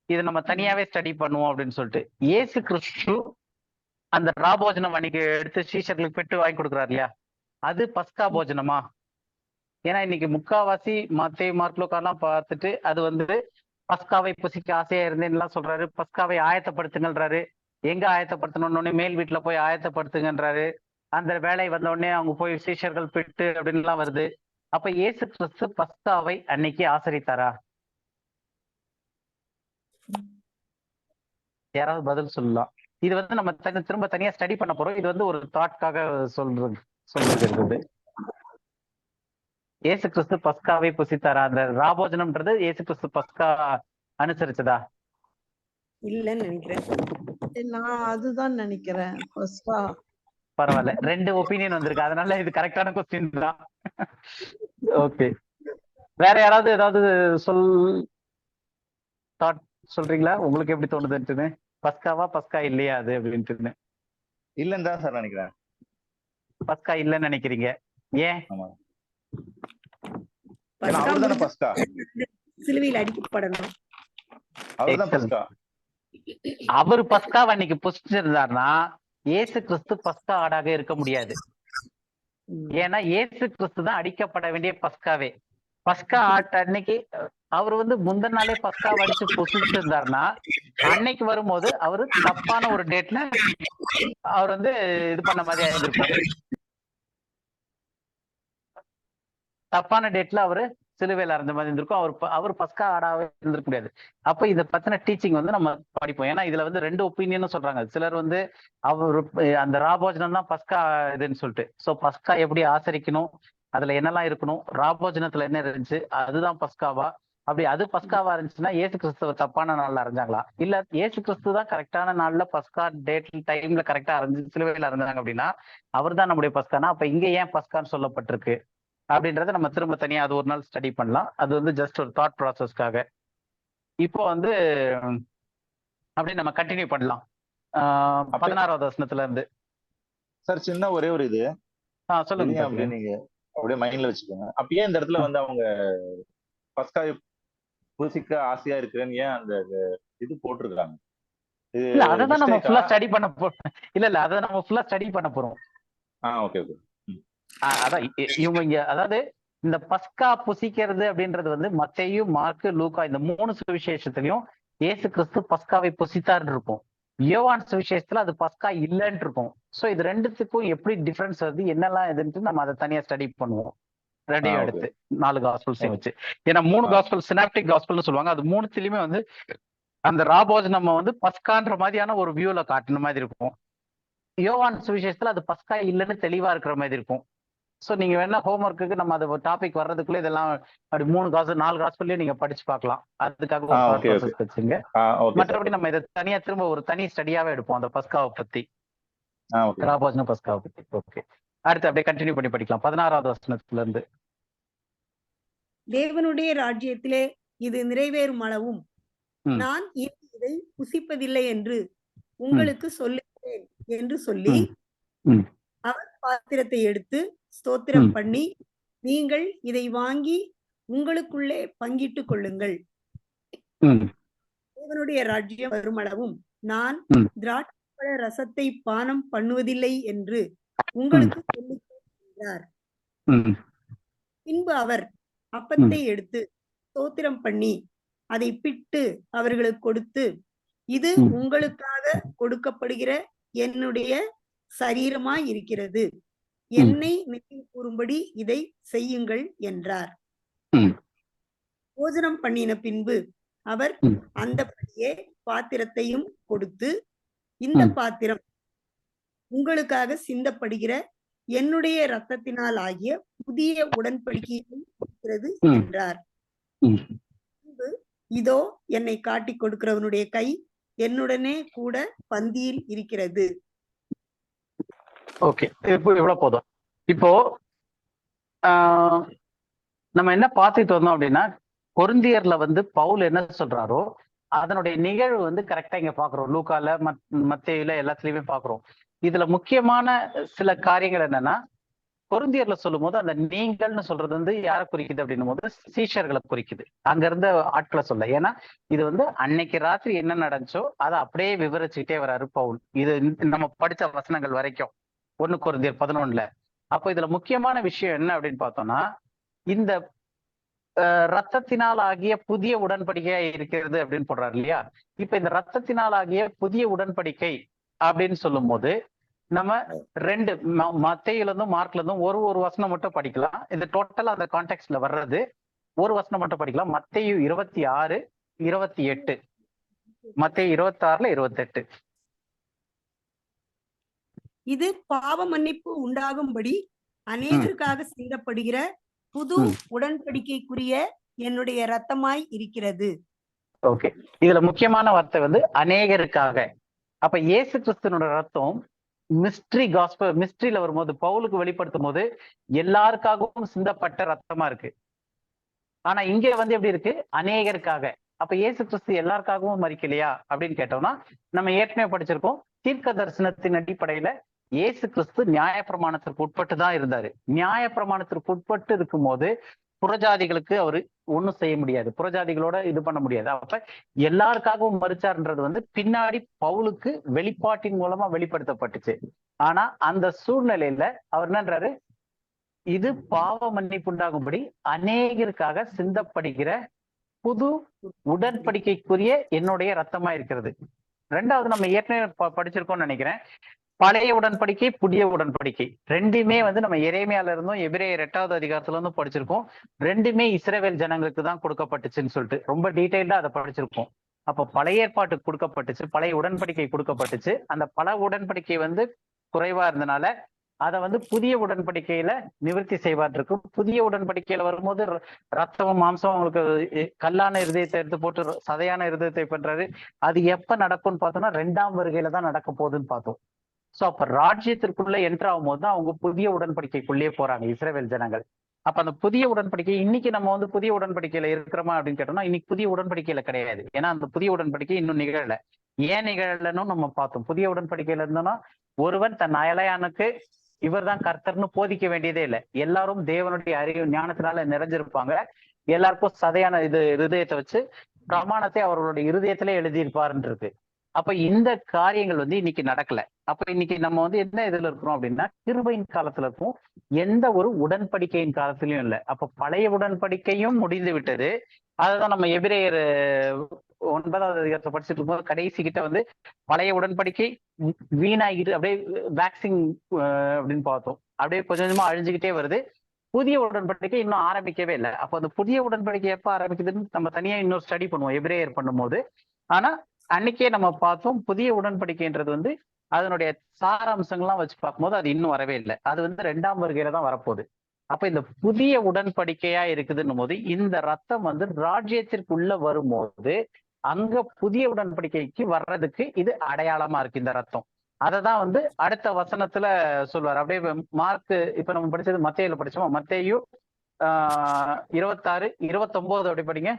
இது நம்ம தனியாவே ஸ்டடி பண்ணுவோம் அப்படின்னு சொல்லிட்டு. இயேசு கிறிஸ்து அந்த ராபோஜனம் அன்னைக்கு எடுத்து சீஷர்களுக்கு பெற்று வாங்கி கொடுக்குறாரு இல்லையா, அது பஸ்கா போஜனமா? ஏன்னா இன்னைக்கு முக்காவாசி மத்தேயு மார்க் லூக்காலாம் பார்த்துட்டு அது வந்து பஸ்காவை புசிக்க ஆசையா இருந்தேன்னுலாம் சொல்றாரு. பஸ்காவை ஆயத்தப்படுத்துங்கன்றாரு. எங்க ஆயத்தப்படுத்தணும்னு மேல் வீட்டுல போய் ஆயத்தப்படுத்துங்கன்றாரு. அந்த வேலை வந்த உடனே அவங்க போய் சீஷர்கள் பெட்டு அப்படின்லாம் வருது. அப்ப இயேசு கிறிஸ்து பஸ்காவை அன்னைக்கு ஆசரித்தாரா? யாராவது பதில் சொல்லலாம். இது வந்து நம்ம திரும்ப தனியா ஸ்டடி பண்ண போறோம். இது வந்து ஒரு தாட்காக சொல்றது. இயேசு கிறிஸ்து பஸ்காவை புசித்தாரா? அந்த ராபோஜனம்ன்றது இயேசு கிறிஸ்து பஸ்கா அனுசரிச்சதா? இல்லன்னு நினைக்கிறேன். நான் அதுதான் நினைக்கிறேன். பரவாயில்ல, 2 ஒப்பீனியன் வந்திருக்கு. அதனால இது கரெக்டான கொஸ்டின் தான். ஓகே, வேற யாராவது ஏதாவது தாட் சொல்றீங்களா? உங்களுக்கு எப்படி தோணுதுன்னு? பஸ்காவா பஸ்கா இல்லையா அது அப்படின்ட்டு? இல்லன்னு தான் சார் நினைக்கிறேன். பஸ்கா இல்லன்னு நினைக்கிறீங்க, ஏன்? பஸ்கா சிலுவையில் அடிக்கப்படணும். அவரு பஸ்காவை அன்னைக்கு புசிச்சிருந்தாருன்னா இயேசு கிறிஸ்து பஸ்கா ஆடாக இருக்க முடியாது. ஏன்னா இயேசு கிறிஸ்து தான் அடிக்கப்பட வேண்டிய பஸ்காவே. பஸ்கா ஆட்ட அன்னைக்கு அவர் வந்து முந்தின நாளே பஸ்கா அடிச்சு புசிச்சிருந்தாருன்னா அன்னைக்கு வரும்போது அவரு தப்பான ஒரு டேட்ல அவர் வந்து இது பண்ண மாதிரி ஆயிருப்பாரு. தப்பான டேட்ல அவரு சிலுவையில் அரைஞ்ச மாதிரி இருந்திருக்கும். அவர் பஸ்கா ஆடாவே இருந்திருக்க முடியாது. அப்ப இதை பத்தின டீச்சிங் வந்து நம்ம படிப்போம். ஏன்னா இதுல வந்து 2 ஒப்பீனியனும் சொல்றாங்க. சிலர் வந்து அவர் அந்த ராபோஜனம் தான் பஸ்கா இதுன்னு சொல்லிட்டு. சோ பஸ்கா எப்படி ஆசரிக்கணும், அதுல என்னெல்லாம் இருக்கணும், ராபோஜனத்துல என்ன இருந்துச்சு, அதுதான் பஸ்காவா? அப்படி அது பஸ்காவா இருந்துச்சுன்னா இயேசு கிறிஸ்துவ தப்பான நாள்ல அரைஞ்சாங்களா? இல்ல இயேசு கிறிஸ்து தான் கரெக்டான நாள்ல பஸ்கா டேட் டைம்ல கரெக்டா அரைஞ்சு சிலுவையில் அரைஞ்சாங்க அப்படின்னா அவர் தான் நம்முடைய பஸ்கானா அப்ப இங்க ஏன் பஸ்கான்னு சொல்லப்பட்டிருக்கு அப்படின்றத நம்ம திரும்ப தனியா அது ஒரு நாள் ஸ்டடி பண்ணலாம். அது வந்து ஜஸ்ட் ஒரு தாட் ப்ராசஸ்க்காக. இப்போ வந்து அப்படியே நம்ம கண்டினியூ பண்ணலாம். 16வது வசனத்துல இருந்து. சார் சின்ன ஒரே ஒரு இது சொல்லுங்க. அப்படியே நீங்க அப்படியே மைண்ட்ல வச்சுக்கோங்க. அப்ப ஏன் இந்த இடத்துல வந்து அவங்க பஸ்காவை புசிக்க ஆசையா இருக்கிறேன்னு ஏன் அந்த இது போட்டிருக்காங்க? இல்ல அதான் நம்ம ஃபுல்லா ஸ்டடி பண்ண போறோம். இல்ல அதை நம்ம ஃபுல்லா ஸ்டடி பண்ண போறோம். Okay okay. அதான் இவங்க இங்க அதாவது இந்த பஸ்கா புசிக்கிறது அப்படின்றது வந்து மத்தேயு, மார்க்கு, லூக்கா இந்த 3 சுவிசேஷத்திலையும் இயேசு கிறிஸ்து பஸ்காவை புசித்தார்னு இருக்கும். யோவான் சுவிசேஷத்துல அது பஸ்கா இல்லைன்னு இருக்கும். சோ இது 2த்துக்கும் எப்படி டிஃபரன்ஸ் வருது, என்னெல்லாம் இதுன்ட்டு நம்ம அதை தனியா ஸ்டடி பண்ணுவோம். ரெண்டையும் எடுத்து 4 காஸ்பல்ஸையும் வச்சு. ஏன்னா 3 காஸ்பல் சினாப்டிக் காஸ்பல்னு சொல்லுவாங்க. அது 3த்துலயுமே வந்து அந்த ராபோஜனம் வந்து பஸ்கான்ற மாதிரியான ஒரு வியூல காட்டுன மாதிரி இருக்கும். யோவான் சுவிசேஷத்துல அது பஸ்கா இல்லைன்னு தெளிவா இருக்கிற மாதிரி இருக்கும். சோ நீங்க வேணா ஹோம்ஒர்க்கு நம்ம அது டாபிக் வர்றதுக்குள்ள இதெல்லாம் அப்படி 4 காஸ்பல்லயே நீங்க படிச்சு பார்க்கலாம். அதுக்காக வச்சுங்க. மற்றபடி நம்ம இதை தனியா திரும்ப ஒரு தனி ஸ்டடியாவே எடுப்போம் அந்த பஸ்காவை பத்தி, ராபோஜன பஸ்காவை பத்தி. ஓகே, அடுத்து அப்படியே கண்டினியூ பண்ணி படிக்கலாம் 16வது வசனத்துல இருந்து. தேவனுடைய ராஜ்யத்திலே இது நிறைவேறும் அளவும் ம். நான் இனி இதை புசிப்பதில்லை என்று உங்களுக்கு சொல்லுகிறேன் என்று சொல்லி ம். அவர் பாத்திரத்தை எடுத்து ஸ்தோத்திரம் ம். பண்ணி, நீங்கள் இதை வாங்கி உங்களுக்குள்ளே பங்கிட்டுக் கொள்ளுங்கள். ம். தேவனுடைய ராஜ்யம் வருமளவும் நான் ம். திராட்சைப்பழ ரசத்தை பானம் பண்ணுவதில்லை என்று உங்களுக்கு சொல்லுகிறேன் என்றார். ம். பின்பு அவர் அப்பத்தை எடுத்து ஸ்தோத்திரம் பண்ணி அதை பிட்டு அவர்களுக்கு கொடுத்து, இது உங்களுக்காக கொடுக்கப்படுகிற என்னுடைய சரீரமாய் இருக்கிறது, என்னை நினைவு கூறும்படி இதை செய்யுங்கள் என்றார். ம். போஜனம் பண்ணின பின்பு அவர் அந்தபடியே பாத்திரத்தையும் கொடுத்து, இந்த பாத்திரம் உங்களுக்காக சிந்தப்படுகிற என்னுடைய இரத்தத்தினால் ஆகிய புதிய உடன்படிக்கையில் இருக்கிறது என்றார். பின்பு இதோ என்னை காட்டிக் கொடுக்கிறவனுடைய கை என்னுடனே கூட பந்தியில் இருக்கிறது. ஓகே, இப்போ இவ்வளவு போதும். இப்போ நம்ம என்ன பார்த்துட்டு வந்தோம் அப்படின்னா, கொரிந்தியர்ல வந்து பவுல் என்ன சொல்றாரோ அதனுடைய நிகழ்வு வந்து கரெக்டா இங்க பாக்குறோம். லூக்கால மத்தேயுல எல்லாத்துலயுமே பாக்குறோம். இதுல முக்கியமான சில காரியங்கள் என்னன்னா, கொரிந்தியர்ல சொல்லும் போது அந்த நீங்கள்னு சொல்றது வந்து யாரை குறிக்குது அப்படின்னும் போது சீஷர்களை குறிக்குது, அங்க இருந்த ஆட்களை சொல்ல. ஏன்னா இது வந்து அன்னைக்கு ராத்திரி என்ன நடந்துச்சோ அதை அப்படியே விவரிச்சுக்கிட்டே வர்றாரு பவுல். இது நம்ம படிச்ச வசனங்கள் வரைக்கும் 1 கொரிந்தியர் 11. அப்போ இதுல முக்கியமான விஷயம் என்ன அப்படின்னு பார்த்தோம்னா, இந்த ரத்தத்தினால் ஆகிய புதிய உடன்படிக்கையா இருக்கிறது அப்படின்னு போடுறாரு இல்லையா. இப்ப இந்த ரத்தத்தினால் ஆகிய புதிய உடன்படிக்கை அப்படின்னு சொல்லும் போது நம்ம 2 மத்தேயுல இருந்தும் மார்க்ல இருந்தும் ஒரு வசனம் மட்டும் படிக்கலாம். இது டோட்டலா அந்த கான்டெக்ட்ல வர்றது ஒரு வசனம் மட்டும் படிக்கலாம். மத்தேயு 26, 28. மத்தேயு 26ல 28. இது பாவ மன்னிப்பு உண்டாகும்படி அநேகருக்காக சிந்தப்படுகிற புது உடன்படிக்கைக்குரிய என்னுடைய ரத்தமாய் இருக்கிறது. ஓகே, இதுல முக்கியமான வார்த்தை வந்து அநேகருக்காக. அப்ப இயேசு கிறிஸ்துவோட ரத்தம் மிஸ்ட்ரியில வரும்போது, பவுலுக்கு வெளிப்படுத்தும் போது எல்லாருக்காகவும் சிந்தப்பட்ட ரத்தமா இருக்கு. ஆனா இங்க வந்து எப்படி இருக்கு? அநேகருக்காக. அப்ப இயேசு கிறிஸ்து எல்லாருக்காகவும் மரிக்கலையா அப்படின்னு கேட்டோம்னா, நம்ம ஏற்கனவே படிச்சிருக்கோம், தீர்க்க தரிசனத்தின் அடிப்படையில இயேசு கிறிஸ்து நியாயப்பிரமாணத்திற்கு உட்பட்டு தான் இருந்தாரு. நியாயப்பிரமாணத்திற்கு உட்பட்டு இருக்கும் போது புறஜாதிகளுக்கு அவரு ஒண்ணும் செய்ய முடியாது, புறஜாதிகளோட இது பண்ண முடியாது. அப்ப எல்லாருக்காகவும் மறுச்சார்ன்றது வந்து பின்னாடி பவுலுக்கு வெளிப்பாட்டின் மூலமா வெளிப்படுத்தப்பட்டுச்சு. ஆனா அந்த சூழ்நிலையில அவர் என்னன்றாரு, இது பாவ மன்னிப்பு உண்டாகும்படி அநேகருக்காக சிந்தப்படுகிற புது உடன்படிக்கைக்குரிய என்னுடைய ரத்தமா இருக்கிறது. 2வது நம்ம ஏற்கனவே படிச்சிருக்கோம்னு நினைக்கிறேன், பழைய உடன்படிக்கை புதிய உடன்படிக்கை ரெண்டுமே வந்து நம்ம எரேமியால இருந்தும் எபிரேயர் 8வது அதிகாரத்துல இருந்தும் படிச்சிருக்கோம். ரெண்டுமே இஸ்ரவேல் ஜனங்களுக்கு தான் கொடுக்கப்பட்டுச்சுன்னு சொல்லிட்டு ரொம்ப டீடைல்டா அதை படிச்சிருக்கோம். அப்ப பழைய ஏற்பாட்டுக்கு கொடுக்கப்பட்டுச்சு, பழைய உடன்படிக்கை கொடுக்கப்பட்டுச்சு. அந்த பல உடன்படிக்கை வந்து குறைவா இருந்தனால அதை வந்து புதிய உடன்படிக்கையில நிவர்த்தி செய்வார்ருக்கும். புதிய உடன்படிக்கையில வரும்போது ரத்தமும் மாம்சம் அவங்களுக்கு கல்லான இருதயத்தை எடுத்து போட்டு சதையான இருதயத்தை பண்றாரு. அது எப்ப நடக்கும்னு பார்த்தோம்னா 2ஆம் வருகையில தான் நடக்க போகுதுன்னு பார்த்தோம். சோ அப்ப ராஜ்யத்திற்குள்ள என்ட்ரு ஆகும் போது தான் அவங்க புதிய உடன்படிக்கைக்குள்ளேயே போறாங்க இஸ்ரவேல் ஜனங்கள். அப்ப அந்த புதிய உடன்படிக்கை இன்னைக்கு நம்ம வந்து புதிய உடன்படிக்கையில இருக்கிறோமா அப்படின்னு கேட்டோம்னா இன்னைக்கு புதிய உடன்படிக்கையில கிடையாது. ஏன்னா அந்த புதிய உடன்படிக்கை இன்னும் நிகழல. ஏன் நிகழலன்னு நம்ம பார்த்தோம். புதிய உடன்படிக்கையில இருந்தோம்னா ஒருவன் தன் அயலானுக்கு இவர் தான் கர்த்தர்னு போதிக்க வேண்டியதே இல்லை. எல்லாரும் தேவனுடைய அறிவு ஞானத்தினால நிறைஞ்சிருப்பாங்க. எல்லாருக்கும் சதையான இருதயத்தை வச்சு பிரமாணத்தை அவர்களுடைய இருதயத்திலே எழுதியிருப்பாருன்றது. அப்ப இந்த காரியங்கள் வந்து இன்னைக்கு நடக்கல. அப்ப இன்னைக்கு நம்ம வந்து என்ன இதுல இருக்கிறோம் அப்படின்னா, கிருபையின் காலத்துல இருக்கும், எந்த ஒரு உடன்படிக்கையின் காலத்திலயும் இல்லை. அப்ப பழைய உடன்படிக்கையும் முடிந்து விட்டது. அதான் நம்ம எபிரேயர் 9வது அதிகாரத்தை படிச்சுட்டு இருக்கும்போது கடைசி கிட்ட வந்து பழைய உடன்படிக்கை வீணாகிட்டு அப்படியே வேக்சிங் அப்படின்னு பார்த்தோம். அப்படியே கொஞ்சம் கொஞ்சமா அழிஞ்சுக்கிட்டே வருது. புதிய உடன்படிக்கை இன்னும் ஆரம்பிக்கவே இல்லை. அப்போ அந்த புதிய உடன்படிக்கை எப்ப ஆரம்பிக்குதுன்னு நம்ம தனியா இன்னொரு ஸ்டடி பண்ணுவோம் எபிரேயர் பண்ணும்போது. ஆனா அன்னைக்கே நம்ம பார்த்தோம், புதிய உடன்படிக்கைன்றது வந்து அதனுடைய சாராம்சங்கள்லாம் வச்சு பார்க்கும்போது அது இன்னும் வரவே இல்லை. அது வந்து 2ஆம் வருகையில தான் வரப்போகுது. அப்ப இந்த புதிய உடன்படிக்கையா இருக்குதுன்னும் போது இந்த ரத்தம் வந்து ராஜ்யத்திற்குள்ள வரும்போது அங்க புதிய உடன்படிக்கைக்கு வர்றதுக்கு இது அடையாளமா இருக்கு இந்த ரத்தம். அதை தான் வந்து அடுத்த வசனத்துல சொல்வார். அப்படியே மார்க் இப்ப நம்ம படிச்சது மத்தேயுல படிச்சோமா, மத்தேயு 26, 29 அப்படி படிங்க.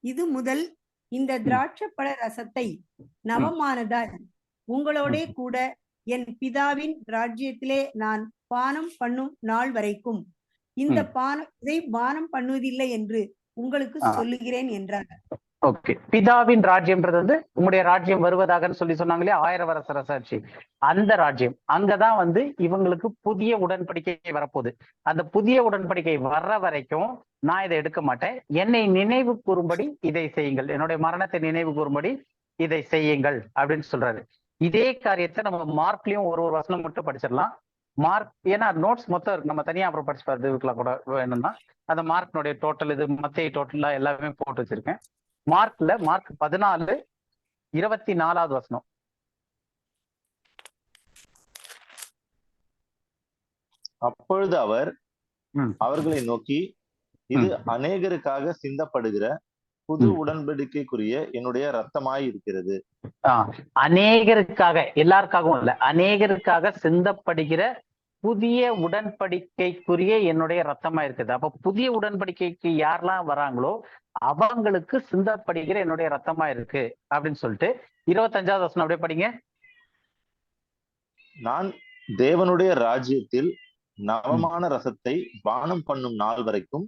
இது முதல் இந்த திராட்சைப்பழ ரசத்தை நவமானதாய் உங்களோட கூட என் பிதாவின் ராஜ்யத்திலே நான் பானம் பண்ணும் நாள் வரைக்கும் இதை பானம் பண்ணுவதில்லை என்று உங்களுக்கு சொல்லுகிறேன் என்றார். ஓகே, பிதாவின் ராஜ்யம்ன்றது வந்து உங்களுடைய ராஜ்யம் வருவதாகன்னு சொன்னாங்களே 1000 வருஷ அரசாட்சி, அந்த ராஜ்யம். அங்கதான் வந்து இவங்களுக்கு புதிய உடன்படிக்கை வரப்போகுது. அந்த புதிய உடன்படிக்கை வர்ற வரைக்கும் நான் இதை எடுக்க மாட்டேன். என்னை நினைவு கூறும்படி இதை செய்யுங்கள், என்னுடைய மரணத்தை நினைவு கூறும்படி இதை செய்யுங்கள் அப்படின்னு சொல்றாரு. இதே காரியத்தை நம்ம மார்க்லயும் ஒரு வசனம் மட்டும் படிச்சிடலாம். மார்க், ஏன்னா நோட்ஸ் மொத்தம் நம்ம தனியா அப்புறம் படிச்சு பார்த்துக்கலாம் கூட வேணும்னா. அந்த மார்க்னுடைய டோட்டல் இது மத்திய டோட்டலா எல்லாமே போட்டு வச்சிருக்கேன். மார்க் 14, 24 வசனம். அப்பொழுது அவர் அவர்களை நோக்கி, இது அநேகருக்காக சிந்தப்படுகிற புது உடன்படிக்கைக்குரிய என்னுடைய ரத்தமாய் இருக்கிறது. அநேகருக்காக, எல்லாருக்காகவும் இல்ல, அநேகருக்காக சிந்தப்படுகிற புதிய உடன்படிக்கைக்குரிய என்னுடைய ரத்தமா இருக்குது. அப்ப புதிய உடன்படிக்கைக்கு யாரெல்லாம் வராங்களோ அவங்களுக்கு சிந்தப்படுகிற என்னுடைய ரத்தமா இருக்கு அப்படின்னு சொல்லிட்டு 25வது வசனம் அப்படியே படிங்க. நான் தேவனுடைய ராஜ்யத்தில் நவமான ரசத்தை பானம் பண்ணும் நாள் வரைக்கும்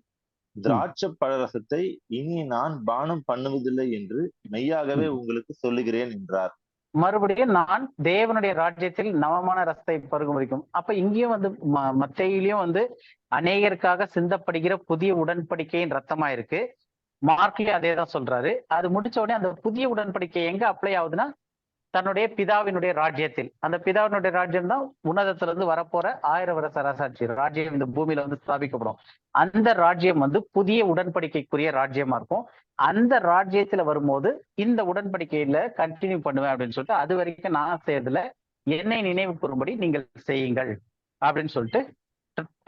திராட்சை பழ ரசத்தை இனி நான் பானம் பண்ணுவதில்லை என்று மெய்யாகவே உங்களுக்கு சொல்லுகிறேன் என்றார். மறுபடியும் நான் தேவனுடைய ராஜ்யத்தில் நவமான ரசத்தை பருகும் வரைக்கும். அப்ப இங்கேயும் வந்து மத்தேயுலயும் வந்து அநேகருக்காக சிந்தப்படுகிற புதிய உடன்படிக்கையின் ரத்தமா இருக்கு. மார்க்லயும் அதே தான் சொல்றாரு. அது முடிச்ச உடனே அந்த புதிய உடன்படிக்கை எங்க அப்ளை ஆகுதுன்னா தன்னுடைய பிதாவினுடைய ராஜ்யத்தில். அந்த பிதாவினுடைய ராஜ்யம் தான் உன்னதத்துல இருந்து வரப்போற 1000 வருஷ அரசாட்சி ராஜ்யம் இந்த பூமியில வந்து ஸ்தாபிக்கப்படும். அந்த ராஜ்யம் வந்து புதிய உடன்படிக்கைக்குரிய ராஜ்யமா இருக்கும். அந்த ராஜ்யத்துல வரும்போது இந்த உடன்படிக்கையில கண்டினியூ பண்ணுவேன் அப்படின்னு சொல்லிட்டு, அது வரைக்கும் நான் செய்யறதுல என்னை நினைவு கூறும்படி நீங்கள் செய்யுங்கள் அப்படின்னு சொல்லிட்டு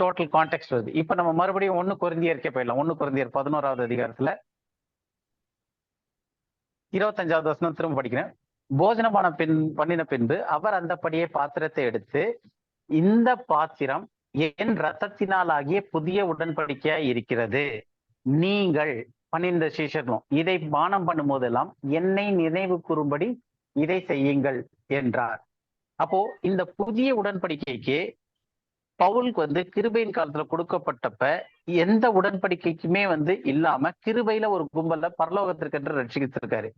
டோட்டல் கான்டெக்ட் வருது. இப்ப நம்ம மறுபடியும் 1 கொரிந்தியருக்கே போயிடலாம். 1 கொரிந்தியர் 11வது அதிகாரத்துல 25வது வசனம் திரும்ப படிக்கிறேன். போஜனமான பண்ணின பின்பு அவர் அந்தபடியே பாத்திரத்தை எடுத்து, இந்த பாத்திரம் என் ரத்தத்தினால் ஆகிய புதிய உடன்படிக்கையா இருக்கிறது. நீங்கள் 12 சீஷர்களும் இதை பானம் பண்ணும் போதெல்லாம் என்னை நினைவு கூறும்படி இதை செய்யுங்கள் என்றார். அப்போ இந்த புதிய உடன்படிக்கைக்கு பவுலுக்கு வந்து கிருபையின் காலத்துல கொடுக்கப்பட்டப்ப எந்த உடன்படிக்கைக்குமே வந்து இல்லாம கிருபையில ஒரு கும்பல்ல பரலோகத்திற்கென்று ரட்சித்திருக்காரு.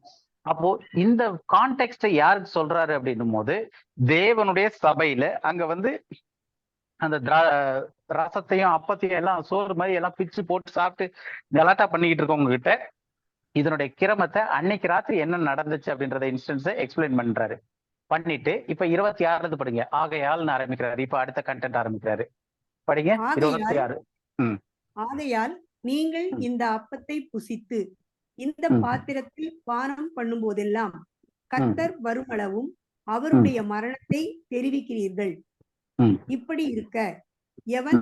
அப்போ இந்த கான்டெக்ஸ்ட யாருக்கு சொல்றாரு அப்படின்னும் போது தேவனுடைய சபையில அங்க வந்து அந்த ரசத்தையும் அப்பத்தையும் எல்லாம் சோறு மாதிரி எல்லாம் பிச்சு போட்டு சாப்பிட்டு கலாட்டா பண்ணிக்கிட்டு இருக்கவங்க கிட்ட இதனுடைய கிரமத்தை அன்னைக்கு ராத்திரி என்ன நடந்துச்சு அப்படின்றத இன்ஸ்டன்ஸை எக்ஸ்பிளைன் பண்றாரு. பண்ணிட்டு இப்ப 26 படிங்க. ஆகையால்னு ஆரம்பிக்கிறாரு. இப்ப அடுத்த கண்டென்ட் ஆரம்பிக்கிறாரு. படிங்க 26. ஆகையால் நீங்கள் இந்த அப்பத்தை புசித்து இந்த பாத்திரத்தில் பானம் பண்ணும் போதெல்லாம் கர்த்தர் வருமளவும் அவருடைய மரணத்தை தெரிவிக்கிறீர்கள். இப்படி இருக்க எவன்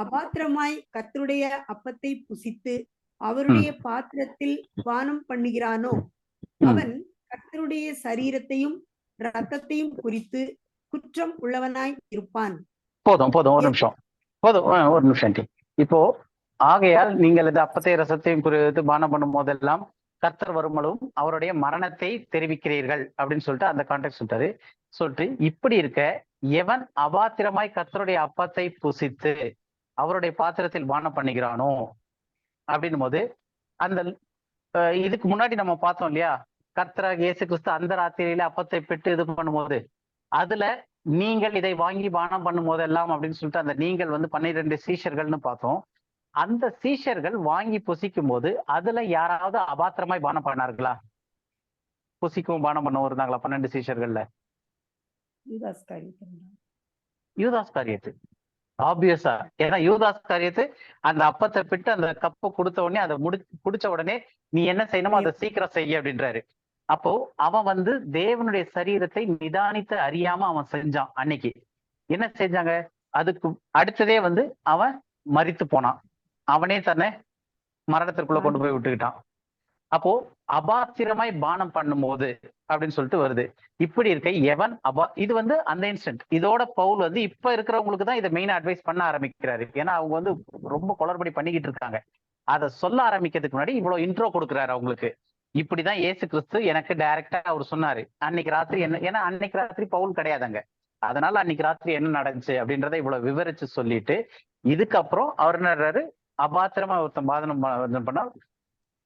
அபாத்திரமாய் கர்த்தருடைய அப்பத்தை புசித்து அவருடைய பாத்திரத்தில் பானம் பண்ணுகிறானோ அவன் கர்த்தருடைய சரீரத்தையும் ரத்தத்தையும் குறித்து குற்றம் உள்ளவனாய் இருப்பான். போதும் ஒரு நிமிஷம். இப்போ ஆகையால் நீங்கள் இந்த அப்பத்தை ரசத்தையும் குறித்து பானம் பண்ணும் போதெல்லாம் கர்த்தர் வருமளவும் அவருடைய மரணத்தை தெரிவிக்கிறீர்கள் அப்படின்னு சொல்லிட்டு அந்த கான்டெக்ட் சொல்லிட்டு இப்படி இருக்க எவன் அபாத்திரமாய் கர்த்தருடைய அப்பத்தை புசித்து அவருடைய பாத்திரத்தில் பானம் பண்ணுகிறானோ அப்படின்னும் போது அந்த இதுக்கு முன்னாடி நம்ம பார்த்தோம் இல்லையா, கர்த்தராக இயேசு கிறிஸ்து அந்த ராத்திரியில அப்பத்தை பெற்று இது பண்ணும்போது அதுல நீங்கள் இதை வாங்கி பானம் பண்ணும் போதெல்லாம் அப்படின்னு சொல்லிட்டு அந்த நீங்கள் வந்து 12 சீஷர்கள்னு பார்த்தோம். அந்த சீஷர்கள் வாங்கி புசிக்கும் போது அதுல யாராவது அபாத்திரமாய் பானம் பண்ணார்களா? புசிக்கவும் பானம் பண்ணவும் இருந்தாங்களா 12 சீஷர்கள்ல? யூதாஸ் காரியத்து ஆப்வியஸா. ஏன்னா யூதாஸ் காரியத்து அந்த அப்பத்தை பிட்டு அந்த கப்பை கொடுத்த உடனே அதை குடிச்ச உடனே நீ என்ன செய்யணுமோ அதை சீக்கிரம் செய்ய அப்படின்றாரு. அப்போ அவன் வந்து தேவனுடைய சரீரத்தை நிதானித்து அறியாம அவன் செஞ்சான். அன்னைக்கு என்ன செஞ்சாங்க, அதுக்கு அடுத்ததே வந்து அவன் மரித்து போனான். அவனே தன்னை மரணத்திற்குள்ள கொண்டு போய் விட்டுக்கிட்டான். அப்போ அபாத்திரமாய் பானம் பண்ணும்போது அப்படின்னு சொல்லிட்டு வருது. இப்படி இருக்க எவன் இது வந்து அந்த இன்ஸ்டன்ட். இதோட பவுல் வந்து இப்ப இருக்கிறவங்களுக்கு தான் இதை மெயின் அட்வைஸ் பண்ண ஆரம்பிக்கிறாரு. ஏன்னா அவங்க வந்து ரொம்ப குளறுபடி பண்ணிக்கிட்டு இருக்காங்க. அதை சொல்ல ஆரம்பிக்கிறதுக்கு முன்னாடி இவ்வளவு இன்ட்ரோ கொடுக்குறாரு அவங்களுக்கு. இப்படிதான் இயேசு கிறிஸ்து எனக்கு டைரக்டா அவர் சொன்னாரு. அன்னைக்கு ராத்திரி என்ன, ஏன்னா அன்னைக்கு ராத்திரி பவுல் கிடையாதுங்க. அதனால அன்னைக்கு ராத்திரி என்ன நடந்துச்சு அப்படின்றத இவ்வளவு விவரிச்சு சொல்லிட்டு, இதுக்கப்புறம் அவர் என்ன, அபாத்திரமா ஒருத்தன் பாதனம் பண்ணா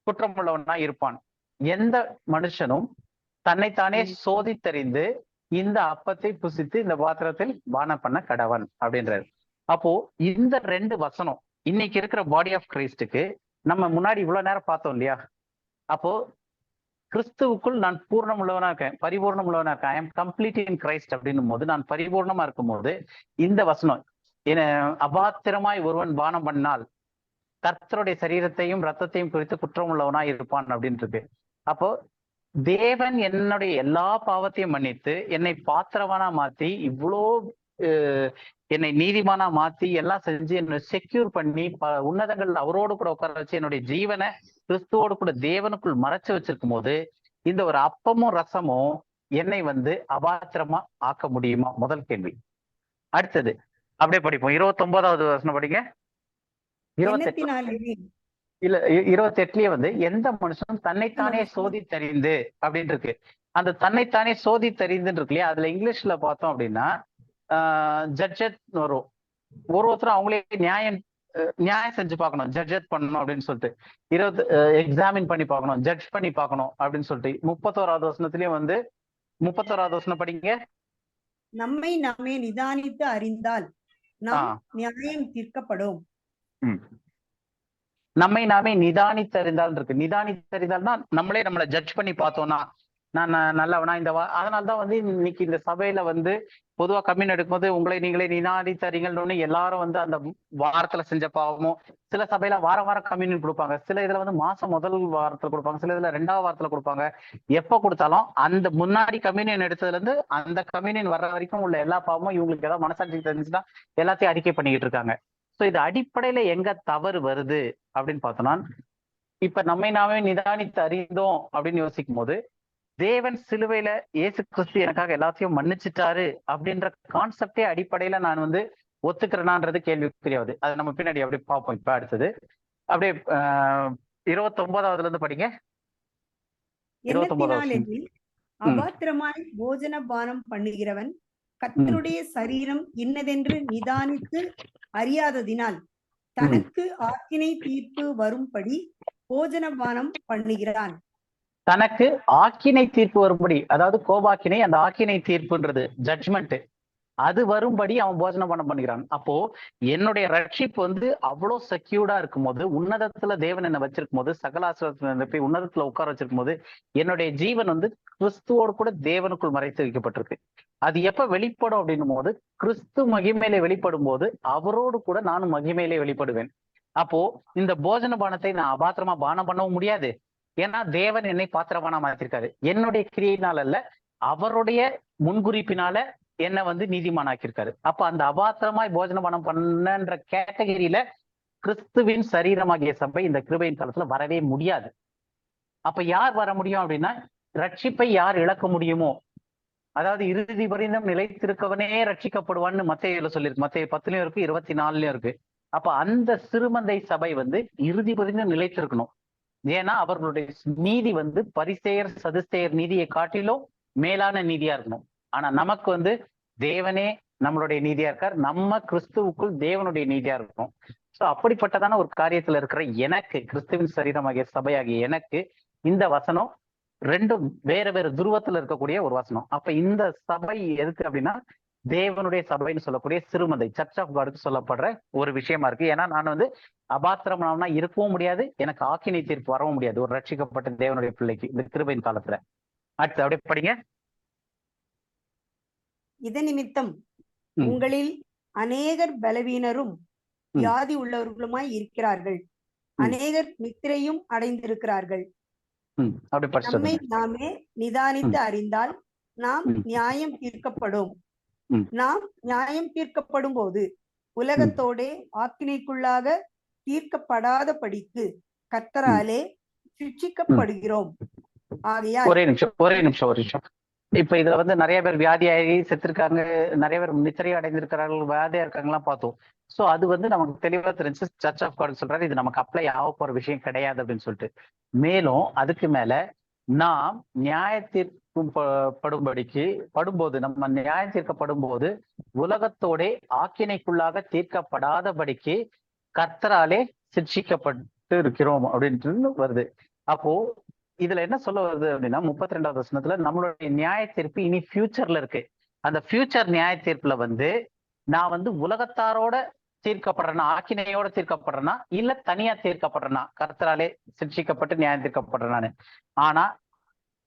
குற்றம் உள்ளவனா இருப்பான். எந்த மனுஷனும் தன்னைத்தானே சோதித்தறிந்து இந்த அப்பத்தை புசித்து இந்த பாத்திரத்தில் பானம் பண்ண கடவன் அப்படின்றாரு. அப்போ இந்த 2 வசனம் இன்னைக்கு இருக்கிற பாடி ஆஃப் கிரைஸ்டுக்கு நம்ம முன்னாடி இவ்வளவு நேரம் பார்த்தோம் இல்லையா? அப்போ கிறிஸ்துவுக்குள் நான் பூர்ணம் உள்ளவனா இருக்கேன், பரிபூர்ணம் உள்ளவனா இருக்கேன், I am complete in Christ அப்படின்னும் போது, நான் பரிபூர்ணமா இருக்கும் போது இந்த வசனம் அபாத்திரமாய் ஒருவன் பானம் பண்ணால் கர்த்தருடைய சரீரத்தையும் ரத்தத்தையும் குறித்து குற்றம் உள்ளவனா இருப்பான் அப்படின்னு இருக்கு. அப்போ தேவன் என்னுடைய எல்லா பாவத்தையும் மன்னித்து என்னை பாத்திரவானா மாத்தி இவ்வளோ என்னை நீதிமானா மாத்தி எல்லாம் செஞ்சு என்னை செக்யூர் பண்ணி உன்னதங்கள் அவரோடு கூட உட்கார வச்சு என்னுடைய ஜீவனை கிறிஸ்துவோடு கூட தேவனுக்குள் மறைச்சு வச்சிருக்கும் போது இந்த ஒரு அப்பமும் ரசமும் என்னை வந்து அபாத்திரமா ஆக்க முடியுமா? முதல் கேள்வி. அடுத்தது அப்படியே படிப்போம். 29வது வசனம் படிங்க. 28லயே வந்து எந்த மனுஷனும் தன்னைத்தானே சோதித்தறிந்து அப்படின்னு இருக்கு. அந்த தன்னைத்தானே சோதித்தறிந்துன்னு இருக்கு இல்லையா? அதுல இங்கிலீஷ்ல பார்த்தோம் அப்படின்னா ஜட்ஜத் வரும். ஒருத்தரும் அவங்களே நியாயம் செஞ்சு பார்க்கணும், ஜட்ஜத் பண்ணணும் அப்படின்னு சொல்லிட்டு, எக்ஸாமின் பண்ணி பார்க்கணும், ஜட்ஜ் பண்ணி பார்க்கணும் அப்படின்னு சொல்லிட்டு 31வது வசனத்திலயும் வந்து 31வது வசனம் படிங்க. நம்மை நாமே நிதானித்து அறிந்தால் நாம் நியாயம் தீர்க்கப்படும். நம்மை நாமே நிதானித்தறிந்தால் இருக்கு. நிதானித்தறிந்தால்னா நம்மளே நம்மளை ஜட்ஜ் பண்ணி பார்த்தோம்னா நான் நல்லவனா இந்த அதனால்தான் வந்து இன்னைக்கு இந்த சபையில வந்து பொதுவா கம்யூன் எடுக்கும்போது உங்களை நீங்களே நிதானித்தறிங்கள்னு எல்லாரும் வந்து அந்த வாரத்துல செஞ்ச பாவமும், சில சபையில வாரம் கம்யூனியன் கொடுப்பாங்க, சில இதுல வந்து மாசம் முதல் வாரத்துல கொடுப்பாங்க, சில இதுல 2வது வாரத்துல கொடுப்பாங்க. எப்ப கொடுத்தாலும் அந்த முன்னாடி கம்யூனியன் எடுத்ததுல இருந்து அந்த கம்யூனியன் வர்ற வரைக்கும் உள்ள எல்லா பாவமும் இவங்களுக்கு ஏதாவது மனசாட்சி தெரிஞ்சுன்னா எல்லாத்தையும் அறிக்கை பண்ணிக்கிட்டு இருக்காங்க. ஸோ இது அடிப்படையில எங்க தவறு வருது அப்படின்னு பார்த்தோம்னா, இப்ப நம்மை நாமே நிதானித்து அறிந்தோம் அப்படின்னு யோசிக்கும் போது தேவன் சிலுவையில இயேசு கிறிஸ்து எனக்காக எல்லாத்தையும் மன்னிச்சுட்டாரு அப்படின்ற கான்செப்டே அடிப்படையில நான் வந்து ஒத்துக்கிறேனான்றது கேள்விக்குரியாவது. அதை நம்ம பின்னாடி அப்படி பார்ப்போம். இப்ப அடுத்தது அப்படியே 29வதுல இருந்து படிங்க. 29 அபாத்திரமாய் போஜன பானம் பண்ணுகிறவன் கர்த்தருடைய சரீரம் இன்னதென்று நிதானித்து அறியாததினால் தனக்கு ஆக்கினை தீர்ப்பு வரும்படி போஜன பானம் பண்ணுகிறான். தனக்கு ஆக்கினை தீர்ப்பு வரும்படி, அதாவது கோபாக்கினை, அந்த ஆக்கினை தீர்ப்புன்றது ஜட்ஜ்மெண்ட், அது வரும்படி அவன் போஜன பானம் பண்ணுகிறான். அப்போ என்னுடைய ரட்சிப்பு வந்து அவ்வளவு செக்யூர்டா இருக்கும் போது, உன்னதத்துல தேவன் என்ன வச்சிருக்கும் போது, சகலாசுரத்துல போய் உன்னதத்துல உட்கார வச்சிருக்கும் போது என்னுடைய ஜீவன் வந்து கிறிஸ்துவோடு கூட தேவனுக்குள் மறைத்து வைக்கப்பட்டிருக்கு. அது எப்ப வெளிப்படும் அப்படின்னும் போது, கிறிஸ்து மகிமையிலே வெளிப்படும் போது அவரோடு கூட நானும் மகிமையிலே வெளிப்படுவேன். அப்போ இந்த போஜன பானத்தை நான் அபாத்திரமா பானம் பண்ணவும் முடியாது. ஏன்னா தேவன் என்னை பாத்திரமானா மாத்திருக்காரு. என்னுடைய கிரியையினால அல்ல, அவருடைய முன்குறிப்பினால என்ன வந்து நீதிமானாக்கியிருக்காரு. அப்ப அந்த அபாத்திரமாய் போஜன பானம் பண்ணன்ற கேட்டகரியில கிறிஸ்துவின் சரீரமாகிய சபை இந்த கிருபையின் காலத்துல வரவே முடியாது. அப்ப யார் வர முடியும் அப்படின்னா, ரட்சிப்பை யார் இழக்க முடியுமோ, அதாவது இறுதி பரிந்தம் நிலைத்திருக்கவனே ரட்சிக்கப்படுவான்னு மத்தேயுல சொல்லியிருக்கு. மத்தேயு 10லயும் இருக்கு, 24லயும் இருக்கு. அப்ப அந்த சிறுமந்தை சபை வந்து இறுதி பரிந்தம் நிலைத்திருக்கணும். ஏன்னா அவர்களுடைய நீதி வந்து பரிசேயர் சதுசேயர் நீதியை காட்டிலும் மேலான நீதியா இருக்கணும். ஆனா நமக்கு வந்து தேவனே நம்மளுடைய நீதியா இருக்கார், நம்ம கிறிஸ்துவுக்குள் தேவனுடைய நீதியா இருக்கும். சோ அப்படிப்பட்டதான ஒரு காரியத்துல இருக்கிற எனக்கு, கிறிஸ்துவின் சரீரமாகிய சபையாகிய எனக்கு இந்த வசனம் ரெண்டும் வேற துருவத்துல இருக்கக்கூடிய ஒரு வசனம். அப்ப இந்த சபை எதுக்கு அப்படின்னா தேவனுடைய சபைன்னு சொல்லக்கூடிய சிறுமந்தை, சர்ச் ஆஃப் காடுக்கு சொல்லப்படுற ஒரு விஷயமா இருக்கு. ஏன்னா நான் வந்து அபாத்திரமானா இருக்கவும் முடியாது, எனக்கு ஆக்கினை தீர்ப்பு வரவும் முடியாது ஒரு ரட்சிக்கப்பட்ட தேவனுடைய பிள்ளைக்கு இந்த கிருபையின் காலத்துல. அடுத்து அப்படியே படிங்க. இத நிமித்தம் உங்களில் அநேகர் பலவீனரும் வியாதி உள்ளவர்களுமாய் இருக்கிறார்கள், அநேகர் நித்திரையும் அடைந்திருக்கிறார்கள். நம்மை நாமே நிதானித்து அறிந்தால் நாம் நியாயம் தீர்க்கப்படும். நாம் நியாயம் தீர்க்கப்படும் போது உலகத்தோடே ஆக்கினைக்குள்ளாக தீர்க்கப்படாத படிக்கு கர்த்தராலே சிட்சிக்கப்படுகிறோம். ஆகையால் ஒரே நிமிஷம். இப்ப இதுல வந்து நிறைய பேர் வியாதியாகி செத்துருக்காங்க, நிறைய பேர் நித்திரை அடைந்திருக்கிறார்கள், வியாதியா இருக்காங்கலாம் பார்த்தோம். சோ அது வந்து நமக்கு தெளிவா தெரிஞ்சு சர்ச் ஆஃப் காட் சொல்றாரு இது நமக்கு அப்ளை ஆக போற விஷயம் கிடையாது அப்படின்னு சொல்லிட்டு. மேலும் அதுக்கு மேல நாம் படும்போது நம்ம நியாயம் தீர்க்கப்படும் போது உலகத்தோட ஆக்கினைக்குள்ளாக தீர்க்கப்படாதபடிக்கு கர்த்தராலே சிட்சிக்கப்பட்டு இருக்கிறோம் அப்படின்ட்டு வருது. அப்போ இதுல என்ன சொல்ல வருது அப்படின்னா 32வது வசனத்துல நம்மளுடைய நியாய தீர்ப்பு இனி ஃபியூச்சர்ல இருக்கு. அந்த ஃபியூச்சர் நியாய தீர்ப்புல வந்து நான் வந்து உலகத்தாரோட தீர்க்கப்படுறேன்னா, ஆக்கினையோட தீர்க்கப்படுறேன்னா, இல்ல தனியா தீர்க்கப்படுறேன்னா, கர்த்தராலே சிட்சிக்கப்பட்டு நியாயம் தீர்க்கப்படுறேன்னு. ஆனா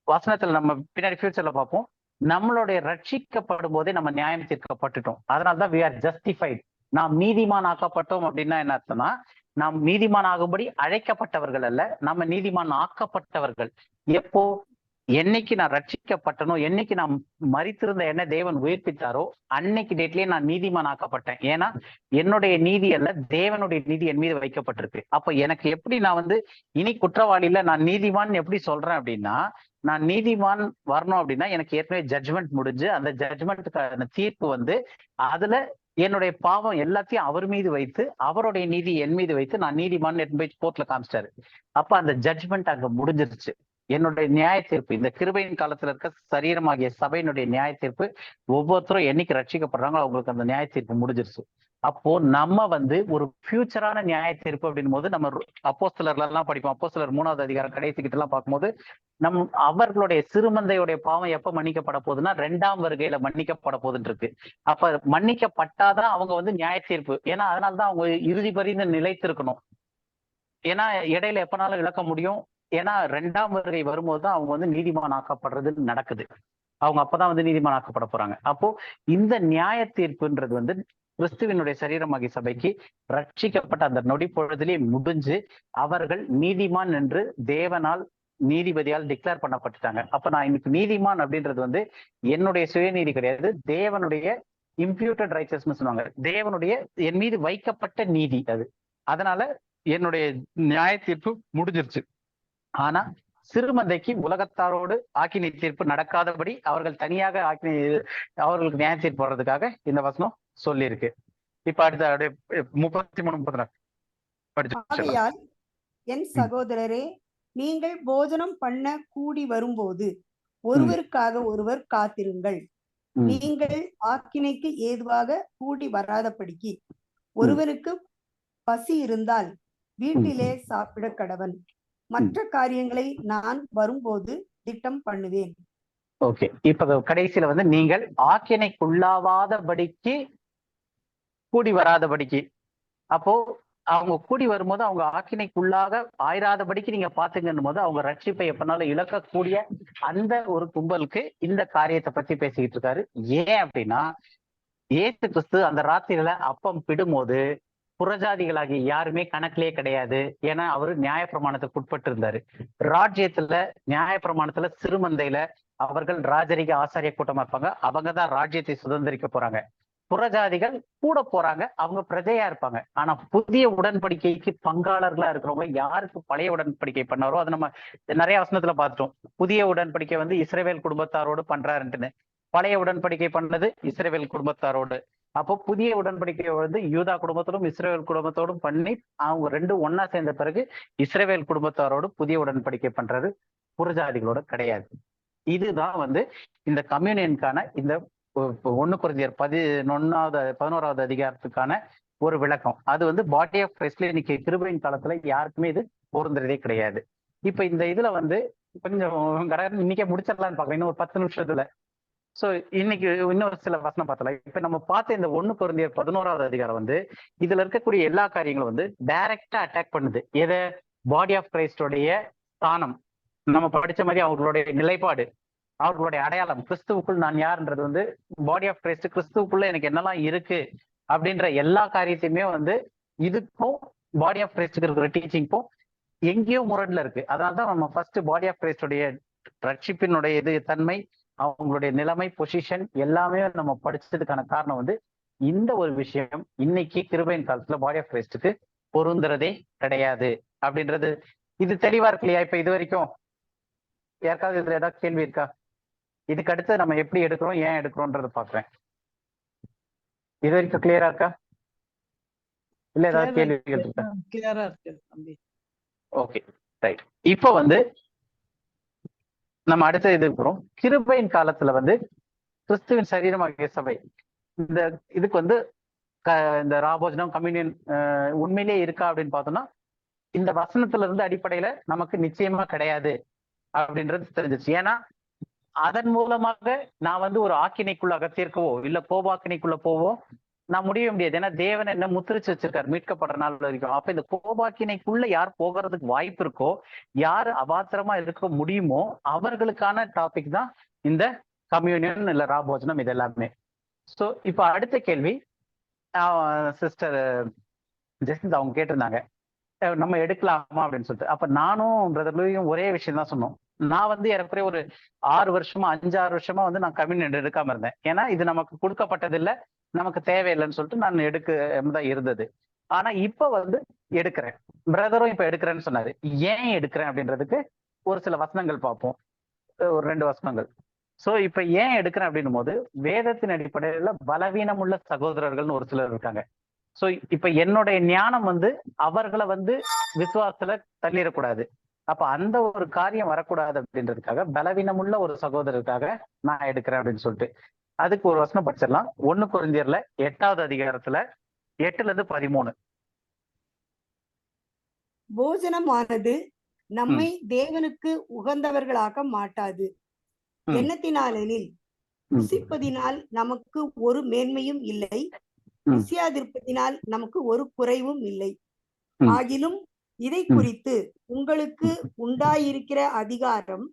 வசனத்துல நம்ம பின்னாடி ஃபியூச்சர்ல பார்ப்போம், நம்மளுடைய ரட்சிக்கப்படும் போதே நம்ம நியாயம் தீர்க்கப்பட்டுட்டோம். அதனாலதான் we are justified. நாம் நீதிமான் ஆக்கப்பட்டோம் அப்படின்னா என்ன அர்த்தம்னா, நாம் நீதிமான் ஆகும்படி அழைக்கப்பட்டவர்கள் அல்ல, நம்ம நீதிமான் ஆக்கப்பட்டவர்கள். எப்போ? என்னைக்கு நான் ரட்சிக்கப்பட்டனோ, என்னைக்கு நான் மரித்திருந்த என்ன தேவன் உயிர்ப்பித்தாரோ அன்னைக்கு டேட்லயே நான் நீதிமான் ஆக்கப்பட்டேன். ஏன்னா என்னுடைய நீதி அல்ல, தேவனுடைய நீதி என் மீது வைக்கப்பட்டிருக்கு. அப்ப எனக்கு எப்படி நான் வந்து இனி குற்றவாளியில நான் நீதிமான் எப்படி சொல்றேன் அப்படின்னா, நான் நீதிமான் வரணும் அப்படின்னா எனக்கு ஏற்கனவே ஜட்ஜ்மெண்ட் முடிஞ்சு அந்த ஜட்ஜ்மெண்ட்டுக்கான தீர்ப்பு வந்து அதுல என்னுடைய பாவம் எல்லாத்தையும் அவர் மீது வைத்து அவருடைய நீதி என் மீது வைத்து நான் நீதிமான் போய் கோர்ட்ல காமிச்சிட்டாரு. அப்ப அந்த ஜட்ஜ்மெண்ட் அங்க முடிஞ்சிருச்சு. என்னுடைய நியாய தீர்ப்பு, இந்த கிருபையின் காலத்துல இருக்க சரீரமாகிய சபையினுடைய நியாய தீர்ப்பு, ஒவ்வொருத்தரும் என்னைக்கு ரட்சிக்கப்படுறாங்களோ அவங்களுக்கு அந்த நியாய தீர்ப்பு முடிஞ்சிருச்சு. அப்போ நம்ம வந்து ஒரு ஃபியூச்சரான நியாய தீர்ப்பு அப்படின் போது நம்ம அப்போஸ்தலர்ல எல்லாம் படிப்போம். அப்போஸ்தலர் 3வது அதிகாரம் கடைசி கிட்ட எல்லாம் பார்க்கும்போது அவர்களுடைய சிறுமந்தையுடைய பாவம் எப்ப மன்னிக்கப்பட போகுதுன்னா 2ஆம் வருகையில மன்னிக்கப்பட போகுதுன்னு இருக்கு. அப்ப மன்னிக்கப்பட்டாதான் அவங்க வந்து நியாய தீர்ப்பு. ஏன்னா அதனாலதான் அவங்க இறுதி பரிந்து நிலைத்திருக்கணும். ஏன்னா இடையில எப்பனாலும் இழக்க முடியும். ஏன்னா 2ஆம் வருகை வரும்போது தான் அவங்க வந்து நீதிமான் ஆக்கப்படுறது நடக்குது. அவங்க அப்பதான் வந்து நீதிமான் ஆக்கப்பட போறாங்க. அப்போ இந்த நியாய தீர்ப்புன்றது வந்து கிறிஸ்துவினுடைய சரீரமாகிய சபைக்கு ரட்சிக்கப்பட்ட அந்த நொடி பொழுதிலே முடிஞ்சு அவர்கள் நீதிமான் என்று தேவனால் நீதிபதியால் டிக்ளேர் பண்ணப்பட்டுட்டாங்க. அப்ப நான் இன்னைக்கு நீதிமான் அப்படின்றது வந்து என்னுடைய சுயநீதி கிடையாது, தேவனுடைய இம்ப்யூட்டட் ரைச்சஸ்னஸ் சொல்லுவாங்க, தேவனுடைய என் மீது வைக்கப்பட்ட நீதி அது. அதனால என்னுடைய நியாய தீர்ப்பு முடிஞ்சிருச்சு. ஆனா சிறுமந்தைக்கு உலகத்தாரோடு ஆக்கினை தீர்ப்பு நடக்காதபடி அவர்கள் தனியாக அவர்களுக்கு நியாய தீர்ப்பு வர்றதுக்காக இந்த வசனம் சொல்லி இருக்கு. இப்ப அடுத்த 33 ஆகையால் என் சகோதரரே, நீங்கள் போஜனம் பண்ண கூடி வரும்போது ஒருவருக்காக ஒருவர் காத்திருங்கள். நீங்கள் ஆக்கினைக்கு ஏதுவாக கூடி வராதபடிக்கு ஒருவருக்கு பசி இருந்தால் வீட்டிலே சாப்பிட கடவன். மற்ற காரியங்களை நான் வரும்போது திட்டம் பண்ணுவேன். ஓகே, இப்ப கடைசியில வந்து நீங்கள் ஆக்கினைக்குள்ளாவாதபடிக்கு கூடி வராதபடிக்கு, அப்போ அவங்க கூடி வரும்போது அவங்க ஆக்கினைக்குள்ளாக ஆயிராதபடிக்கு நீங்க பாத்துங்கன்னும் போது அவங்க ரட்சிப்பை எப்பனாலும் இழக்கக்கூடிய அந்த ஒரு கும்பலுக்கு இந்த காரியத்தை பத்தி பேசிக்கிட்டு இருக்காரு. ஏன் அப்படின்னா இயேசு கிறிஸ்து அந்த ராத்திரியில அப்பம் பிடும்போது புறஜாதிகளாகி யாருமே கணக்கிலே கிடையாது. ஏன்னா அவரு நியாயப்பிரமாணத்துக்கு உட்பட்டு இருந்தாரு. ராஜ்யத்துல நியாயப்பிரமாணத்துல சிறுமந்தையில அவர்கள் ராஜரிக ஆசாரிய கூட்டமா இருப்பாங்க. அவங்கதான் ராஜ்யத்தை சுதந்திரிக்க போறாங்க. புறஜாதிகள் கூட போறாங்க, அவங்க பிரஜையா இருப்பாங்க. ஆனா புதிய உடன்படிக்கைக்கு பங்காளர்களா இருக்கிறவங்க யாருக்கு பழைய உடன்படிக்கை பண்ணாரோ அதை நம்ம நிறைய வசனத்துல பார்த்துட்டோம். புதிய உடன்படிக்கை வந்து இஸ்ரவேல் குடும்பத்தாரோடு பண்றாருன்ட்டுன்னு, பழைய உடன்படிக்கை பண்ணது இஸ்ரவேல் குடும்பத்தாரோடு. அப்போ புதிய உடன்படிக்கையை வந்து யூதா குடும்பத்தோடும் இஸ்ரவேல் குடும்பத்தோடும் பண்ணி அவங்க ரெண்டும் ஒன்னா சேர்ந்த பிறகு இஸ்ரவேல் குடும்பத்தாரோடு புதிய உடன்படிக்கை பண்றது, புறஜாதிகளோட கிடையாது. இதுதான் வந்து இந்த கம்யூனியனுக்கான இந்த 1 கொரிந்தியர் 11வது அதிகாரத்துக்கான ஒரு விளக்கம். அது வந்து பாடி ஆஃப் கிரைஸ்ட்ல இன்னைக்கு கிருபையின் காலத்துல யாருக்குமே இது பொருந்துறதே கிடையாது. இப்ப இந்த இதுல வந்து கொஞ்சம் இன்னைக்கே முடிச்சிடலான்னு பாக்குறேன், இன்னும் ஒரு 10 நிமிஷத்துல. சோ இன்னைக்கு இன்னொரு சில வசனம் பார்த்தலாம். இப்ப நம்ம பார்த்த இந்த 1 கொரிந்தியர் 11வது அதிகாரம் வந்து இதுல இருக்கக்கூடிய எல்லா காரியங்களும் வந்து டைரக்டா அட்டாக் பண்ணுது. எதை? பாடி ஆஃப் கிரைஸ்டோடைய ஸ்தானம், நம்ம படிச்ச மாதிரி அவர்களுடைய நிலைப்பாடு, அவர்களுடைய அடையாளம், கிறிஸ்துவுக்குள் நான் யாருன்றது வந்து பாடி ஆஃப் கிரைஸ்ட், கிறிஸ்துவுக்குள்ள எனக்கு என்னெல்லாம் இருக்கு அப்படின்ற எல்லா காரியத்தையுமே வந்து இதுக்கும் பாடி ஆஃப் கிரைஸ்டுக்கு இருக்கிற டீச்சிங்க்கும் எங்கேயோ முரண்ல இருக்கு. அதனால்தான் நம்ம ஃபர்ஸ்ட் பாடி ஆஃப் கிரைஸ்டுடைய ரட்சிப்பினுடைய இது தன்மை, அவங்களுடைய நிலைமை, பொசிஷன் எல்லாமே நம்ம படிச்சதுக்கான காரணம் வந்து இந்த ஒரு விஷயம் இன்னைக்கு கிருபையின் காலத்துல பாடி ஆஃப் கிரைஸ்டுக்கு பொருந்துறதே கிடையாது அப்படின்றது இது தெளிவா இருக்கு இல்லையா? இப்ப இது வரைக்கும் யாருக்காவது இதுல ஏதாவது கேள்வி இருக்கா? இதுக்கு அடுத்து நம்ம எப்படி எடுக்கிறோம், ஏன் எடுக்கிறோம்ன்றத பாக்குறேன். இது வரைக்கும் கிளியரா இருக்கா? இல்ல ஏதாவது கேள்விகள் இருக்கா? கிளியரா இருக்கு தம்பி. Okay right. இப்போ வந்து நம்ம அடுத்த இது இருக்கிறோம். கிருபையின் காலத்துல வந்து கிறிஸ்துவின் சரீரமாகிய சபை, இந்த இதுக்கு வந்து இந்த ராபோஜனம் கம்யூனியன் உண்மையிலேயே இருக்கா அப்படின்னு பார்த்தோம்னா இந்த வசனத்துல இருந்து அடிப்படையில நமக்கு நிச்சயமா கிடையாது அப்படின்றது தெரிஞ்சிச்சு. ஏன்னா அதன் மூலமாக நான் வந்து ஒரு ஆக்கினைக்குள்ள அகத்தியிருக்கவோ இல்ல கோபாக்கினைக்குள்ள போவோ நான் முடிய முடியாது. ஏன்னா தேவன் என்ன முத்திரிச்சு வச்சிருக்காரு மீட்கப்படுற நாள் வரைக்கும். அப்ப இந்த கோபாக்கினைக்குள்ள யார் போகிறதுக்கு வாய்ப்பு இருக்கோ, யார் அபாத்திரமா இருக்க முடியுமோ அவர்களுக்கான டாபிக் தான் இந்த கம்யூனியன் இல்ல ராபோஜனம் இது எல்லாமே. ஸோ இப்ப அடுத்த கேள்வி சிஸ்டர் ஜெசிந்தா அவங்க கேட்டிருந்தாங்க, நம்ம எடுக்கலாமா அப்படின்னு சொல்லிட்டு. அப்ப நானும் பிரதர்லையும் ஒரே விஷயம் தான் சொன்னோம். நான் வந்து ஏறக்குறைய ஒரு 6 வருஷமா 5-6 வருஷமா வந்து நான் கம்யூனியன் எடுக்காம இருந்தேன். ஏன்னா இது நமக்கு கொடுக்கப்பட்டது இல்லை, நமக்கு தேவையில்லைன்னு சொல்லிட்டு நான் தான் இருந்தது. ஆனா இப்ப வந்து எடுக்கிறேன். பிரதரும் இப்ப எடுக்கிறேன்னு சொன்னாரு. ஏன் எடுக்கிறேன் அப்படின்றதுக்கு ஒரு சில வசனங்கள் பார்ப்போம், ஒரு 2 வசனங்கள். சோ இப்ப ஏன் எடுக்கிறேன் அப்படின்னும் போது வேதத்தின் அடிப்படையில பலவீனமுள்ள சகோதரர்கள்னு ஒரு சிலர் இருக்காங்க. சோ இப்ப என்னுடைய ஞானம் வந்து அவர்களை வந்து விசுவாசத்துல தள்ளிடக்கூடாது. அப்ப அந்த ஒரு காரியம் வரக்கூடாது அப்படின்றதுக்காக பலவீனமுள்ள ஒரு சகோதரருக்காக நான் எடுக்கிறேன் அப்படின்னு சொல்லிட்டு அதுக்கு ஒரு வசனம் படிச்சிடலாம். 1 கொரிந்தியர்ல 8வது அதிகாரத்துல 8-13. போஜனமானது நம்மை தேவனுக்கு உகந்தவர்களாக மாட்டாது. எண்ணத்தினாலெனில் புசிப்பதினால் நமக்கு ஒரு மேன்மையும் இல்லை, புசியாதிருப்பதினால் நமக்கு ஒரு குறைவும் இல்லை. ஆகிலும் இதை குறித்து உங்களுக்கு உண்டாயிருக்கிற அதிகாரம்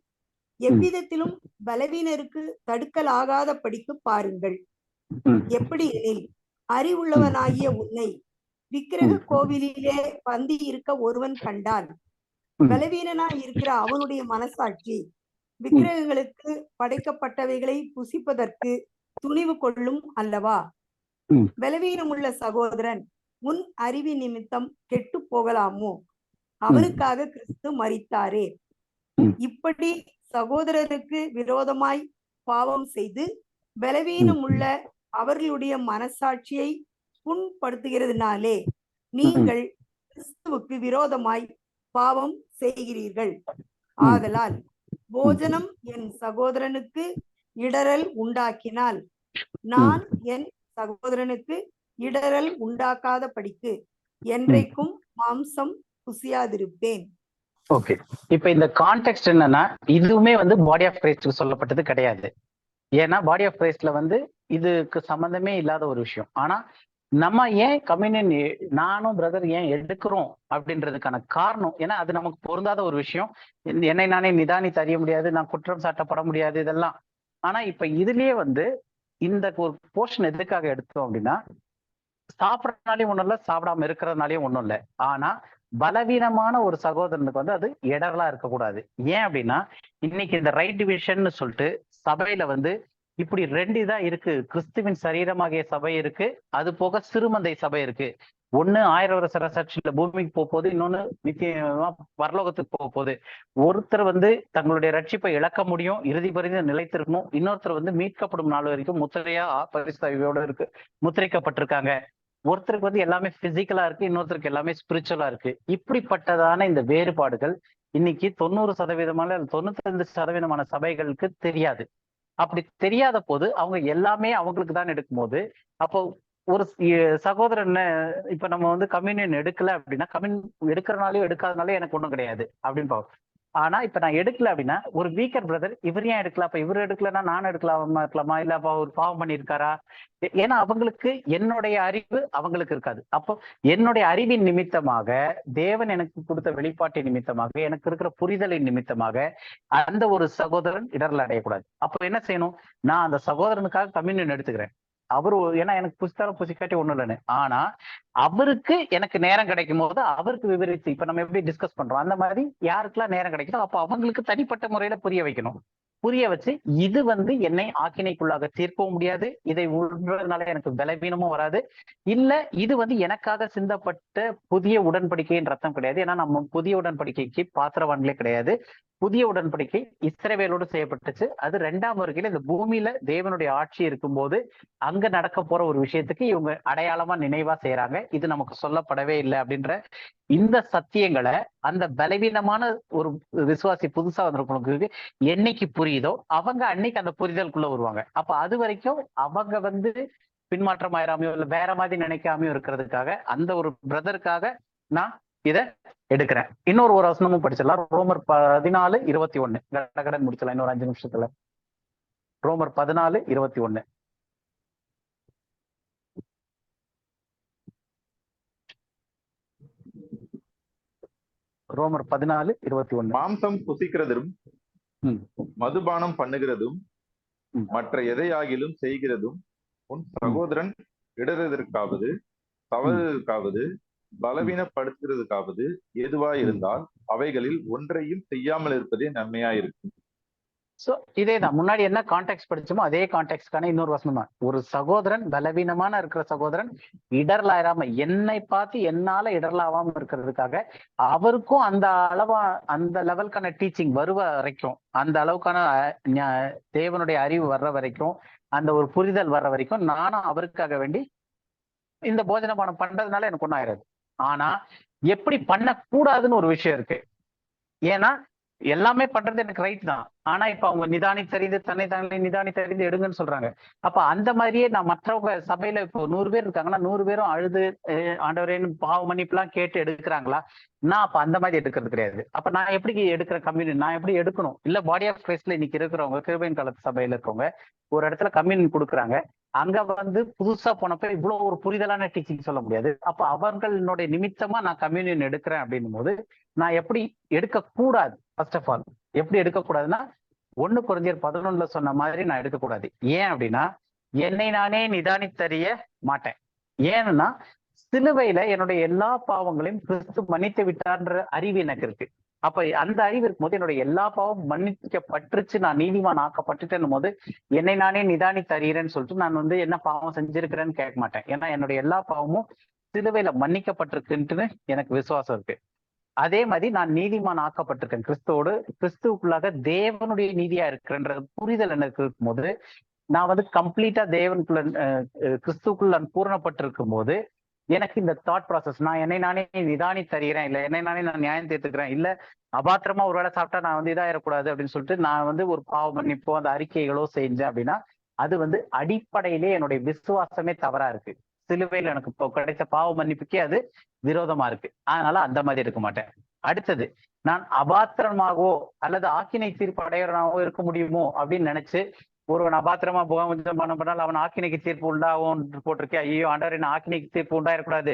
எவ்விதத்திலும் பலவீனருக்கு தடுக்கலாகாத படிக்கு பாருங்கள். எப்படி எனில், அறிவுள்ளவனாகிய உன்னை விக்கிரக கோவிலிலே பந்தி இருக்க ஒருவன் கண்டால் பலவீனனாய் இருக்கிற அவனுடைய மனசாட்சி விக்கிரகங்களுக்கு படைக்கப்பட்டவைகளை புசிப்பதற்கு துணிவு கொள்ளும் அல்லவா? பலவீனமுள்ள சகோதரன் உன் அறிவி நிமித்தம் கெட்டு போகலாமோ? அவனுக்காக கிறிஸ்து மரித்தாரே. இப்படி சகோதரருக்கு விரோதமாய் பாவம் செய்து பலவீனமுள்ள அவர்களுடைய மனசாட்சியை புண்படுத்துகிறதுனாலே நீங்கள் கிறிஸ்துவுக்கு விரோதமாய் பாவம் செய்கிறீர்கள். ஆதலால் போஜனம் என் சகோதரனுக்கு இடரல் உண்டாக்கினால் நான் என் சகோதரனுக்கு இடரல் உண்டாக்காத படிக்கு என்றைக்கும் மாம்சம் புசியாதிருப்பேன். ஓகே, இப்ப இந்த கான்டெக்ட் என்னன்னா இதுவுமே வந்து பாடி ஆஃப் கிரைஸ்டுக்கு சொல்லப்பட்டது கிடையாது. ஏன்னா பாடி ஆஃப் கிரைஸ்ட்ல வந்து இதுக்கு சம்பந்தமே இல்லாத ஒரு விஷயம். ஆனா நம்ம ஏன் கம்யூனியன் நானும் பிரதர் ஏன் எடுக்கிறோம் அப்படின்றதுக்கான காரணம், ஏன்னா அது நமக்கு பொருந்தாத ஒரு விஷயம். என்னை நானே நிதானித்து அறிய முடியாது, நான் குற்றம் சாட்டப்பட முடியாது இதெல்லாம். ஆனா இப்ப இதுலயே வந்து இந்த ஒரு போர்ஷன் எதுக்காக எடுத்தோம் அப்படின்னா, சாப்பிட்றதுனாலையும் ஒண்ணும் இல்லை, சாப்பிடாம இருக்கிறதுனாலையும் ஒண்ணும் இல்லை. ஆனா பலவீனமான ஒரு சகோதரனுக்கு வந்து அது இடரலா இருக்கக்கூடாது. ஏன் அப்படின்னா இன்னைக்கு இந்த ரைட் டிவிஷன் சொல்லிட்டு சபையில வந்து இப்படி 2 தான் இருக்கு. கிறிஸ்துவின் சரீரமாகிய சபை இருக்கு, அது போக சிறுமந்தை சபை இருக்கு. ஒண்ணு 1000 வருஷ அரசாட்சியில பூமிக்கு போக போகுது, இன்னொன்னு நித்தியமா பரலோகத்துக்கு போக போகுது. ஒருத்தர் வந்து தங்களுடைய ரட்சிப்பை இழக்க முடியும், இறுதி பரிந்து நிலைத்திருக்கணும். இன்னொருத்தர் வந்து மீட்கப்படும் நாள் வரைக்கும் முத்திரையா பரிசுத்தாவியோட இருக்கு முத்திரைக்கப்பட்டிருக்காங்க. ஒருத்தருக்கு வந்து எல்லாமே பிசிக்கலா இருக்கு, இன்னொருத்தருக்கு எல்லாமே ஸ்பிரிச்சுவலா இருக்கு. இப்படிப்பட்டதான இந்த வேறுபாடுகள் இன்னைக்கு 90% 95% சபைகளுக்கு தெரியாது. அப்படி தெரியாத போது அவங்க எல்லாமே அவங்களுக்கு தான் எடுக்கும் போது, அப்போ ஒரு சகோதரன் இப்ப நம்ம வந்து கம்யூனியன் எடுக்கல அப்படின்னா, கம்யூனியன் எடுக்கிறனாலையும் எடுக்காதனாலே எனக்கு ஒண்ணும் கிடையாது அப்படின்னு பார்ப்போம். ஆனா இப்ப நான் எடுக்கல அப்படின்னா ஒரு வீக்கர் பிரதர் இவர் ஏன் எடுக்கல, அப்ப இவர் எடுக்கலன்னா நான் இருக்கலாமா, இல்ல அப்ப அவர் பாவம் பண்ணியிருக்காரா? ஏன்னா அவங்களுக்கு என்னுடைய அறிவு அவங்களுக்கு இருக்காது. அப்போ என்னுடைய அறிவின் நிமித்தமாக, தேவன் எனக்கு கொடுத்த வெளிப்பாட்டின் நிமித்தமாக, எனக்கு இருக்கிற புரிதலின் நிமித்தமாக அந்த ஒரு சகோதரன் இடர்ல அடையக்கூடாது. அப்போ என்ன செய்யணும், நான் அந்த சகோதரனுக்காக கம்யூனியன் எடுத்துக்கிறேன். அவரு ஏன்னா எனக்கு புசித்தாலும் புசிக்காட்டி ஒண்ணும் இல்லைன்னு. ஆனா அவருக்கு எனக்கு நேரம் கிடைக்கும் போது அவருக்கு விவரித்து, இப்ப நம்ம எப்படி டிஸ்கஸ் பண்றோம் அந்த மாதிரி யாருக்கெல்லாம் நேரம் கிடைக்குதோ அப்ப அவங்களுக்கு தனிப்பட்ட முறையில புரிய வைக்கணும். புரிய வச்சு இது வந்து என்னை ஆக்கினைக்குள்ளாக தீர்க்கவும் முடியாது, இதை உண்றதுனால எனக்கு பலவீனமும் வராது, இல்ல இது வந்து எனக்காக சிந்தப்பட்ட புதிய உடன்படிக்கையின் ரத்தம் கிடையாது. ஏன்னா நம்ம புதிய உடன்படிக்கைக்கு பாத்திரவான்களே கிடையாது. புதிய உடன்படிக்கை இஸ்ரவேலோடு செய்யப்பட்டுச்சு. அது 2ஆம் வருகையில இந்த பூமியில தேவனுடைய ஆட்சி இருக்கும்போது அங்க நடக்க போற ஒரு விஷயத்துக்கு இவங்க அடையாளமா நினைவா செய்யறாங்க. இது நமக்கு சொல்லப்படவே இல்லை அப்படின்ற இந்த சத்தியங்களை அந்த பலவீனமான ஒரு விசுவாசி புதுசா வந்திருக்கவங்களுக்கு என்னைக்கு புரியுதோ அவங்க அன்னைக்கு அந்த புரிதலுக்குள்ள வருவாங்க. அப்ப அது வரைக்கும் அவங்க வந்து பின்மாற்றம் ஆயிராமையோ இல்ல வேற மாதிரி நினைக்காமையோ இருக்கிறதுக்காக அந்த ஒரு பிரதருக்காக நான் இத எடுக்கிறேன். இன்னொரு வசனமும் படிச்சிடலாம். ரோமர் 14:21 கடகடன் முடிச்சலாம் இன்னொரு 5 நிமிஷத்துல. ரோமர் 14:21. ரோமர் 14:21. மாம்சம் புசிக்கிறதும் மதுபானம் பண்ணுகிறதும் மற்ற எதையாகிலும் செய்கிறதும் உன் சகோதரன் இடறுவதற்காவது தவறுவதற்காவது பலவீனப்படுத்துகிறதுக்காவது எதுவா இருந்தால் அவைகளில் ஒன்றையும் செய்யாமல் இருப்பதே நன்மையாயிருக்கும். சோ இதேதான் முன்னாடி என்ன கான்டெக்ட் படிச்சோமோ அதே கான்டெக்ட்கான இன்னொரு வசனம் தான். ஒரு சகோதரன் பலவீனமான இருக்கிற சகோதரன் இடர்லாயிராம என்னை பார்த்து என்னால இடர்லாவாம இருக்கிறதுக்காக அவருக்கும் அந்த அளவா அந்த லெவலுக்கான டீச்சிங் வருவ வரைக்கும் அந்த அளவுக்கான தேவனுடைய அறிவு வர்ற வரைக்கும் அந்த ஒரு புரிதல் வர்ற வரைக்கும் நானும் அவருக்காக வேண்டி இந்த போஜனபானம் பண்றதுனால எனக்கு ஒன்றும் ஆயிடாது. ஆனா எப்படி பண்ணக்கூடாதுன்னு ஒரு விஷயம் இருக்கு. ஏன்னா எல்லாமே பண்றது எனக்கு ரைட் தான். ஆனா இப்ப அவங்க நிதானித்தறிந்து தன்னை தாங்களே நிதானித்தறிந்து எடுங்கன்னு சொல்றாங்க. அப்ப அந்த மாதிரியே நான் மற்றவங்க சபையில இப்போ 100 பேர் இருக்காங்கன்னா 100 பேரும் அழுது ஆண்டவரேன்னு பாவ மன்னிப்புலாம் கேட்டு எடுக்கிறாங்களா? நான் அப்ப அந்த மாதிரி எடுக்கிறது கிடையாது. அப்ப நான் எப்படி எடுக்கிற கம்யூனியன் நான் எப்படி எடுக்கணும்? இல்ல பாடி ஆஃப் கிரைஸ்ட்ல இன்னைக்கு இருக்கிறவங்க கிருபையின் காலத்து சபையில இருக்கவங்க ஒரு இடத்துல கம்யூனியன் கொடுக்குறாங்க. அங்க வந்து புதுசா போனப்ப இவ்வளவு ஒரு புரிதலான டீச்சிங் சொல்ல முடியாது. அப்ப அவர்களுடைய நிமித்தமா நான் கம்யூனியன் எடுக்கிறேன் அப்படின்னும் போது நான் எப்படி எடுக்கக்கூடாது? ஃபர்ஸ்ட் ஆஃப் ஆல் எப்படி எடுக்கக்கூடாதுன்னா 1 கொரிந்தியர் 11 சொன்ன மாதிரி நான் எடுக்கக்கூடாது. ஏன் அப்படின்னா என்னை நானே நிதானித்தறிய மாட்டேன். ஏன்னா சிலுவையில என்னுடைய எல்லா பாவங்களையும் கிறிஸ்து மன்னித்து விட்டார்ன்ற அறிவு எனக்கு இருக்கு. அப்ப அந்த அறிவு இருக்கும்போது என்னுடைய எல்லா பாவம் மன்னிக்கப்பட்டுருச்சு, நான் நீதிமான் ஆக்கப்பட்டுட்டேன் போது என்னை நானே நிதானித்தறிகிறேன்னு சொல்லிட்டு நான் வந்து என்ன பாவம் செஞ்சிருக்கிறேன்னு கேட்க மாட்டேன். ஏன்னா என்னுடைய எல்லா பாவமும் சிலுவையில மன்னிக்கப்பட்டிருக்குன்ட்டுன்னு எனக்கு விசுவாசம் இருக்கு. அதே மாதிரி நான் நீதிமான் ஆக்கப்பட்டிருக்கேன் கிறிஸ்துவோடு, கிறிஸ்துவுக்குள்ளாக தேவனுடைய நீதியா இருக்கிறன்ற புரிதல் எனக்கு இருக்கும் போது நான் வந்து கம்ப்ளீட்டா தேவனுக்குள்ள கிறிஸ்துவுக்குள்ள நான் பூரணப்பட்டிருக்கும் போது எனக்கு இந்த தாட் ப்ராசஸ் நான் என்னை நானே நிதானி தருகிறேன், இல்லை என்னை நானே நான் நியாயம் தீர்த்துக்கிறேன், இல்ல அபாத்திரமா ஒரு வேளை சாப்பிட்டா நான் வந்து இதாயிடக்கூடாது அப்படின்னு சொல்லிட்டு நான் வந்து ஒரு பாவ மன்னிப்போ அந்த அறிக்கைகளோ செஞ்சேன் அப்படின்னா அது வந்து அடிப்படையிலே என்னுடைய விசுவாசமே தவறா இருக்கு. சிலுவையில் எனக்கு இப்போ கிடைச்ச பாவ மன்னிப்புக்கே அது விரோதமா இருக்கு. அதனால அந்த மாதிரி எடுக்க மாட்டேன். அடுத்தது நான் அபாத்திரமாகவோ அல்லது ஆக்கினை தீர்ப்பு அடையறனாவோ இருக்க முடியுமோ அப்படின்னு நினைச்சு ஒருவன் அபாத்திரமா போகாமல் பண்ணால் அவன் ஆக்கினைக்கு தீர்ப்பு உண்டாகும் போட்டிருக்கேன். ஐயோ ஆண்டவர் என்ன ஆக்கினைக்கு தீர்ப்பு உண்டாயிடக்கூடாது,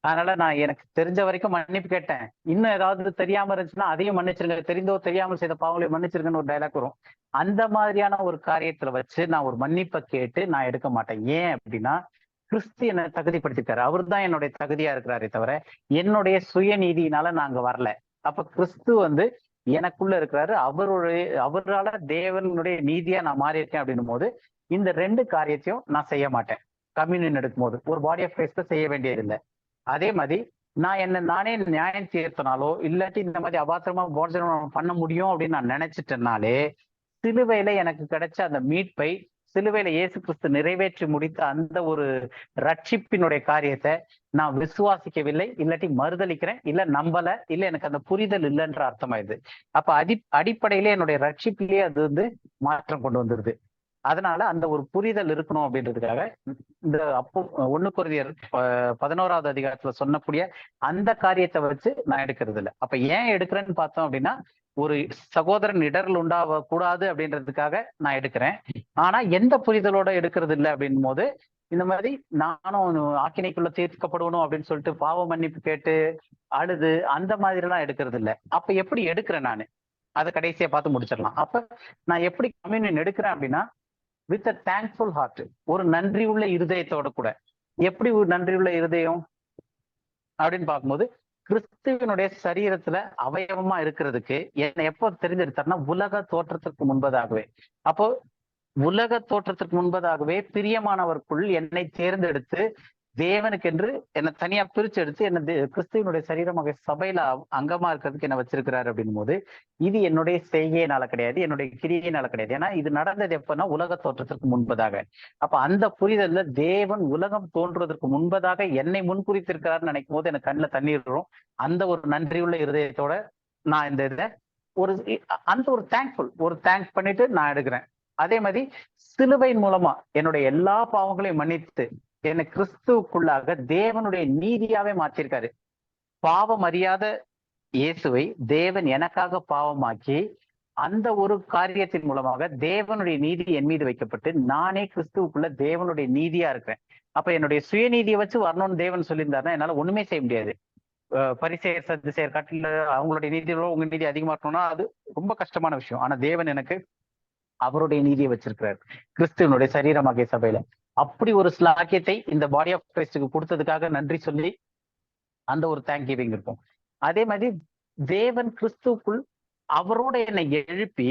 அதனால நான் எனக்கு தெரிஞ்ச வரைக்கும் மன்னிப்பு கேட்டேன், இன்னும் ஏதாவது தெரியாம இருந்துச்சுன்னா அதையும் மன்னிச்சிருங்க, தெரிந்தோ தெரியாமல் செய்த பாவங்களையும் மன்னிச்சிருங்கன்னு ஒரு டைலாக் வரும். அந்த மாதிரியான ஒரு காரியத்துல வச்சு நான் ஒரு மன்னிப்பை கேட்டு நான் எடுக்க மாட்டேன். ஏன் அப்படின்னா கிறிஸ்து என்னை தகுதிப்படுத்திருக்காரு, அவர் தான் என்னுடைய தகுதியா இருக்கிறாரே தவிர என்னுடைய சுயநீதியினால நாங்க வரல. அப்ப கிறிஸ்து வந்து எனக்குள்ள இருக்கிறாரு, அவரால தேவனுடைய நீதியா நான் மாறி இருக்கேன் அப்படின்னும் போது இந்த 2 காரியத்தையும் நான் செய்ய மாட்டேன். கம்யூனியன் எடுக்கும் போது ஒரு பாடி ஆஃப் கிரைஸ்ட செய்ய வேண்டியதில்லை. அதே மாதிரி நான் என்ன நானே நியாயம் தீர்த்தனாலோ இல்லாட்டி இந்த மாதிரி அபாத்திரமா போஜனம் பண்ண முடியும் அப்படின்னு நான் நினைச்சிட்டேனாலே சிலுவையில எனக்கு கிடைச்ச அந்த மீட்பை சிலுவையில இயேசு கிறிஸ்து நிறைவேற்றி முடித்த அந்த ஒரு ரட்சிப்பினுடைய காரியத்தை நான் விசுவாசிக்கவில்லை, இல்லாட்டி மறுதளிக்கிறேன், இல்ல நம்பல, இல்ல எனக்கு அந்த புரிதல் இல்லைன்ற அர்த்தமாயிருது. அப்ப அடிப்படையிலே என்னுடைய ரட்சிப்பிலேயே அது வந்து மாற்றம் கொண்டு வந்துருது. அதனால அந்த ஒரு புரிதல் இருக்கணும் அப்படின்றதுக்காக இந்த அப்போ 1 கொரிந்தியர் 11வது அதிகாரத்துல சொன்னக்கூடிய அந்த காரியத்தை வச்சு நான் எடுக்கிறது இல்லை. அப்ப ஏன் எடுக்கிறேன்னு பார்த்தோம் அப்படின்னா ஒரு சகோதரன் இடர்கள் உண்டாக கூடாது அப்படின்றதுக்காக நான் எடுக்கிறேன். ஆனா எந்த புரிதலோட எடுக்கிறது இல்லை அப்படின் போது இந்த மாதிரி நானும் ஆக்கினைக்குள்ள தீர்க்கப்படுவணும் அப்படின்னு சொல்லிட்டு பாவ மன்னிப்பு கேட்டு அழுது அந்த மாதிரி எல்லாம் எடுக்கிறது இல்லை. அப்ப எப்படி எடுக்கிறேன் நானு அதை கடைசியா பார்த்து முடிச்சிடலாம். அப்ப நான் எப்படி கம்யூனியன் எடுக்கிறேன் அப்படின்னா வித் அ தேங்க்ஃபுல் ஹார்ட், ஒரு நன்றி உள்ள இருதயத்தோட கூட. எப்படி ஒரு நன்றி உள்ள இருதயம் அப்படின்னு பார்க்கும்போது கிறிஸ்துவனுடைய சரீரத்துல அவயவமா இருக்கிறதுக்கு என்னை எப்போ தெரிஞ்செடுத்தாருன்னா உலக தோற்றத்திற்கு முன்பதாகவே. அப்போ உலக தோற்றத்திற்கு முன்பதாகவே பிரியமானவருக்குள் என்னை தேர்ந்தெடுத்து தேவனுக்கென்று என்னை தனியா பிரிச்சு எடுத்து என்ன கிறிஸ்துவனுடைய சரீரமாக சபையில அங்கமா இருக்கிறதுக்கு என்ன வச்சிருக்கிறாரு அப்படின்னும் போது இது என்னுடைய செய்கையினால கிடையாது, என்னுடைய கிரியையினால கிடையாது. ஏன்னா இது நடந்தது எப்பன்னா உலக தோற்றத்திற்கு முன்பதாக. அப்ப அந்த புரிதல்ல தேவன் உலகம் தோன்றுவதற்கு முன்பதாக என்னை முன்குறித்திருக்கிறாருன்னு நினைக்கும் போது எனக்கு கண்ணில் தண்ணீர் வரும். அந்த ஒரு நன்றியுள்ள இருதயத்தோட நான் இந்த இதை அந்த ஒரு தேங்க்ஸ் பண்ணிட்டு நான் எடுக்கிறேன். அதே மாதிரி சிலுவையின் மூலமா என்னுடைய எல்லா பாவங்களையும் மன்னித்து என்னை கிறிஸ்துவுக்குள்ளாக தேவனுடைய நீதியாவே மாற்றிருக்காரு. பாவம் அறியாத இயேசுவை தேவன் எனக்காக பாவமாக்கி அந்த ஒரு காரியத்தின் மூலமாக தேவனுடைய நீதி என் மீது வைக்கப்பட்டு நானே கிறிஸ்துவுக்குள்ள தேவனுடைய நீதியா இருக்கிறேன். அப்ப என்னுடைய சுயநீதியை வச்சு வரணும்னு தேவன் சொல்லியிருந்தாருன்னா என்னால ஒண்ணுமே செய்ய முடியாது. பரிசேயர் சதுசேயர் காட்டில அவங்களுடைய நீதியோட உங்க நீதி அதிகமா இருக்கணும்னா அது ரொம்ப கஷ்டமான விஷயம். ஆனா தேவன் எனக்கு அவருடைய நீதியை வச்சிருக்கிறார் கிறிஸ்துவனுடைய சரீரமாகிய சபையில. அப்படி ஒரு ஸ்லாக்கியத்தை இந்த பாடி ஆஃப் கிரைஸ்டுக்கு கொடுத்ததுக்காக நன்றி சொல்லி அந்த ஒரு தேங்க் கிவிங் இருக்கும். அதே மாதிரி தேவன் கிறிஸ்துவுக்குள் அவரோட என்னை எழுப்பி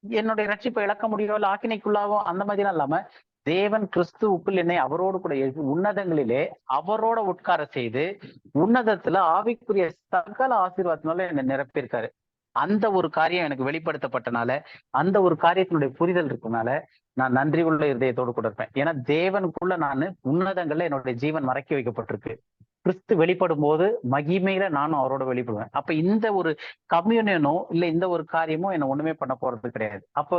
என்னுடைய ரட்சிப்பை இழக்க முடியும் இல்ல ஆக்கினைக்குள்ளாகும் அந்த மாதிரிலாம் இல்லாம தேவன் கிறிஸ்துவுக்குள் என்னை அவரோடு கூட எழுப்பி உன்னதங்களிலே அவரோட உட்கார செய்து உன்னதத்துல ஆவிக்குரிய சகல ஆசீர்வாதத்தினால என்னை நிரப்பியிருக்காரு. அந்த ஒரு காரியம் எனக்கு வெளிப்படுத்தப்பட்டனால அந்த ஒரு காரியத்தினுடைய புரிதல் இருக்கனால நான் நன்றி உள்ள இருதயத்தோடு கூட இருப்பேன். ஏன்னா தேவனுக்குள்ள நான் உன்னதங்கள்ல என்னுடைய ஜீவன் மறைக்க வைக்கப்பட்டிருக்கு. கிறிஸ்து வெளிப்படும் போது மகிமையில நானும் அவரோட வெளிப்படுவேன். அப்ப இந்த ஒரு கம்யூனியனோ இல்ல இந்த ஒரு காரியமோ என்ன ஒண்ணுமே பண்ண போறது கிடையாது. அப்போ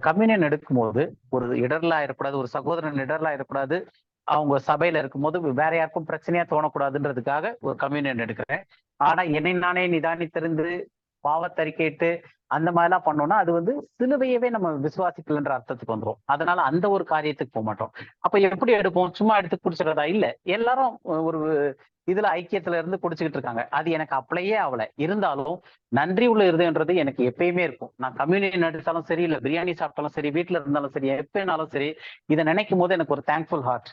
கம்யூனியன் எடுக்கும்போது ஒரு இடர்லா இருக்கக்கூடாது, ஒரு சகோதரன் இடர்லா இருக்கக்கூடாது, அவங்க சபையில இருக்கும்போது வேற யாருக்கும் பிரச்சனையா தோணக்கூடாதுன்றதுக்காக ஒரு கம்யூனியன் எடுக்கிறேன். ஆனா என்னை நானே நிதானித்திருந்து பாவத்தறிக்கைட்டு அந்த மாதிரிலாம் பண்ணோம்னா அது சிலுவையவே நம்ம விசுவாசிக்கலன்ற அர்த்தத்துக்கு வந்துடும். அதனால அந்த ஒரு காரியத்துக்கு போக மாட்டோம். அப்ப எப்படி எடுப்போம்? சும்மா எடுத்து குடிச்சிடறதா? இல்ல, எல்லாரும் ஒரு இதுல ஐக்கியத்துல இருந்து குடிச்சுக்கிட்டு இருக்காங்க. அது எனக்கு அப்ளையே ஆகல. இருந்தாலும் நன்றி உள்ள இருதுன்றது எனக்கு எப்பயுமே இருக்கும். நான் கம்யூனியன் எடுத்தாலும் சரி, இல்ல பிரியாணி சாப்பிட்டாலும் சரி, வீட்டுல இருந்தாலும் சரி, எப்பனாலும் சரி, இதை நினைக்கும் போது எனக்கு ஒரு தேங்க்ஃபுல் ஹார்ட்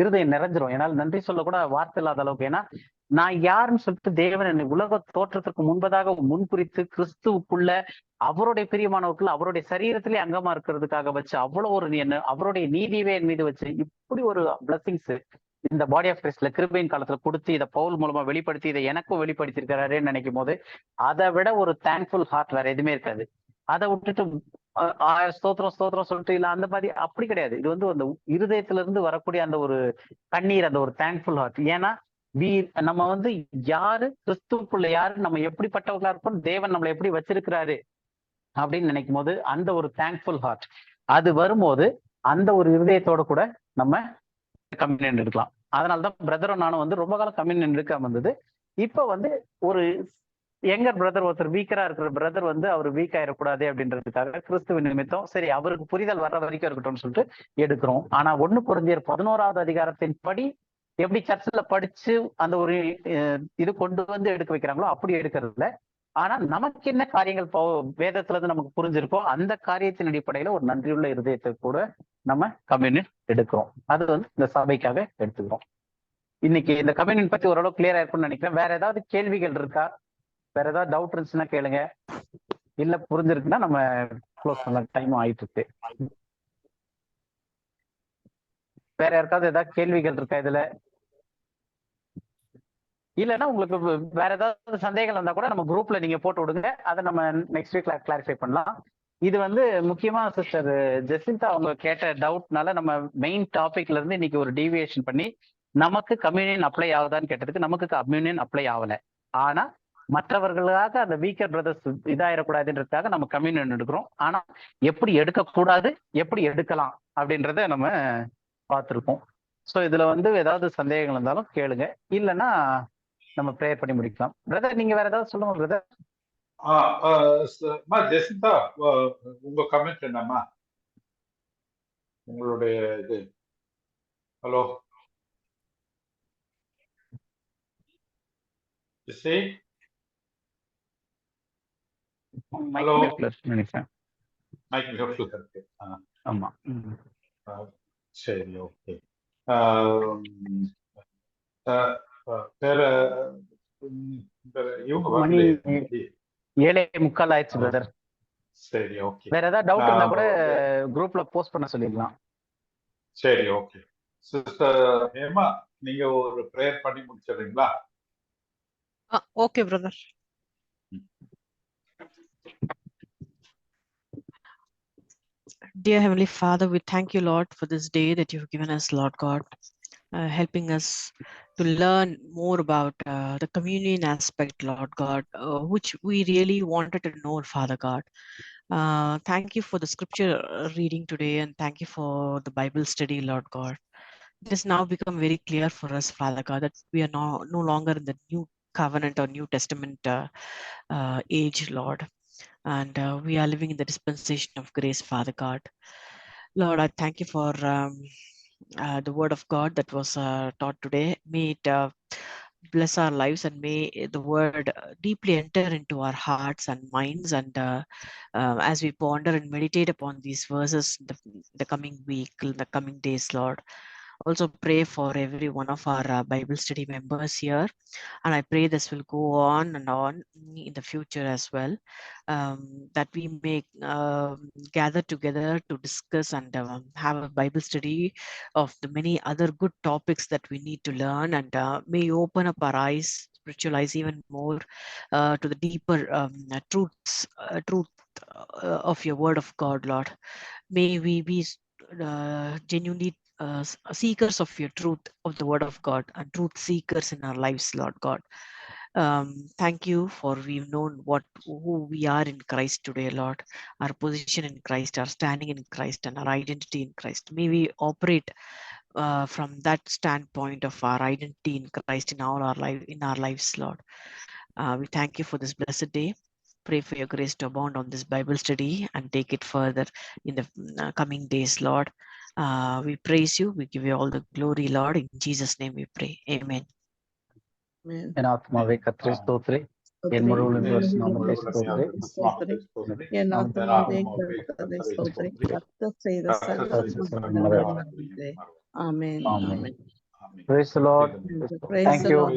இருதயம் நிறைஞ்சிரும். என்னால் நன்றி சொல்ல கூட வார்த்தை இல்லாத அளவுக்கு. ஏன்னா நான் யாருன்னு சொல்லிட்டு தேவன் என்னை உலக தோற்றத்திற்கு முன்பதாக முன்குறித்து கிறிஸ்துவுக்குள்ள அவருடைய பிரியமானவர்கள் அவருடைய சரீரத்திலே அங்கமா இருக்கிறதுக்காக வச்சு அவ்வளவு ஒரு என்ன அவருடைய நீதியவே என் மீது வச்சு இப்படி ஒரு பிளஸிங்ஸ் இந்த பாடி ஆஃப் கிரைஸ்ட்ல கிருபையின் காலத்துல கொடுத்து இதை பவுல் மூலமா வெளிப்படுத்தி இதை எனக்கும் வெளிப்படுத்திருக்கிறாருன்னு நினைக்கும் போது அதை விட ஒரு தேங்க்ஃபுல் ஹார்ட் வேற எதுவுமே இருக்காது. அதை விட்டுட்டு ஸ்தோத்திரம் சொல்லிட்டு இல்ல அந்த மாதிரி அப்படி கிடையாது. இது அந்த இருதயத்துல இருந்து வரக்கூடிய அந்த ஒரு கண்ணீர், அந்த ஒரு தேங்க்ஃபுல் ஹார்ட். ஏன்னா நம்ம யாரு கிறிஸ்துவுக்குள்ள யாரு, நம்ம எப்படிப்பட்டவர்களா இருப்போம், தேவன் நம்மளை எப்படி வச்சிருக்கிறாரு அப்படின்னு நினைக்கும் போது அந்த ஒரு தேங்க்ஃபுல் ஹார்ட் அது வரும்போது அந்த ஒரு இருதயத்தோட கூட நம்ம கம்யூனியன் எடுக்கலாம். அதனாலதான் பிரதரும் நானும் ரொம்ப காலம் கம்யூனியன் எடுக்காம வந்தது. இப்ப ஒரு யங்கர் பிரதர் ஒருத்தர் வீக்கரா இருக்கிற பிரதர் அவர் வீக் ஆயிடக்கூடாது அப்படின்றதுக்காக கிறிஸ்துவ நிமித்தம் சரி அவருக்கு புரிதல் வர்ற வரைக்கும் இருக்கட்டும்னு சொல்லிட்டு எடுக்கிறோம். ஆனா 1 கொரிந்தியர் 11வது அதிகாரத்தின் படி எப்படி சர்ச்சில் படிச்சு அந்த ஒரு இது கொண்டு எடுக்க வைக்கிறாங்களோ அப்படி எடுக்கிறது இல்லை. ஆனா நமக்கு என்ன காரியங்கள் வேதத்துல இருந்து நமக்கு புரிஞ்சிருக்கோ அந்த காரியத்தின் அடிப்படையில ஒரு நன்றியுள்ள இருதயத்தை கூட நம்ம கம்யூனியன் எடுக்கிறோம். அது இந்த சபைக்காக எடுத்துக்கிறோம். இன்னைக்கு இந்த கம்யூனியன் பத்தி ஓரளவு கிளியரா இருக்கும்னு நினைக்கிறேன். வேற ஏதாவது கேள்விகள் இருக்கா? வேற ஏதாவது டவுட் இருந்துச்சுன்னா கேளுங்க. இல்ல புரிஞ்சிருக்குன்னா நம்ம க்ளோஸ் பண்ண டைம் ஆயிட்டு இருக்கு. வேற யாருக்காவது ஏதாவது கேள்விகள் இருக்கா இதுல? இல்லைன்னா உங்களுக்கு வேற ஏதாவது சந்தேகம் இருந்தா கூட நம்ம குரூப்ல நீங்க போட்டு விடுங்க. அதை நம்ம நெக்ஸ்ட் வீக்ல கிளாரிஃபை பண்ணலாம். இது முக்கியமா சிஸ்டர் ஜெசிந்தா அவங்க கேட்ட டவுட்னால நம்ம மெயின் டாபிக்ல இருந்து இன்னைக்கு ஒரு டீவியேஷன் பண்ணி நமக்கு கம்யூனியன் அப்ளை ஆகுதான்னு கேட்டதுக்கு நமக்கு கம்யூனியன் அப்ளை ஆகல. ஆனா மற்றவர்களுக்காக அந்த வீக்கர் பிரதர்ஸ் இதாயிடக்கூடாதுன்றதுக்காக நம்ம கம்யூனியன் எடுக்கிறோம். ஆனா எப்படி எடுக்கக்கூடாது, எப்படி எடுக்கலாம் அப்படின்றத நம்ம பார்த்துருக்கோம். ஸோ இதுல ஏதாவது சந்தேகங்கள் இருந்தாலும் கேளுங்க. இல்லைன்னா நம்ம ப்ரேயர் பண்ணி முடிக்கலாம். பிரதர் நீங்க வேற ஏதாவது சொல்லுங்க பிரதர். ஜெசிந்தா உங்க கமெண்ட் என்னம்மா? உங்களுடைய இது. ஹலோ ஜெசி. ஹலோ நினைக்கிறேன் மைக் மியூட்ல இருக்கு. ஆமா சரி ஓகே. வேற இவங்க மணி வரலையே. 7:45 ஆயிடுச்சு பிரதர். சரி, ஓகே. வேற ஏதாவது டவுட் இருந்தா ஆமா. கூட குரூப்ல போஸ்ட் பண்ண சொல்லிடலாம். சரி, ஓகே. சிஸ்டர் ஹேமா, நீங்க ஒரு ப்ரேயர் பண்ணி முடிச்சிடுறீங்களா? Okay, brother. Dear Heavenly Father, we thank you, Lord, for this day that you've given us, Lord God, helping us to learn more about the communion aspect, Lord God, which we really wanted to know, Father God. Thank you for the scripture reading today, and thank you for the Bible study, Lord God. It has now become very clear for us, Father God, that we are no longer in the New Covenant or New Testament age, Lord. And we are living in the dispensation of grace, Father God. Lord, I thank you for the word of God that was taught today. May it bless our lives, and may the word deeply enter into our hearts and minds. And as we ponder and meditate upon these verses the coming week, the coming days, Lord. Also pray for every one of our Bible study members here. And I pray this will go on and on in the future as well, that we may gather together to discuss and have a Bible study of the many other good topics that we need to learn. And may you open up our eyes, spiritual eyes even more to the deeper truth of your word of God, Lord. May we be genuinely seekers of your truth, of the word of God, and truth seekers in our lives, Lord God. Thank you for we've known who we are in Christ today, Lord. Our position in Christ, our standing in Christ, and our identity in Christ. May we operate from that standpoint of our identity in Christ in our lives, Lord. We thank you for this blessed day. Pray for your grace to abound on this Bible study and take it further in the coming days, Lord. We praise you. We give you all the glory, Lord. In Jesus' name we pray. Amen. என் ஆத்மாவை கர்த்தரை ஸ்தோத்திரி, என் முழு உள்ளத்தின் நாமத்தை ஸ்தோத்திரி. என் ஆத்துமாவே கர்த்தரை ஸ்தோத்திரி. கர்த்தர் செய்த சகல ஆமென். Amen. Praise the Lord. Praise Thank the you. Lord.